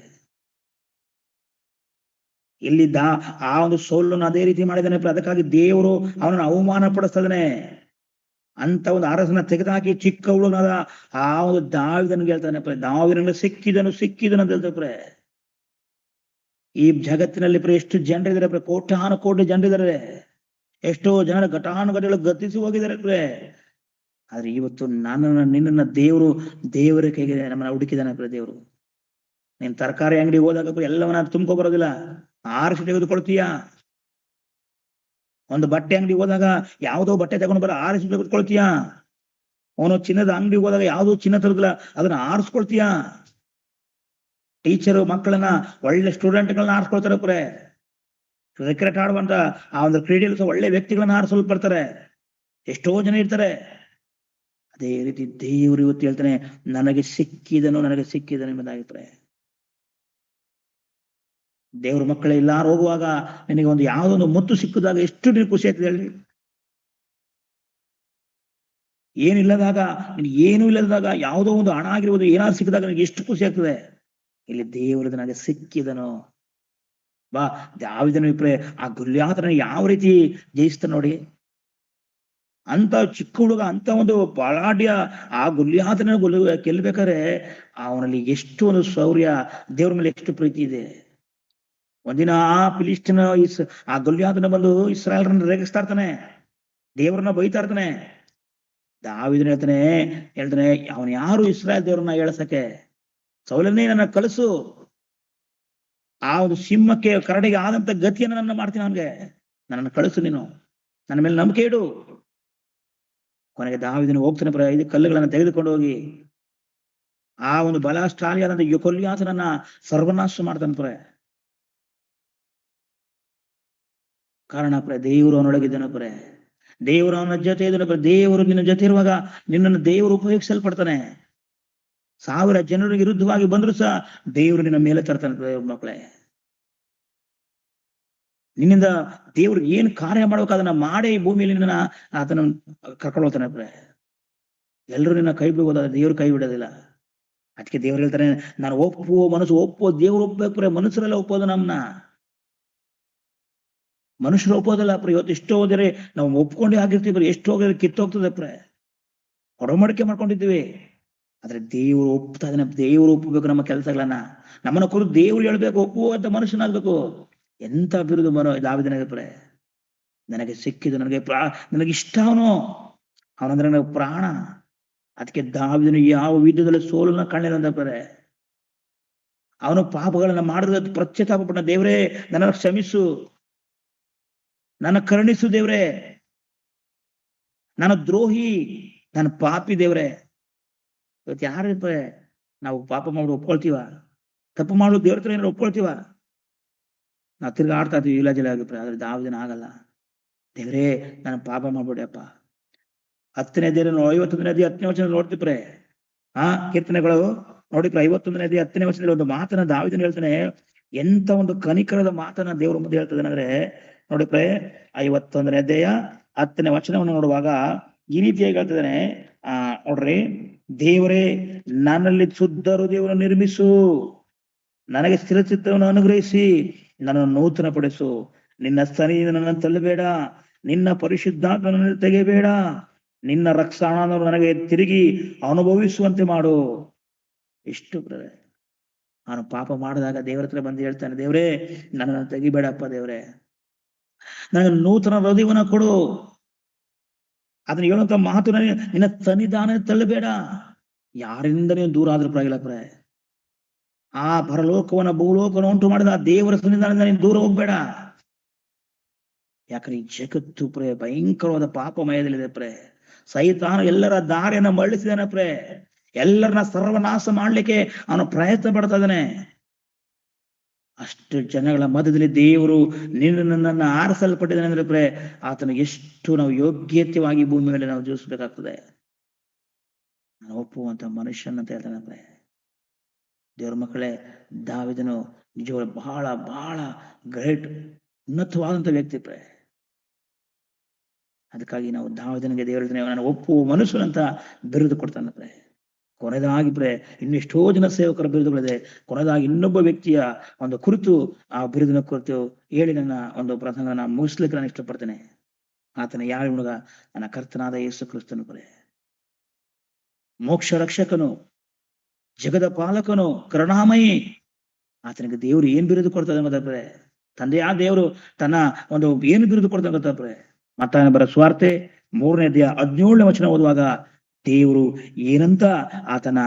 ಇಲ್ಲಿ ಆ ಒಂದು ಸೌಲನ್ನು ಅದೇ ರೀತಿ ಮಾಡಿದಾನೆ. ಅದಕ್ಕಾಗಿ ದೇವರು ಅವನನ್ನು ಅವಮಾನ ಪಡಿಸ್ತಾ ಇದ್ದಾನೆ. ಅಂತ ಒಂದು ಅರಸನ ತೆಗೆದುಹಾಕಿ ಚಿಕ್ಕ ಹುಡುಗನಾದ ಆ ಒಂದು ದಾವಿದನಿಗೆ ಹೇಳ್ತಾನೆ, ದಾವಿದನಿಗೆ ಸಿಕ್ಕಿದನು ಅಂತ ಹೇಳ್ತಾರೆ. ಈ ಜಗತ್ತಿನಲ್ಲಿ ಎಷ್ಟು ಜನರಿದ್ದಾರೆ, ಕೋಟ್ಯಾನು ಕೋಟಿ ಜನರಿದ್ದಾರೆ. ಎಷ್ಟೋ ಜನರ ಘಟಾನುಘಟಿಗಳು ಗತಿಸಿ ಹೋಗಿದ್ದಾರೆ. ಆದ್ರೆ ಇವತ್ತು ನಿನ್ನ ದೇವರ ಕೈಗೆ ನಮ್ಮನ್ನ ಹುಡುಕಿದಾನೆ ದೇವರು. ನೀನ್ ತರಕಾರಿ ಅಂಗಡಿಗೆ ಹೋದಾಗ ಎಲ್ಲವನ್ನ ತುಂಬ್ಕೊ ಬರೋದಿಲ್ಲ, ಆರಿಸಿ ತೆಗೆದುಕೊಳ್ತೀಯ. ಒಂದು ಬಟ್ಟೆ ಅಂಗಡಿಗೆ ಹೋದಾಗ ಯಾವುದೋ ಬಟ್ಟೆ ತಗೊಂಡು ಬರೋ ಆರಿಸಿ ತೆಗೆದುಕೊಳ್ತೀಯ. ಅವನು ಚಿನ್ನದ ಅಂಗಡಿಗೆ ಹೋದಾಗ ಯಾವುದೋ ಚಿನ್ನ ತರೋದಿಲ್ಲ, ಅದನ್ನ ಆರಿಸ್ಕೊಳ್ತೀಯ. ಟೀಚರು ಮಕ್ಕಳನ್ನ, ಒಳ್ಳೆ ಸ್ಟೂಡೆಂಟ್ಗಳನ್ನ ಆರಿಸ್ಕೊಳ್ತಾರೆ. ಕ್ರಿಕೆಟ್ ಆಡುವಂತ ಆ ಒಂದು ಕ್ರೀಡೆಯಲ್ಲಿ ಒಳ್ಳೆ ವ್ಯಕ್ತಿಗಳನ್ನ ಆರಿಸಲು ಬರ್ತಾರೆ. ಎಷ್ಟೋ ಜನ ಇರ್ತಾರೆ. ಅದೇ ರೀತಿ ದೇವರು ಇವತ್ತು ಹೇಳ್ತಾನೆ, ನನಗೆ ಸಿಕ್ಕಿದನು ಎಂಬುದಾಗಿರ್ತಾರೆ. ದೇವ್ರ ಮಕ್ಕಳೇ, ಎಲ್ಲಾರು ಹೋಗುವಾಗ ನಿನಗೆ ಒಂದು ಯಾವುದೊಂದು ಮುತ್ತು ಸಿಕ್ಕಿದಾಗ ಎಷ್ಟು ನೀನು ಖುಷಿ ಆಗ್ತದೆ ಹೇಳಿ. ಏನೂ ಇಲ್ಲದಾಗ ಯಾವುದೋ ಒಂದು ಹಣ ಆಗಿರ್ಬೋದು, ಏನಾದ್ರು ಸಿಕ್ಕಿದಾಗ ನನಗೆ ಎಷ್ಟು ಖುಷಿ ಆಗ್ತದೆ. ಇಲ್ಲಿ ದೇವರು ನನಗೆ ಸಿಕ್ಕಿದನು. ದಾವಿದನ ಆ ಗುಲ್ಯಾತನ ಯಾವ ರೀತಿ ಜಯಿಸ್ತಾನೆ ನೋಡಿ. ಅಂತ ಚಿಕ್ಕ ಹುಡುಗ, ಅಂತ ಒಂದು ಬಲಾಢ್ಯ ಆ ಗುಲ್ಯಾತನ ಗೆಲ್ಬೇಕಾದ್ರೆ ಅವನಲ್ಲಿ ಎಷ್ಟು ಒಂದು ಶೌರ್ಯ, ದೇವ್ರ ಮೇಲೆ ಎಷ್ಟು ಪ್ರೀತಿ ಇದೆ. ಒಂದಿನ ಆ ಫಿಲಿಸ್ಟಿನ ಆ ಗುಲ್ಯಾತನ ಬಂದು ಇಸ್ರಾಯೇಲರನ್ನ ರೇಗಿಸ್ತಾ ಇರ್ತಾನೆ, ದೇವ್ರನ್ನ ಬೈತಾ ಇರ್ತಾನೆ. ದಾವಿದನ ಹೇಳ್ತಾನೆ ಅವನು ಯಾರು ಇಸ್ರಾಯೇಲ್ ದೇವ್ರನ್ನ ಹೇಳ್ಸಕ್ಕೆ? ಸೌಲನ್ನೇ ನನ್ನ ಕಳಿಸು, ಆ ಒಂದು ಸಿಂಹಕ್ಕೆ ಕರಡಿಗೆ ಆದಂತ ಗತಿಯನ್ನು ನನ್ನ ಮಾಡ್ತೀನಿ, ಅವನ್ಗೆ ನನ್ನನ್ನು ಕಳಿಸು, ನೀನು ನನ್ನ ಮೇಲೆ ನಂಬಿಕೆ ಇಡು. ಕೊನೆಗೆ ದಾವಿದನು ಹೋಗ್ತಾನೆ, 5 ಕಲ್ಲುಗಳನ್ನ ತೆಗೆದುಕೊಂಡು ಹೋಗಿ ಆ ಒಂದು ಬಲಾಷ್ಟಾಲಿಯಾದಂತ ಕೊಲ್ಯಾತನನ್ನ ಸರ್ವನಾಶ ಮಾಡ್ತಾನೆ. ಕಾರಣ ದೇವರು ಅವನೊಳಗಿದ್ದನು. ದೇವರು ಅವನ ಜೊತೆ ಇದ್ದನು. ದೇವರು ನಿನ್ನ ಜೊತೆ ಇರುವಾಗ ನಿನ್ನನ್ನು ದೇವರು ಉಪಯೋಗಿಸಲ್ಪಡ್ತಾನೆ. 1000 ಜನರಿಗೆ ವಿರುದ್ಧವಾಗಿ ಬಂದ್ರು ಸಹ ದೇವರು ನಿನ್ನ ಮೇಲೆ ತರ್ತಾನೆ ಮಕ್ಕಳೇ. ನಿನ್ನಿಂದ ದೇವ್ರು ಏನ್ ಕಾರ್ಯ ಮಾಡ್ಬೇಕು ಅದನ್ನ ಮಾಡೇ ಈ ಭೂಮಿಯಲ್ಲಿ ನಿನ್ನ ಆತನ ಕರ್ಕೊಂಡು ಹೋಗ್ತಾನೆ. ಎಲ್ರು ನಿನ್ನ ಕೈ ಬಿಡ್ಬೋದಾದ್ರೆ ದೇವ್ರು ಕೈ ಬಿಡೋದಿಲ್ಲ. ಅದಕ್ಕೆ ದೇವ್ರು ಹೇಳ್ತಾನೆ, ನಾನು ಒಪ್ಪುವ ದೇವ್ರು ಒಪ್ಬೇಕು. ಮನುಷ್ಯರೆಲ್ಲ ಒಪ್ಪೋದು ನಮ್ನ, ಮನುಷ್ಯರು ಒಪ್ಪೋದಲ್ಲ. ಇವತ್ತು ಎಷ್ಟೋ ಹೋದರೆ ನಾವು ಒಪ್ಕೊಂಡೇ ಆಗಿರ್ತೀವಿ, ಎಷ್ಟೋ ಹೋಗಿದ್ರೆ ಕಿತ್ತೋಗ್ತದೆ, ಹೊರಮಡಿಕೆ ಮಾಡ್ಕೊಂಡಿದ್ದೀವಿ. ಆದ್ರೆ ದೇವ್ರು ಒಪ್ತಾ ಇದ್ದಾನೆ. ದೇವ್ರು ಒಪ್ಪಬೇಕು ನಮ್ಮ ಕೆಲಸಗಳನ್ನ. ನಮ್ಮನ್ನ ಕುರಿತು ದೇವ್ರು ಹೇಳ್ಬೇಕು, ಒಪ್ಪುವಂತ ಮನುಷ್ಯನಾಗ್ಬೇಕು. ಎಂತ ಬಿರುದು ದಾವೀದನಿಗೆ, ನನಗೆ ಸಿಕ್ಕಿದ್ದು ನನಗೆ ಇಷ್ಟ ಅವನಂದ್ರೆ ನನಗೆ ಪ್ರಾಣ. ಅದಕ್ಕೆ ದಾವೀದನು ಯಾವ ಯುದ್ಧದಲ್ಲಿ ಸೋಲನ್ನ ಕಾಣಲಿಲ್ಲ ಅಂತ. ಅವನು ಪಾಪಗಳನ್ನ ಮಾಡಿದ ಪಶ್ಚಾತ್ತಾಪ ಪಟ್ಟ, ದೇವ್ರೇ ನನ್ನ ಕ್ಷಮಿಸು, ನನ್ನ ಕರುಣಿಸು ದೇವ್ರೆ, ನನ್ನ ದ್ರೋಹಿ, ನನ್ನ ಪಾಪಿ ದೇವ್ರೆ. ಇವತ್ತು ಯಾರಿರ್ತಾರೆ ನಾವು ಪಾಪ ಮಾಡೋದು ಒಪ್ಕೊಳ್ತೀವ, ತಪ್ಪು ಮಾಡೋದು ದೇವ್ರ ಹತ್ರ ಏನಾದ್ರು ಒಪ್ಕೊಳ್ತೀವ? ನಾವು ತಿರ್ಗಿ ಆಡ್ತಾ ಇದ್ದೀವಿ, ಇಲಾಜಿಲ್ಲ ಆಗಿರ್ತಾರೆ. ಆದ್ರೆ ದಾವೀದನ ಆಗಲ್ಲ. ದೇವ್ರೇ ನಾನು ಪಾಪ ಮಾಡ್ಬಿಡ್ಯಪ್ಪ. 10ನೇ ಅಧ್ಯಾಯ 51ನೇ ಅಧ್ಯಾಯ 10ನೇ ವಚನ ನೋಡ್ತಿಪ್ರೆ, ಕೀರ್ತನೆಗಳು ನೋಡಿಪ್ರೆ. 51ನೇ ಅಧ್ಯಾಯ 10ನೇ ವಚನದಲ್ಲಿ ಒಂದು ಮಾತನ್ನ ದಾವೀದನು ಹೇಳ್ತಾನೆ. ಎಂತ ಒಂದು ಕನಿಕರದ ಮಾತನ್ನ ದೇವ್ರ ಮುಂದೆ ಹೇಳ್ತದೆ ಅಂದ್ರೆ ನೋಡಿಪ್ರೆ, 51ನೇ ಅಧ್ಯಾಯ 10ನೇ ವಚನವನ್ನು ನೋಡುವಾಗ ಈ ರೀತಿಯಾಗಿ ಹೇಳ್ತಿದ್ದಾನೆ. ನೋಡ್ರಿ, ದೇವರೇ ನನ್ನಲ್ಲಿ ಶುದ್ಧ ಹೃದಯವನ್ನು ನಿರ್ಮಿಸು, ನನಗೆ ಸ್ಥಿರಚಿತ್ತವನ್ನು ಅನುಗ್ರಹಿಸಿ, ನನ್ನನ್ನು ನೂತನ ಪಡಿಸು. ನಿನ್ನ ಸನ್ನಿಧಿಯಿಂದ ನನ್ನನ್ನು ತಳ್ಳಬೇಡ, ನಿನ್ನ ಪರಿಶುದ್ಧಾತ್ಮನನ್ನು ತೆಗೆಯಬೇಡ, ನಿನ್ನ ರಕ್ಷಣಾವನ್ನು ನನಗೆ ತಿರುಗಿ ಅನುಭವಿಸುವಂತೆ ಮಾಡು. ಎಷ್ಟು ನಾನು ಪಾಪ ಮಾಡಿದಾಗ ದೇವರ ಹತ್ರ ಬಂದು ಹೇಳ್ತಾನೆ, ದೇವ್ರೇ ನನ್ನನ್ನು ತೆಗಿಬೇಡಪ್ಪ, ದೇವ್ರೆ ನನಗೆ ನೂತನ ಹೃದಯವನ್ನು ಕೊಡು. ಅದನ್ನ ಹೇಳುವಂತ ಮಾತು, ನಿನ್ನ ಸನ್ನಿಧಾನ ತಳ್ಳಬೇಡ. ಯಾರಿಂದ ನೀವು ದೂರ ಆದ್ರೂ ಪರವಾಗಿಲ್ಲ ಆ ಪರಲೋಕವನ್ನ ಭೂಲೋಕವನ್ನು ಉಂಟು ಮಾಡಿದ ಆ ದೇವರ ಸನ್ನಿಧಾನದಿಂದ ನೀನು ದೂರ ಹೋಗ್ಬೇಡ. ಯಾಕಂದ್ರೆ ಈ ಜಗತ್ತು ಭಯಂಕರವಾದ ಪಾಪಮಯದಲ್ಲಿದೆ. ಸೈತಾನ ಎಲ್ಲರ ದಾರಿಯನ್ನ ಮರಳಿಸಿದಾನೆ. ಎಲ್ಲರನ್ನ ಸರ್ವನಾಶ ಮಾಡ್ಲಿಕ್ಕೆ ಅವನು ಪ್ರಯತ್ನ ಪಡ್ತಾ ಇದ್ದಾನೆ. ಅಷ್ಟು ಜನಗಳ ಮಧ್ಯದಲ್ಲಿ ದೇವರು ನನ್ನನ್ನು ಆರಿಸಲ್ಪಟ್ಟಿದ್ದಾನೆ ಅಂದ್ರೆ ಆತನ ಎಷ್ಟು ನಾವು ಯೋಗ್ಯತೆಯಾಗಿ ಭೂಮಿ ಮೇಲೆ ನಾವು ಜೀವಿಸ್ಬೇಕಾಗ್ತದೆ. ನಾನು ಒಪ್ಪುವಂತ ಮನುಷ್ಯನ ಅಂತ ಹೇಳ್ತಾನೆ. ದೇವ್ರ ಮಕ್ಕಳೇ, ದಾವೀದನು ನಿಜವಾಗ್ಲೂ ಬಹಳ ಬಹಳ ಗ್ರೇಟ್, ಉನ್ನತವಾದಂತ ವ್ಯಕ್ತಿ. ಅದಕ್ಕಾಗಿ ನಾವು ದಾವೀದನಿಗೆ ದೇವ್ರ ಹೇಳ್ತಾನೆ, ನಾನು ಒಪ್ಪುವ ಮನುಷ್ಯನಂತ ಬಿರುದು ಕೊಡ್ತಾನೆ. ಕೊನೆದಾಗಿ ಇನ್ನೆಷ್ಟೋ ಜನ ಸೇವಕರ ಬಿರುದುಗಳಿದೆ. ಕೊನೆದಾಗಿ ಇನ್ನೊಬ್ಬ ವ್ಯಕ್ತಿಯ ಒಂದು ಕುರಿತು, ಆ ಬಿರುದಿನ ಕುರಿತು ಹೇಳಿ ನನ್ನ ಒಂದು ಪ್ರಸಂಗನ ಮುಗಿಸ್ಲಿಕ್ಕೆ ನಾನು ಇಷ್ಟಪಡ್ತೇನೆ. ಆತನ ಯಾವ ಹುಡುಗ? ನನ್ನ ಕರ್ತನಾದ ಯೇಸು ಕ್ರಿಸ್ತನು. ಮೋಕ್ಷ ರಕ್ಷಕನು, ಜಗದ ಪಾಲಕನು, ಕರುಣಾಮಯಿ. ಆತನಿಗೆ ದೇವರು ಏನ್ ಬಿರುದು ಕೊಡ್ತದೆ ಗೊತ್ತಪ್ರೆ? ತಂದೆಯ ದೇವರು ತನ್ನ ಒಂದು ಏನು ಬಿರುದು ಕೊಡ್ತಾನೆ ಗೊತ್ತಪ್ರೆ? ಮತ್ತಾಯನ ಬರ ಸುವಾರ್ತೆ 3ನೇ ಅಧ್ಯಾಯ 17ನೇ ವಚನ ಓದುವಾಗ ದೇವರು ಏನಂತ ಆತನ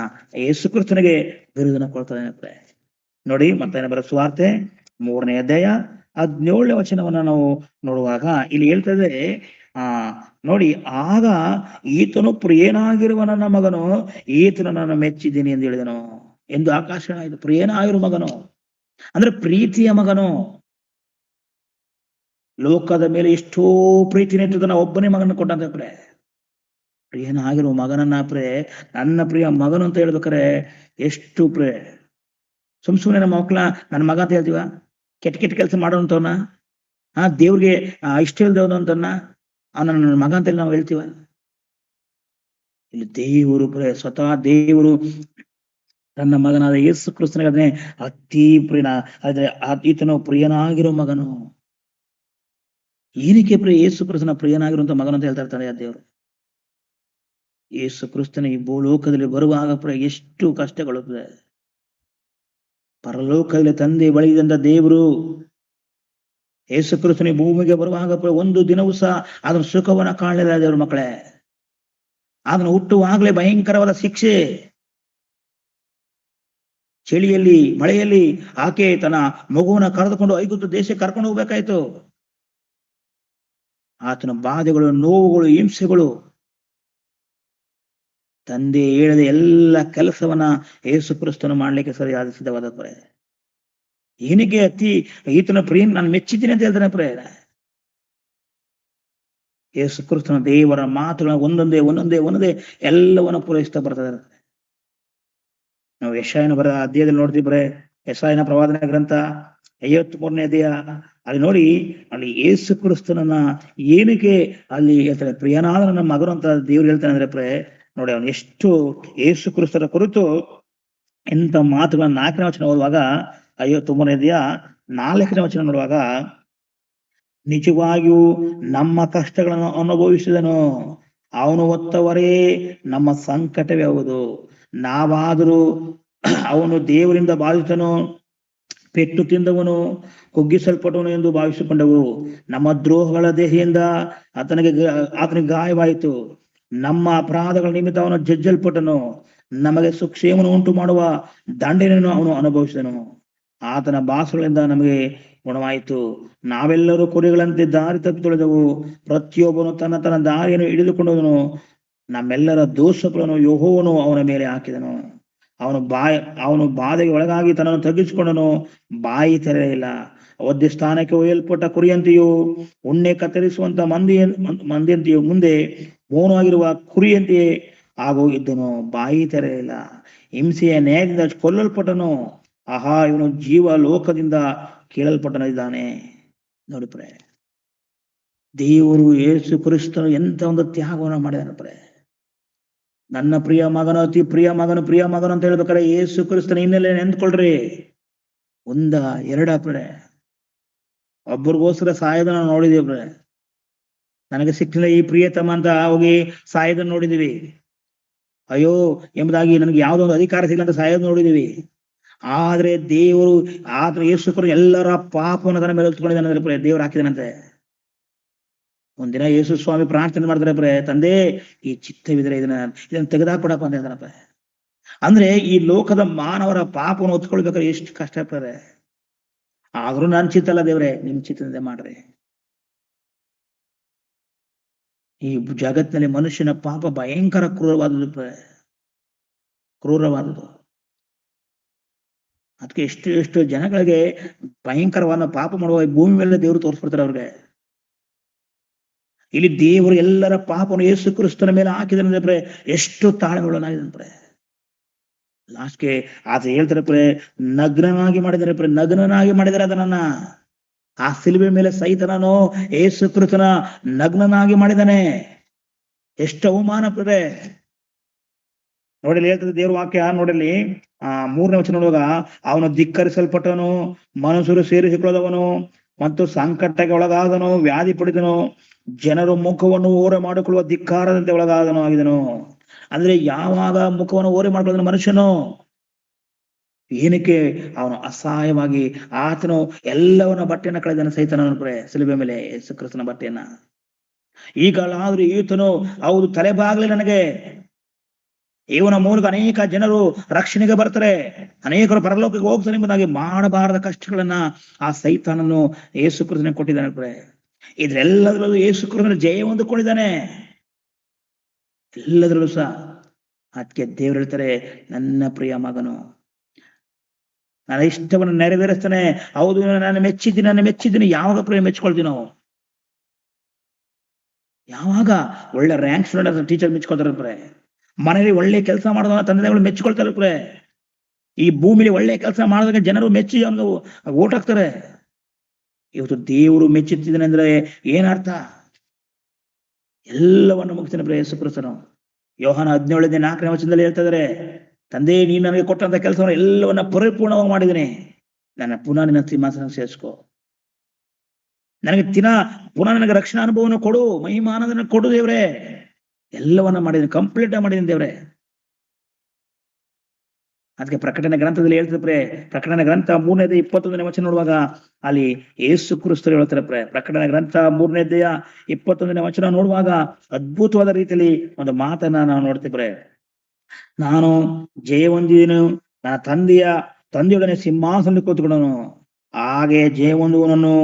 ಯೇಸು ಕ್ರಿಸ್ತನಿಗೆ ಬಿರುದನ್ನ ಕೊಡ್ತಾನೆ ನೋಡಿ. ಮತ್ತಾಯನ ಬರ ಸುವಾರ್ತೆ 3ನೇ ಅಧ್ಯಾಯ 17ನೇ ವಚನವನ್ನ ನಾವು ನೋಡುವಾಗ ಇಲ್ಲಿ ಹೇಳ್ತದೆ, ನೋಡಿ, ಆಗ ಈತನು ಪ್ರಿಯನಾಗಿರುವ ನನ್ನ ಮಗನು, ಈತನು ನಾನು ಮೆಚ್ಚಿದ್ದೀನಿ ಎಂದು ಹೇಳಿದನು ಎಂದು ಆಕಾಶ ಇದು. ಪ್ರಿಯನಾಗಿರುವ ಮಗನು ಅಂದ್ರೆ ಪ್ರೀತಿಯ ಮಗನು. ಲೋಕದ ಮೇಲೆ ಎಷ್ಟೋ ಪ್ರೀತಿ ನೆಟ್ಟಿದ್ದನ ಒಬ್ಬನೇ ಮಗನ ಕೊಟ್ಟಂತ ಪ್ರಿಯನಾಗಿರುವ ಮಗನನ್ನ ನನ್ನ ಪ್ರಿಯ ಮಗನು ಅಂತ ಹೇಳ್ಬೇಕಾರೆ ಎಷ್ಟು ಸುಮ್ನೆ ನಮ್ಮ ಮಕ್ಕಳ ನನ್ನ ಮಗ ಅಂತ ಹೇಳ್ತೀವ? ಕೆಟ್ಟ ಕೆಟ್ಟ ಕೆಲಸ ಮಾಡೋಂತವನ್ನ, ದೇವ್ರಿಗೆ ಇಷ್ಟ ಇಲ್ದವನು ಅಂತನ್ನ ಅವನ ನನ್ನ ಮಗ ಅಂತ ನಾವು ಹೇಳ್ತೀವ? ಇಲ್ಲಿ ದೇವರು ಸ್ವತಃ ದೇವರು ತನ್ನ ಮಗನಾದ ಯೇಸು ಕ್ರಿಸ್ತನಿಗೆ ಅದನ್ನೇ ಅತಿ ಪ್ರಿಯ, ಆದ್ರೆ ಈತನು ಪ್ರಿಯನಾಗಿರೋ ಮಗನು. ಏನಕ್ಕೆ ಯೇಸು ಕ್ರಿಸ್ತನ ಪ್ರಿಯನಾಗಿರುವಂತ ಮಗನು ಅಂತ ಹೇಳ್ತಾ ಇರ್ತಾರೆ ದೇವರು. ಯೇಸು ಕ್ರಿಸ್ತನ ಈ ಭೂಲೋಕದಲ್ಲಿ ಬರುವಾಗ ಎಷ್ಟು ಕಷ್ಟಗಳು. ಪರಲೋಕದಲ್ಲಿ ತಂದೆ ಬಳಿದಂತ ದೇವರು ಯೇಸು ಕ್ರಿಸ್ತನ ಭೂಮಿಗೆ ಬರುವಾಗ ಒಂದು ದಿನವೂ ಸಹ ಅದನ್ನ ಸುಖವನ್ನ ಕಾಣಲಿಲ್ಲ ದೇವ್ರ ಮಕ್ಕಳೇ. ಅದನ್ನು ಹುಟ್ಟುವಾಗಲೇ ಭಯಂಕರವಾದ ಶಿಕ್ಷೆ. ಚಳಿಯಲ್ಲಿ ಮಳೆಯಲ್ಲಿ ಆಕೆ ತನ್ನ ಮಗುವನ್ನ ಕರೆದುಕೊಂಡು ಐಗುಪ್ತ ದೇಶಕ್ಕೆ ಕರ್ಕೊಂಡು ಹೋಗ್ಬೇಕಾಯ್ತು. ಆತನ ಬಾಧೆಗಳು, ನೋವುಗಳು, ಹಿಂಸೆಗಳು, ತಂದೆ ಹೇಳದೆ ಎಲ್ಲ ಕೆಲಸವನ್ನ ಯೇಸು ಕ್ರಿಸ್ತನು ಮಾಡ್ಲಿಕ್ಕೆ ಸರಿಯಾದ ಸಿದ್ಧವಾದ ಏನಕ್ಕೆ ಈತನ ಪ್ರಿಯ ನಾನು ಮೆಚ್ಚಿದ್ದೀನಿ ಅಂತ ಹೇಳ್ತಾನೆ ಯೇಸು ಕ್ರಿಸ್ತನ ದೇವರ ಮಾತುಗಳ ಒಂದೊಂದೇ ಎಲ್ಲವನ್ನ ಪೂರೈಸ್ತಾ ಬರ್ತಾ ಇದ್ದಾರೆ. ನಾವು ಯೆಶಾಯನ ಬರ ಅಧ್ಯಾಯದಲ್ಲಿ ನೋಡ್ತೀವಿ ಯೆಶಾಯನ ಪ್ರವಾದನೆ ಗ್ರಂಥ 53ನೇ ಅಧ್ಯಾಯ ಅಲ್ಲಿ ನೋಡಿ, ಅಲ್ಲಿ ಯೇಸು ಕ್ರಿಸ್ತನನ್ನ ಏನಕ್ಕೆ ಅಲ್ಲಿ ಹೇಳ್ತಾರೆ, ಪ್ರಿಯನಾದ ನನ್ನ ಮಗನು ಅಂತ ದೇವ್ರು ಹೇಳ್ತಾನೆ ಅಂದ್ರೆ ನೋಡಿ, ಅವನು ಎಷ್ಟು ಯೇಸು ಕ್ರಿಸ್ತನ ಕುರಿತು ಎಂತ ಮಾತುಗಳನ್ನ 4ನೇ ವಚನ ಓದುವಾಗ, 53ನೇ ಅಧ್ಯಾಯ 4ನೇ ವಚನ ನೋಡುವಾಗ, ನಿಜವಾಗಿಯೂ ನಮ್ಮ ಕಷ್ಟಗಳನ್ನು ಅನುಭವಿಸಿದನು, ಅವನು ಹೊತ್ತವರೇ ನಮ್ಮ ಸಂಕಟವೇ ಹೌದು, ನಾವಾದರೂ ಅವನು ದೇವರಿಂದ ಬಾಧಿತನು, ಪೆಟ್ಟು ತಿಂದವನು, ಕುಗ್ಗಿಸಲ್ಪಟ್ಟವನು ಎಂದು ಭಾವಿಸಿಕೊಂಡವು. ನಮ್ಮ ದ್ರೋಹಗಳ ದೇಹದಿಂದ ಆತನಿಗೆ ಗಾಯವಾಯಿತು, ನಮ್ಮ ಅಪರಾಧಗಳ ನಿಮಿತ್ತ ಅವನು ಜಜ್ಜಲ್ಪಟ್ಟನು, ನಮಗೆ ಸುಕ್ಷೇಮವನ್ನು ಉಂಟು ಮಾಡುವ ದಂಡನೆಯನ್ನು ಅವನು ಅನುಭವಿಸಿದನು, ಆತನ ಬಾಸುಗಳಿಂದ ನಮಗೆ ಗುಣವಾಯಿತು. ನಾವೆಲ್ಲರೂ ಕುರಿಗಳಂತೆ ದಾರಿ ತಪ್ಪಿ ತೊಳೆದೆವು, ಪ್ರತಿಯೊಬ್ಬನು ತನ್ನ ತನ್ನ ದಾರಿಯನ್ನು ಹಿಡಿದುಕೊಂಡವನು, ನಮ್ಮೆಲ್ಲರ ದೋಷಗಳನ್ನು ಯೆಹೋವನು ಅವನ ಮೇಲೆ ಹಾಕಿದನು. ಅವನು ಬಾಧೆಗೆ ಒಳಗಾಗಿ ತನ್ನನ್ನು ತಗ್ಗಿಸಿಕೊಂಡನು, ಬಾಯಿ ತೆರೆಯಲಿಲ್ಲ. ಒದ್ದೆ ಸ್ಥಾನಕ್ಕೆ ಒಯ್ಯಲ್ಪಟ್ಟ ಕುರಿಯಂತೆಯೂ ಉಣ್ಣೆ ಕತ್ತರಿಸುವಂತ ಮಂದಿಯಂತೆಯೂ ಮುಂದೆ ಮೌನವಾಗಿರುವ ಕುರಿಯಂತೆಯೇ ಆಗೋಗಿದ್ದನು, ಬಾಯಿ ತೆರೆಯಲಿಲ್ಲ. ಹಿಂಸೆಯ ನ್ಯಾಯದಿಂದ ಕೊಲ್ಲಲ್ಪಟ್ಟನು, ಆಹಾ ಇವನು ಜೀವ ಲೋಕದಿಂದ ಕೇಳಲ್ಪಟ್ಟನಿದ್ದಾನೆ. ನೋಡಿ ದೇವರು ಯೇಸು ಕ್ರಿಸ್ತನು ಎಂತ ಒಂದು ತ್ಯಾಗವನ್ನು ಮಾಡಿದಾನೆ. ನನ್ನ ಪ್ರಿಯ ಮಗನು, ಅತಿ ಪ್ರಿಯ ಮಗನು ಅಂತ ಹೇಳ್ಬೇಕಾರೆ ಯೇಸು ಕ್ರಿಸ್ತನ ಹಿನ್ನೆಲೆ ನೆಂದ್ಕೊಳ್ರಿ. ಎರಡ ಒಬ್ಬರಿಗೋಸ್ಕರ ಸಾಯೋದನ್ನ ನೋಡಿದೀವಿ. ನನಗೆ ಸಿಕ್ಕಿಲ್ಲ ಈ ಪ್ರಿಯತಮ ಅಂತ ಹೋಗಿ ಸಾಯೋದನ್ನ ನೋಡಿದೀವಿ. ಅಯ್ಯೋ ಎಂಬುದಾಗಿ ನನಗೆ ಯಾವುದೋ ಒಂದು ಅಧಿಕಾರ ಸಿಗಲ್ಲ ಅಂತ ಸಾಯೋದ್ ನೋಡಿದೀವಿ. ಆದ್ರೆ ದೇವರು ಯೇಸು ಕ್ರಿಸ್ತನು ಎಲ್ಲರ ಪಾಪವನ್ನು ತನ್ನ ಮೇಲೆ ಹೊತ್ಕೊಂಡಿದ್ದಾನೆ. ದೇವ್ರು ಹಾಕಿದಾನಂತೆ. ಒಂದಿನ ಯೇಸು ಸ್ವಾಮಿ ಪ್ರಾರ್ಥನೆ ಮಾಡ್ತಾರೆ, ತಂದೆ ಈ ಚಿತ್ತವಿದ್ರೆ ಇದನ್ನ ತೆಗೆದಾಕೊಡಪ್ಪ ಅಂತ ಹೇಳ್ತಾರಪ್ಪ. ಅಂದ್ರೆ ಈ ಲೋಕದ ಮಾನವರ ಪಾಪವನ್ನು ಹೊತ್ಕೊಳ್ಬೇಕಾದ್ರೆ ಎಷ್ಟು ಕಷ್ಟ ಇರ್ತದೆ. ಆದ್ರೂ ನನ್ ಚಿತ್ತ ಅಲ್ಲ ದೇವ್ರೆ, ನಿಮ್ ಚಿತ್ತದಿಂದ ಮಾಡ್ರಿ. ಈ ಜಗತ್ತಿನಲ್ಲಿ ಮನುಷ್ಯನ ಪಾಪ ಭಯಂಕರ ಕ್ರೂರವಾದದ್ದು. ಅದಕ್ಕೆ ಎಷ್ಟು ಜನಗಳಿಗೆ ಭಯಂಕರವಾದ ಪಾಪ ಮಾಡುವ ಭೂಮಿ ಮೇಲೆ ದೇವರು ತೋರಿಸ್ಬಿಡ್ತಾರೆ ಅವ್ರಿಗೆ. ಇಲ್ಲಿ ದೇವರು ಎಲ್ಲರ ಪಾಪವನ್ನು ಯೇಸು ಕ್ರಿಸ್ತನ ಮೇಲೆ ಹಾಕಿದ್ರೆ ಎಷ್ಟು ತಾಳ್ಮೆಗಳನ್ನಾಗಿದ್ದಾನೆ. ಲಾಸ್ಟ್ಗೆ ಆತ ಹೇಳ್ತಾರೆ, ನಗ್ನನಾಗಿ ಮಾಡಿದ್ದಾರೆ ಅದನ್ನ. ಆ ಸಿಲುಬೆ ಮೇಲೆ ಸೈತನನು ಯೇಸು ಕ್ರಿಸ್ತನ ನಗ್ನನಾಗಿ ಮಾಡಿದಾನೆ. ಎಷ್ಟು ಅವಮಾನ ನೋಡಲಿ ಹೇಳ್ತದೆ ದೇವ್ರ ವಾಕ್ಯ. ನೋಡಲಿ 3ನೇ ವಚನ ನೋಡುವಾಗ, ಅವನು ಧಿಕ್ಕರಿಸಲ್ಪಟ್ಟನು, ಮನುಷ್ಯರು ಸೇರಿಸಿಕೊಳ್ಳದವನು ಮತ್ತು ಸಂಕಟಕ್ಕೆ ಒಳಗಾದನು, ವ್ಯಾಧಿ ಪಡಿದನು, ಜನರು ಮುಖವನ್ನು ಓರೆ ಮಾಡಿಕೊಳ್ಳುವ ಧಿಕ್ಕಾರದಂತೆ ಒಳಗಾದನು ಆಗಿದನು. ಅಂದ್ರೆ ಯಾವಾಗ ಮುಖವನ್ನು ಓರೆ ಮಾಡ್ಕೊಳ್ಳೋದನ್ನು ಮನುಷ್ಯನು, ಏನಕ್ಕೆ ಅವನು ಅಸಹಾಯವಾಗಿ ಆತನು ಎಲ್ಲವನ್ನ ಬಟ್ಟೆಯನ್ನ ಕಳೆದನು ಸೈತನ ಸಿಲುಬೆ ಮೇಲೆ ಯೇಸು ಕ್ರಿಸ್ತನ ಬಟ್ಟೆಯನ್ನ. ಈಗಲಾದ್ರೂ ಈತನು ಹೌದು ತಲೆಬಾಗ್ಲಿ ನನಗೆ, ಇವನ ಮೂಲಕ ಅನೇಕ ಜನರು ರಕ್ಷಣೆಗೆ ಬರ್ತಾರೆ, ಅನೇಕರು ಪರಲೋಕಕ್ಕೆ ಹೋಗ್ತಾರೆ ಎಂಬುದಾಗಿ ಮಾಡಬಾರದ ಕಷ್ಟಗಳನ್ನ ಆ ಸೈತಾನನ್ನು ಯೇಸು ಕ್ರಿಸ್ತನ ಕೊಟ್ಟಿದ್ದಾನೆ. ಇದ್ರೆಲ್ಲದರಲ್ಲೂ ಯೇಸು ಕ್ರಿಸ್ತನ ಜಯ ಹೊಂದಿಕೊಂಡಿದ್ದಾನೆ ಎಲ್ಲದರಲ್ಲೂ ಸಹ. ಅದಕ್ಕೆ ದೇವ್ರು ಹೇಳ್ತಾರೆ, ನನ್ನ ಪ್ರಿಯ ಮಗನು, ನನ್ನ ಇಷ್ಟವನ್ನು ನೆರವೇರಿಸ್ತಾನೆ. ಹೌದು ನಾನು ಮೆಚ್ಚಿದ್ದೀನಿ. ಯಾವಾಗ ಪ್ರಿಯ ಮೆಚ್ಕೊಳ್ತೀವಿ ನಾವು? ಯಾವಾಗ ಒಳ್ಳೆ ರ್ಯಾಂಕ್ಸ್ ಟೀಚರ್ ಮೆಚ್ಕೊಳ್ತಾರೆ, ಮನೆಯಲ್ಲಿ ಒಳ್ಳೆ ಕೆಲಸ ಮಾಡೋದನ್ನ ತಂದೆಗಳು ಮೆಚ್ಕೊಳ್ತಾರೆ. ಈ ಭೂಮಿಲಿ ಒಳ್ಳೆ ಕೆಲಸ ಮಾಡೋದಕ್ಕೆ ಜನರು ಮೆಚ್ಚಿ ಅವನು ಓಟ್ ಹಾಕ್ತಾರೆ. ಇವತ್ತು ದೇವರು ಮೆಚ್ಚುತ್ತಿದ್ದಾನೆ ಅಂದ್ರೆ ಏನರ್ಥ? ಎಲ್ಲವನ್ನು ಮುಗಿಸ್ತಾನೆ ಯೇಸು ಕ್ರಿಸ್ತನು. ಯೋಹಾನ 17:4ನೇ ವಚನದಲ್ಲಿ ಹೇಳ್ತಾ ಇದ್ದಾರೆ, ತಂದೆ ನೀನು ನನಗೆ ಕೊಟ್ಟಂತ ಕೆಲಸವನ್ನು ಎಲ್ಲವನ್ನ ಪರಿಪೂರ್ಣವಾಗಿ ಮಾಡಿದ್ದೀನಿ, ನನ್ನ ಪುನಃ ನಿನ್ನ ಸಿಂಹಾಸನ ಸೇರಿಸ್ಕೋ, ನನಗೆ ಪುನಃ ನನಗೆ ರಕ್ಷಣಾ ಅನುಭವವನ್ನು ಕೊಡು, ಮಹಿಮಾನದನ್ನ ಕೊಡು ದೇವ್ರೆ. ಎಲ್ಲವನ್ನ ಮಾಡಿದ್ದೀನಿ, ಕಂಪ್ಲೀಟ್ ಆಗಿ ಮಾಡಿದ್ದೀನಿ ದೇವ್ರೆ. ಅದಕ್ಕೆ ಪ್ರಕಟಣೆ ಗ್ರಂಥದಲ್ಲಿ ಹೇಳ್ತಿದ್ರೆ, ಪ್ರಕಟಣೆ ಗ್ರಂಥ 3ನೇ ಅಧ್ಯಾಯ 21ನೇ ವಚನ ನೋಡುವಾಗ ಅಲ್ಲಿ ಯೇಸು ಕ್ರಿಸ್ತರು ಹೇಳ್ತಾರೆ. ಪ್ರಕಟಣೆ ಗ್ರಂಥ 3ನೇ ಅಧ್ಯಾಯ 21ನೇ ವಚನ ನೋಡುವಾಗ ಅದ್ಭುತವಾದ ರೀತಿಯಲ್ಲಿ ಒಂದು ಮಾತನ್ನ ನಾವು ನೋಡ್ತೀವಿ. ನಾನು ಜಯ ಹೊಂದಿದೆನು, ನನ್ನ ತಂದೆಯೊಡನೆ ಸಿಂಹಾಸನದಲ್ಲಿ ಕೂತ್ಕೊಂಡನು, ಹಾಗೆ ಜಯ ಹೊಂದುವನನ್ನು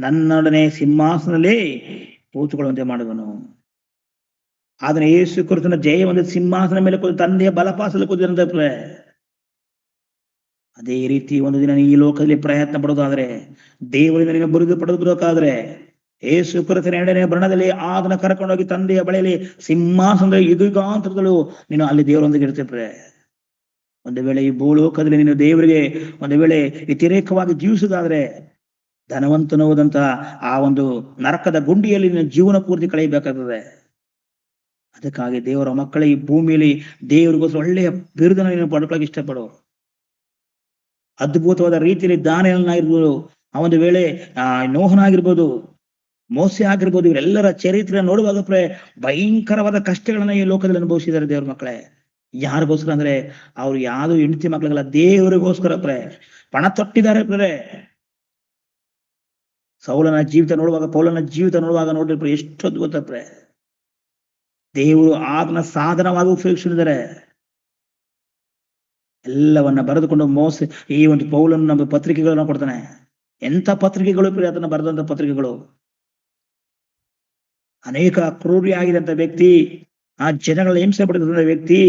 ನನ್ನೊಡನೆ ಸಿಂಹಾಸನದಲ್ಲಿ ಕೂತ್ಕೊಳ್ಳುವಂತೆ ಮಾಡಿದನು. ಆದ್ರೆ ಯೇಸು ಕ್ರಿಸ್ತನ ಜಯ ಹೊಂದಿದ ಸಿಂಹಾಸನ ಮೇಲೆ ಕೂತು ತಂದೆಯ ಬಲಪಾಸದಲ್ಲಿ ಕೂತಿದಂತೆ. ಅದೇ ರೀತಿ ಒಂದು ದಿನ ಈ ಲೋಕದಲ್ಲಿ ಪ್ರಯತ್ನ ಪಡೋದಾದ್ರೆ, ದೇವರಿಂದ ನೀನು ಬಿರುದು ಪಡೆದುಬೇಕಾದ್ರೆ, ಯೇಸು ಕ್ರಿಸ್ತನ 2ನೇ ಬರಣದಲ್ಲಿ ಅದನ್ನ ಕರ್ಕೊಂಡೋಗಿ ತಂದೆಯ ಬಳಿಯಲ್ಲಿ ಸಿಂಹಾಸನದ ಯುಗಾಂತರದಲ್ಲೂ ನೀನು ಅಲ್ಲಿ ದೇವರೊಂದಿಗೆ ಇರ್ತಿದ್ರೆ. ಒಂದು ವೇಳೆ ಈ ಭೂಲೋಕದಲ್ಲಿ ನೀನು ದೇವರಿಗೆ ಒಂದು ವೇಳೆ ವ್ಯತಿರೇಕವಾಗಿ ಜೀವಿಸುವುದಾದ್ರೆ ಧನವಂತನೋದಂತ ಆ ಒಂದು ನರಕದ ಗುಂಡಿಯಲ್ಲಿ ನೀನು ಜೀವನ ಪೂರ್ತಿ ಕಳೆಯಬೇಕಾಗ್ತದೆ. ಅದಕ್ಕಾಗಿ ದೇವರ ಮಕ್ಕಳ ಈ ಭೂಮಿಯಲ್ಲಿ ದೇವರಿಗೋಸ್ಕರ ಒಳ್ಳೆಯ ಬಿರುದನ್ನು ನೀನು ಪಡ್ಕೊಳ್ಳೋಕೆ ಇಷ್ಟಪಡು. ಅದ್ಭುತವಾದ ರೀತಿಯಲ್ಲಿ ದಾನಿಯೇಲನಾಗಿರ್ಬೋದು, ಆ ಒಂದು ವೇಳೆ ನೋಹನಾಗಿರ್ಬೋದು, ಮೋಸೆ ಆಗಿರ್ಬೋದು, ಇವರೆಲ್ಲರ ಚರಿತ್ರೆ ನೋಡುವಾಗ ಭಯಂಕರವಾದ ಕಷ್ಟಗಳನ್ನ ಈ ಲೋಕದಲ್ಲಿ ಅನುಭವಿಸಿದ್ದಾರೆ ದೇವ್ರ ಮಕ್ಕಳೇ. ಯಾರಿಗೋಸ್ಕರ ಅಂದ್ರೆ ಅವ್ರು ಯಾವ್ದು ಹೆಂಡತಿ ಮಕ್ಕಳಿಗೆಲ್ಲ ದೇವರಿಗೋಸ್ಕರ ಪಣ ತೊಟ್ಟಿದ್ದಾರೆ. ಸೌಲನ ಜೀವಿತ ನೋಡುವಾಗ, ಪೌಲನ ಜೀವಿತ ನೋಡುವಾಗ ನೋಡ್ರಿ ಎಷ್ಟು ಅದ್ಭುತ ದೇವರು ಆತನ ಸಾಧನವಾಗಿ ಉಪಯೋಗಿಸಿದ್ದಾರೆ. ಎಲ್ಲವನ್ನ ಬರೆದುಕೊಂಡು ಮೋಸ ಈ ಒಂದು ಪೌಲನ ನಮ್ಮ ಪತ್ರಿಕೆಗಳನ್ನ ಕೊಡ್ತಾನೆ. ಎಂತ ಪತ್ರಿಕೆಗಳು ಅದನ್ನ ಬರೆದಂತ ಪತ್ರಿಕೆಗಳು. ಅನೇಕ ಕ್ರೂರಿಯಾಗಿದಂತ ವ್ಯಕ್ತಿ, ಆ ಜನಗಳ ಹಿಂಸೆ ಪಡೆದಂತ ವ್ಯಕ್ತಿ,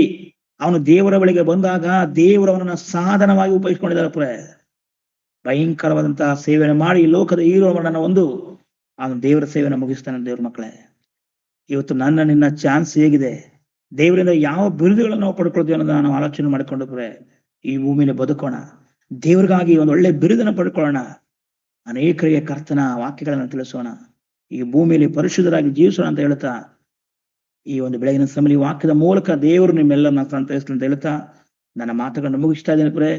ಅವನು ದೇವರ ಬಳಿಗೆ ಬಂದಾಗ ದೇವರು ಅವನನ್ನ ಸಾಧನವಾಗಿ ಉಪಯೋಗಿಸಿಕೊಂಡಿದ್ದಾರೆ. ಭಯಂಕರವಾದಂತಹ ಸೇವೆಯನ್ನು ಮಾಡಿ ಲೋಕದ ಹೀರೋವನ್ನ ಒಂದು ಅವನು ದೇವರ ಸೇವೆಯನ್ನು ಮುಗಿಸ್ತಾನೆ. ದೇವ್ರ ಮಕ್ಕಳೇ, ಇವತ್ತು ನನ್ನ ನಿನ್ನ ಚಾನ್ಸ್ ಹೇಗಿದೆ? ದೇವರಿಂದ ಯಾವ ಬಿರುದುಗಳನ್ನು ನಾವು ಪಡ್ಕೊಳ್ತೀವಿ ಅನ್ನೋದನ್ನ ನಾವು ಆಲೋಚನೆ ಮಾಡಿಕೊಂಡು ಈ ಭೂಮಿಯಲ್ಲಿ ಬದುಕೋಣ. ದೇವ್ರಿಗಾಗಿ ಒಂದು ಒಳ್ಳೆ ಬಿರುದನ್ನು ಪಡ್ಕೊಳ್ಳೋಣ. ಅನೇಕರಿಗೆ ಕರ್ತನ ವಾಕ್ಯಗಳನ್ನು ತಿಳಿಸೋಣ. ಈ ಭೂಮಿಯಲ್ಲಿ ಪರಿಶುದ್ಧರಾಗಿ ಜೀವಿಸೋಣ ಅಂತ ಹೇಳ್ತಾ, ಈ ಒಂದು ಬೆಳಗಿನ ಸಮಯ ವಾಕ್ಯದ ಮೂಲಕ ದೇವರು ನಿಮ್ಮೆಲ್ಲರನ್ನ ಸಂತೈಸ್ಲಿ ಅಂತ ಹೇಳ್ತಾ ನನ್ನ ಮಾತುಗಳನ್ನು ಮುಗಿಸ್ತಾ ಇದ್ದೇನೆ.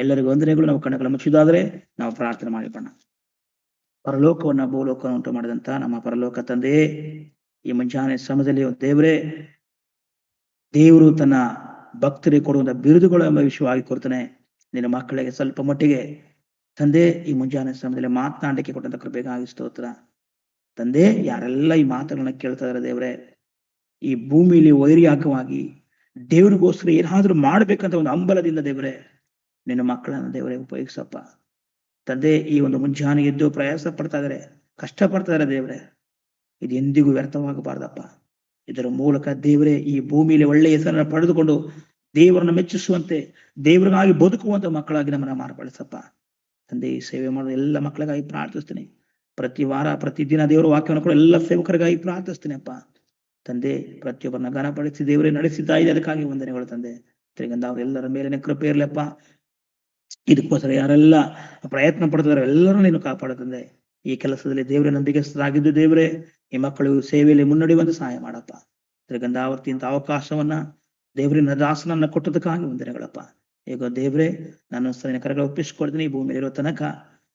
ಎಲ್ಲರಿಗೂ ವಂದನೆಗಳು. ನಾವು ಕಣ್ಣುಗಳನ್ನು ಮುಚ್ಚಿದಾದ್ರೆ ನಾವು ಪ್ರಾರ್ಥನೆ ಮಾಡಿಕೊಳ್ಳೋಣ. ಪರಲೋಕವನ್ನ ಭೂಲೋಕವನ್ನು ಉಂಟು ಮಾಡಿದಂತ ನಮ್ಮ ಪರಲೋಕ ತಂದೆಯೇ, ಈ ಮುಂಜಾನೆ ಸಮಯದಲ್ಲಿ ದೇವರು ತನ್ನ ಭಕ್ತರಿಗೆ ಕೊಡುವಂತ ಬಿರುದುಗಳು ಎಂಬ ವಿಷಯವಾಗಿ ಕೊಡ್ತಾನೆ. ನಿನ್ನ ಮಕ್ಕಳಿಗೆ ಸ್ವಲ್ಪ ಮಟ್ಟಿಗೆ ತಂದೆ ಈ ಮುಂಜಾನೆ ಸಮಯದಲ್ಲಿ ಮಾತನಾಡಲಿಕ್ಕೆ ಕೊಟ್ಟಂತ ಕೃಪೆಗಾಗಿ ಸ್ತೋತ್ರ. ತಂದೆ, ಯಾರೆಲ್ಲ ಈ ಮಾತುಗಳನ್ನ ಕೇಳ್ತಾ ಇದ್ದಾರೆ ದೇವರೇ, ಈ ಭೂಮಿಯಲ್ಲಿ ವೈರಿಯಾಗವಾಗಿ ದೇವರಿಗೋಸ್ಕರ ಏನಾದ್ರೂ ಮಾಡ್ಬೇಕಂತ ಒಂದು ಹಂಬಲದಿಂದ ದೇವರೇ ನಿನ್ನ ಮಕ್ಕಳನ್ನ ದೇವರೇ ಉಪಯೋಗಿಸಪ್ಪ. ತಂದೆ, ಈ ಒಂದು ಮುಂಜಾನೆ ಎದ್ದು ಪ್ರಯಾಸ ಪಡ್ತಾ ಇದಾರೆ, ಕಷ್ಟ ಪಡ್ತಾ ಇದಾರೆ ದೇವರೇ, ಇದು ಎಂದಿಗೂ ವ್ಯರ್ಥವಾಗಬಾರ್ದಪ್ಪ. ಇದರ ಮೂಲಕ ದೇವರೇ ಈ ಭೂಮಿಯಲ್ಲಿ ಒಳ್ಳೆಯ ಹೆಸರನ್ನು ಪಡೆದುಕೊಂಡು ದೇವರನ್ನು ಮೆಚ್ಚಿಸುವಂತೆ, ದೇವರಿಗಾಗಿ ಬದುಕುವಂತ ಮಕ್ಕಳಾಗಿ ನಮ್ಮನ್ನ ಮಾರ್ಪಡಿಸಪ್ಪ. ತಂದೆ, ಈ ಸೇವೆ ಮಾಡುವ ಎಲ್ಲ ಮಕ್ಕಳಿಗಾಗಿ ಪ್ರಾರ್ಥಿಸ್ತೀನಿ. ಪ್ರತಿ ವಾರ ಪ್ರತಿದಿನ ದೇವರ ವಾಕ್ಯವನ್ನು ಕೂಡ ಎಲ್ಲ ಸೇವಕರಿಗಾಗಿ ಪ್ರಾರ್ಥಿಸ್ತೀನಿ ಅಪ್ಪ. ತಂದೆ, ಪ್ರತಿಯೊಬ್ಬರನ್ನ ಘನಪಡಿಸಿ ದೇವರೇ ನಡೆಸಿದ್ದ ಇದೆ, ಅದಕ್ಕಾಗಿ ವಂದನೆಗಳು ತಂದೆ. ತಿರುಗಂದ ಅವರೆಲ್ಲರ ಮೇಲಿನ ಕೃಪೆ ಇರ್ಲಪ್ಪ. ಇದಕ್ಕೋಸ್ಕರ ಯಾರೆಲ್ಲ ಪ್ರಯತ್ನ ಪಡ್ತಿದಾರೆ ಎಲ್ಲರೂ ನೀನು ಕಾಪಾಡು ತಂದೆ. ಈ ಕೆಲಸದಲ್ಲಿ ದೇವರೇ ನಂಬಿಕೆಸ್ಥರಾಗಿದ್ದು ದೇವರೇ ಈ ಮಕ್ಕಳು ಸೇವೆಯಲ್ಲಿ ಮುನ್ನಡೆಯುವಂತೆ ಸಹಾಯ ಮಾಡಪ್ಪ. ತಿರುಗಂಧಾವರ್ತಿ ಇಂಥ ಅವಕಾಶವನ್ನ ದೇವರಿನ ದಾಸನನ್ನ ಕೊಟ್ಟದಕ್ಕಾಗಿ ವಂದನೆಗಳಪ್ಪ. ಈಗ ದೇವರೇ ನನ್ನ ಸರಿನ ಕರೆಗಳ ಒಪ್ಪಿಸಿಕೊಡ್ತೀನಿ. ಈ ಭೂಮಿಯಲ್ಲಿ ಇರೋ ತನಕ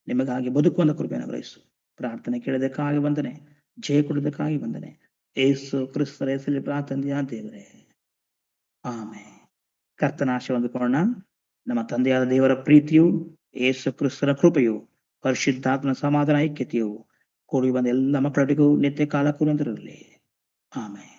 ನಿಮಗಾಗಿ ಬದುಕುವಂತ ಕೃಪೆಯನ್ನು ಗ್ರಹಿಸು. ಪ್ರಾರ್ಥನೆ ಕೇಳೋದಕ್ಕಾಗಿ ವಂದನೆ, ಜಯ ಕೊಡೋದಕ್ಕಾಗಿ ವಂದನೆ. ಯೇಸು ಕ್ರಿಸ್ತರ ಹೆಸರಲ್ಲಿ ಪ್ರಾರ್ಥನೆಯ ದೇವರೇ, ಆಮೆನ್. ಕರ್ತನ ಆಶೆ ಹೊಂದಿಕೊಳ್ಳೋಣ. ನಮ್ಮ ತಂದೆಯಾದ ದೇವರ ಪ್ರೀತಿಯು, ಯೇಸು ಕ್ರಿಸ್ತರ ಕೃಪೆಯು, ಪರಿಶುದ್ಧಾತ್ಮನ ಸಮಾಧಾನ ಐಕ್ಯತೆಯು ಕೂಡಿ ಬಂದ ಎಲ್ಲ ಮಕ್ಕಳಿಗೂ ನಿತ್ಯ ಕಾಲ ಕೂರಿರಲಿ. ಆಮೆನ್.